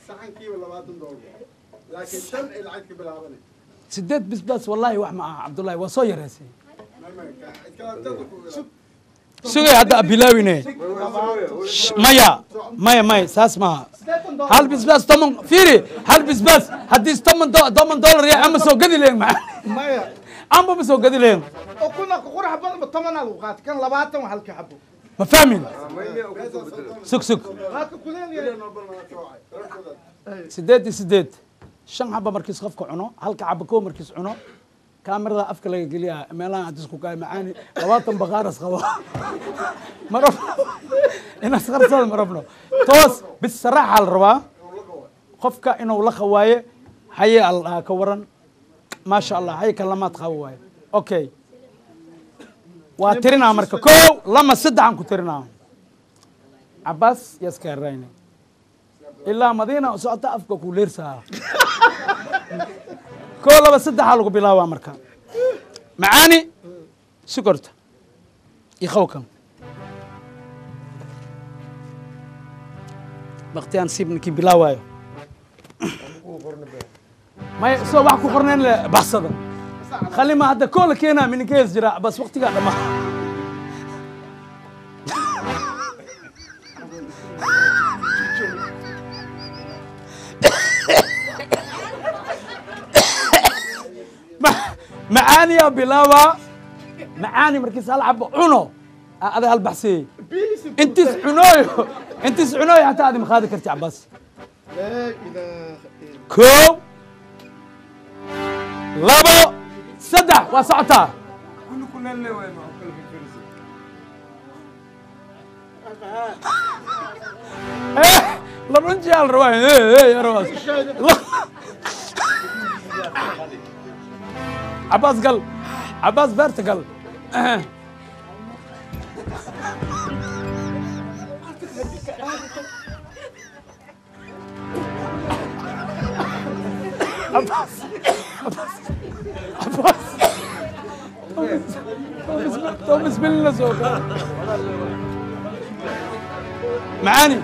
Speaker 3: saxankii $20 laakiin tan alacag bilaabanay
Speaker 1: سديد bisbaas wallahi wax ma aha Abdullahi waa soo yareysay سوي هذا بلاوينه مايا ساس ما هل بس تمن فيري هل بس هديس تمن دولار يا عم سو قدي لين
Speaker 3: مايا
Speaker 1: عم بسو قدي لين
Speaker 3: وكنا قرح بن تمن الوقات كان لبعتهم وحلك حبوا
Speaker 1: ما فاهمين سك
Speaker 3: هاك كلين
Speaker 1: سديد شن حبة مركز خفك عنو هلك عبكو مركز عنو كاميرا أفكار اللي قليها ميلان عدسكو كاي معاني لواتن بغارس خوا مرف إن صغر صار مرفنا توس بالصراحة على الروا خفك إنه ولا خواية هي الله كورن ما شاء الله هي كلمات خواية أوكي وترنا مركا كو لما سد عنكو ترنا عباس يسكر ريني إلا مدينة سقط أفكار كوليرسا كل بس سد حالك بلاوا مركا معاني سكرت يخوكم بختيان سيبني بلاوايو ما يسوى واحد قرنين بحصده خلي ما هذا كل كينا من كيس جراء بس وقتي قاعد ما معاني يا بلاوة معاني مركز ألعب عنو هذا هالبحثي انت سعنوي حتى هذه مخادك ارتع بس كو لابو سدح وسعتها
Speaker 6: كل اللي وين
Speaker 1: ايه لبنجي على الرواية ايه يا رواس عباس بيرت قال عباس بسم الله سوق معاني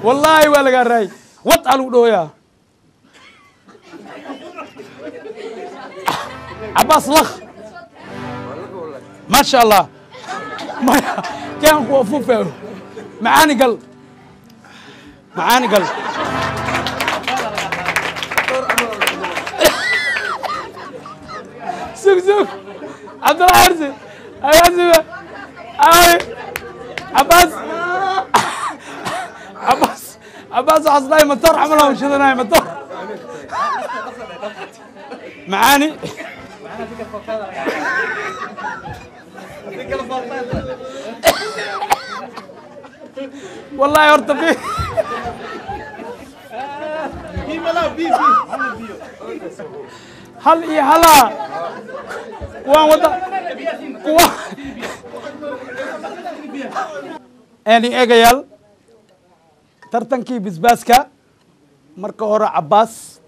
Speaker 1: والله ولا قال راي وطعلوا دويا عباس لخ ما شاء الله ما كان وفوفه معاني قلب سوق عبد الله حرزي اي عباس حصلاي مطر عملهم شذناي مطر معاني والله يرتفي هل هلا وان وضع يعني اجيال ترتنكي بسباسكا مركو هورا عباس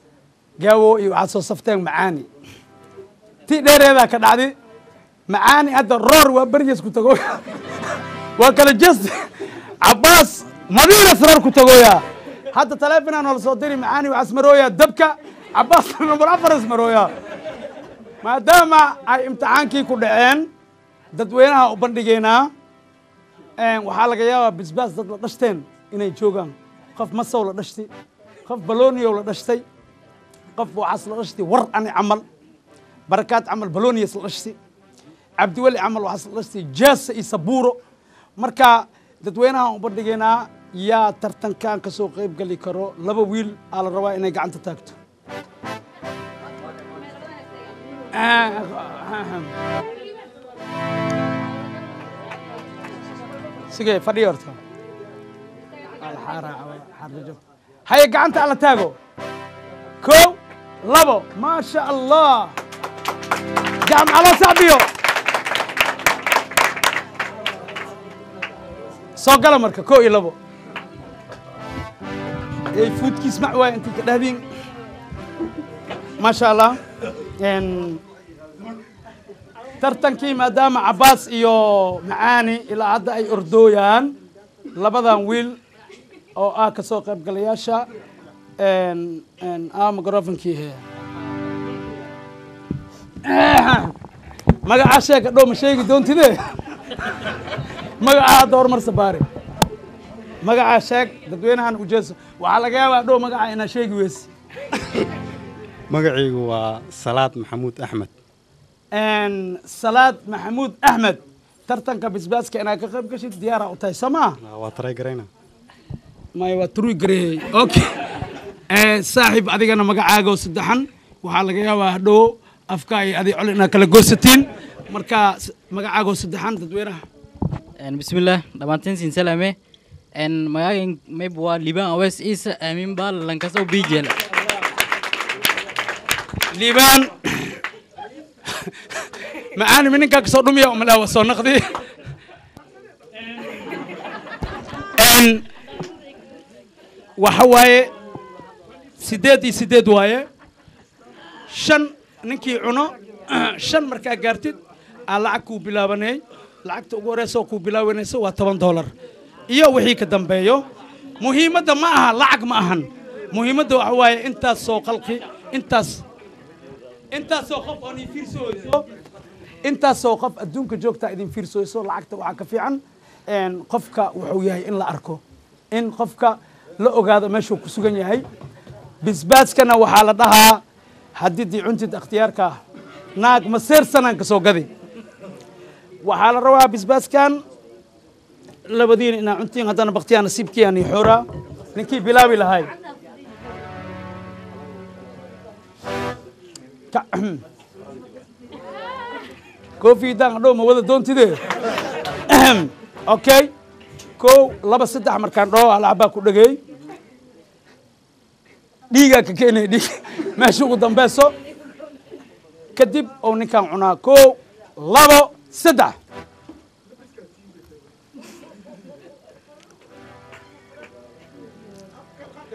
Speaker 1: جاو يعصو صفتين معاني تي ديريدا كدعدي معاني هذا الرور وبرجس كتقول وكل جس عباس مدينة سرار كتقويا حتى تلافنا نول صدري معاني وعسمرويا دبكة عباس نمبر أفر اسمرويا ما دام أي امتحانكي كودعين دتوينها وبندقينا وحالك يا بسباس دت لدشتين إني جوجان خف مسا ولا دشتي خف بلوني ولا دشتي قف وعسل لدشتي ور أنا عمل بركات عمل بلوني يسل لدشتي عبد ولي عمل وعسل لدشتي جاس يسبورو مركا dadweynaha u bandhigeynaa yaa tartankan ka soo qayb gali karo laba wiil aa la rabaa inay gacanta taagto sigee fadhiyo horta haye gacanta ala taago kow labo maasha allah gacam ala sacbiyo soo gala marka koo iyo labo ay foodkiis mac waay intii ka dhahdin ma sha Allah tartankii maadaama Abbas iyo Macaani ilaa hadda ay ordooyaan labadan wiil oo ah ka soo qayb galayaasha microphone-kii magaca sheega dhow ma sheegi doontide magacaa door mar sabaare magacaa sheeg dadweynahan ujeeso waxaa laga yaabaa dhow magacaa inaa sheegi weyse
Speaker 14: magacaygu waa salaad maxamuud axmed
Speaker 1: salaad maxamuud axmed tartanka basbaaska inaad ka qayb gashid diyaara u tahay soo maa
Speaker 14: waa taray garayna
Speaker 1: may waa turuy gareeyey okay saaxiib adigana magacaaga oo saddexan waxaa laga yaabaa dhow afka iyo adi col inaad kala goosatiin marka magacaaga oo saddexan dadweynaha
Speaker 15: bismillaah dhammaantiin siin salaame magacayga mayb waa liibaan awees ciise aamin baa lankasoo biijeel
Speaker 1: liibaan معاني منك كسر دمية وملا وصنق دي إن وحواي سداد واي شن نكي عنا شن مركا قارتد على عكو بلا بني لعكت أقورسو كو بلا ونسو $8 إياه وحي كدم بيو مهمة ده معها لعق معهن مهمة ده وحواي أنت سو قلقي أنت سو خف أني فيرسو intaasoo qof adduunka joogta idin fiirsooyso lacagta waxaa ka fiican qofka wuxuu yahay in la arko in qofka la ogaado meeshuu ku sugan yahay bisbaaskana waxaa la dhahaa haddii cuntid ikhtiyaarka naag ma seersanaan ka soo gadi waxaa la rabaa bisbaaskan labadiin inaa cuntiin haddana baktiyaa nasiibkiiani xooraa ninkii bilaabi lahay كوفي دان دو ما ودا دونتي دي اوكي كو لبا سدح مركان دو على عبا كو دغاي ديغا ككيني دي ماشي ugu dambeeso kadib oo ninkan cunaa كو لبا سدح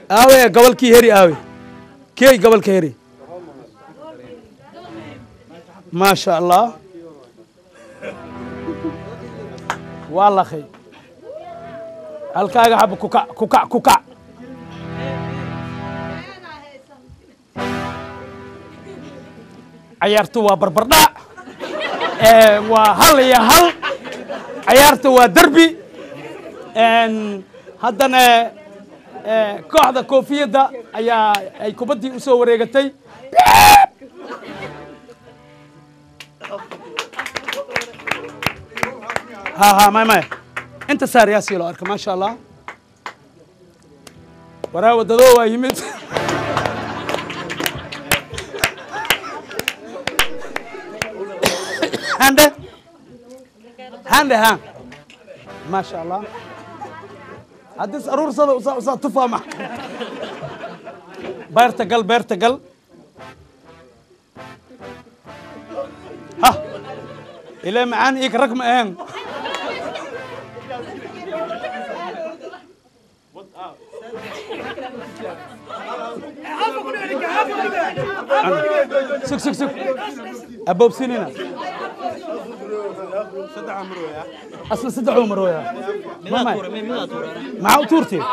Speaker 1: aawe gobolkii heri aawe kee gobolka heri ما شاء الله والله خي halkaaga xab ku kac ciyaartu waa barbardhac waa hal iyo hal ciyaartu waa derbi haddana kooxda koofiyadda ayaa ay kubaddii u soo wareegatay ها ما انت صار ياسي لو ارك ما شاء الله ورا وددو يمد هانده ها ما شاء الله حدث ارور صدا تفهم بيرتقل ها الى معاني ايك رقم اهم سك أبوب سنينة أصلا 6 عمر ويا مع أوتورتي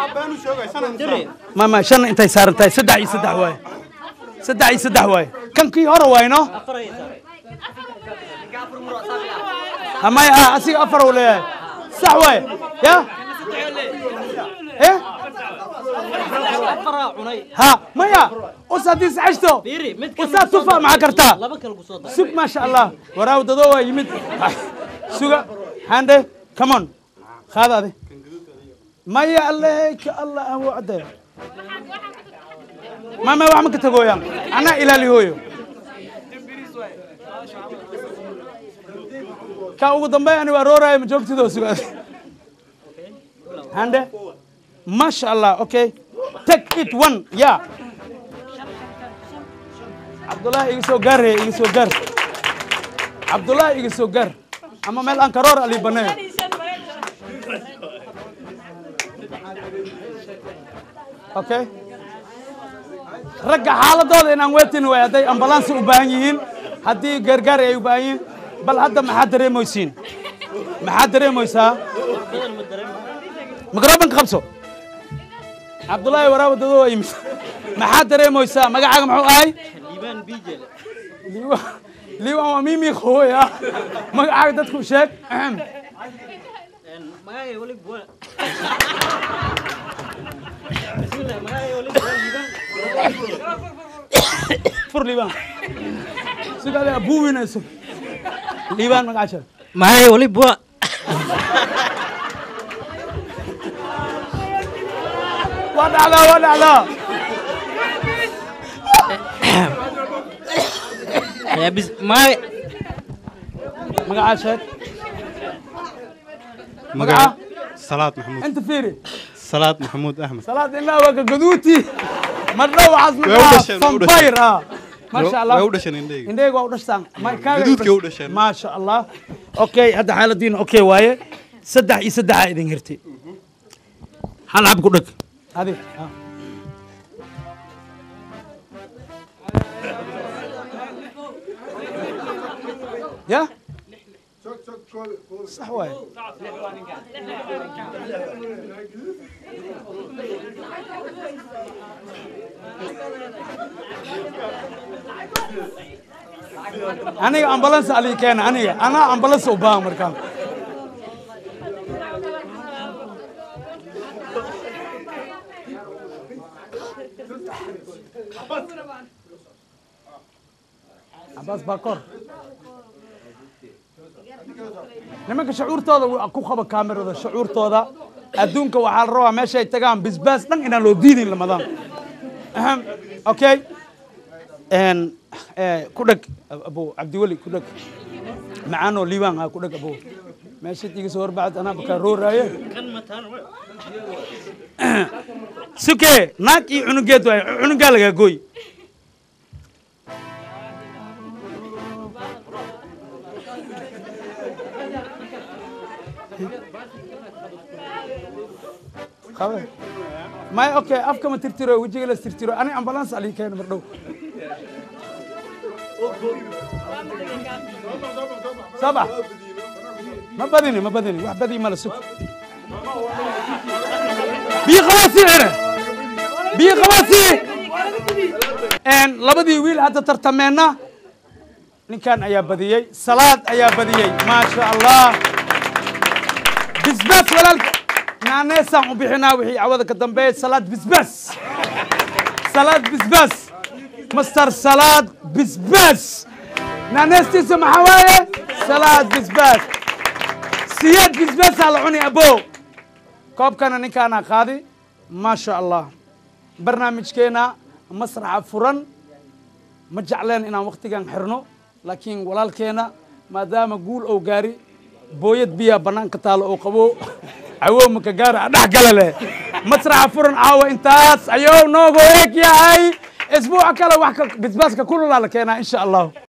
Speaker 1: ما شن أنت يسار أنت 6 واي 6 واي كم كي هرا واي نو أما أسي أفر ولا صح واي يا إيه ها مايا أستاذ عشتو أستاذ تفا مع كرتا سوق ما شاء الله وراو ددوا يمد سوق هانده كمان خذ هذا مايا عليك الله هو عده ما وعمك تقويا أنا إلى اللي هو كأو دمبي أنا ورورا مجوكتي دو سوق هانده ما شاء الله اوكي take it one يا عبد الله يسو غار عبد الله يسو غار اما ميل ان كرور علي بنه اوكي رجع حالدooda inaan weetin way haday ambulance u baahan yihiin hadii gargaar ay u baahan yihiin bal hadda maxaa dareemaysaa مقربن خمسة عبد الله وراه ودو يمس ما حد دري موسى ما قاعد معه أي ليبان بيجل ليبان وميمي خويا ما قاعد تدخل شك
Speaker 8: magacay wali bua bismillah magacay wali bua liban
Speaker 1: fur liban sidoo abuwinayso liban magaca
Speaker 8: magacay wali bua
Speaker 1: wadacda
Speaker 8: يا بس ما
Speaker 1: مقعد شيخ
Speaker 14: مقعد صلاة محمود
Speaker 1: انت فيري
Speaker 14: صلاة محمود احمد
Speaker 1: صلاة الله وقدوتي مرة وعزمك فامباير ما شاء الله
Speaker 14: وودشن انديق
Speaker 1: انديق وودشان ما كان
Speaker 14: قدودك وودشن
Speaker 1: ما شاء الله اوكي هذا حال الدين اوكي وايه سدح يسدح ايدين هرتي هل عب كدك هذه يا صح واي أنا أمبلانس علي كان أنا أمبلانس أوبام مركان عباس باكور nimanka shucuurtooda ku qaba kaamirada shucuurtooda adduunka waxaa la rabaa meesha ay tagaan bisbaas dhan inaan loo diidin lamadaan okay ku dhag abo cabdiweli ku dhag macaanoo liibaan ha ku dhag abo meesha iga soo warbacad anaa bakaa rooraaye suke naag iyo cunugeed waay cunugaa lagaa gooy ما اوكي افكم ترتيرو وجهي لا ترتيرو انا امبلانس علي كان مردو سبعة ما بدني واحد بدي مال السوق بيخواسي عره بيخواسي ان لبدي ويل هذا ترتمينا نين كان ايا بديي صلاه ايا بديي ما شاء الله بس ولا نانيسا وبيحنا وحي عوض كدنبي صلاة بسبس صلاة بسبس مستر صلاة بسبس نانيستي سمع حوايا صلاة بسبس سياد بسبس على عني أبو كوب كان نكانا قاضي ما شاء الله برنامج كينا مسرح فرن مجعلين إنا وقت كان حرنو لكن ولال كينا ما دام أقول أو قاري بويد بيا بنان كتال أو قبو عوام مكجارة ده قلله مسرح فرن عوا انتاس أيوه نوجو هيك يا هاي أسبوع كلا وحكة بس كله لا لكينا إن شاء الله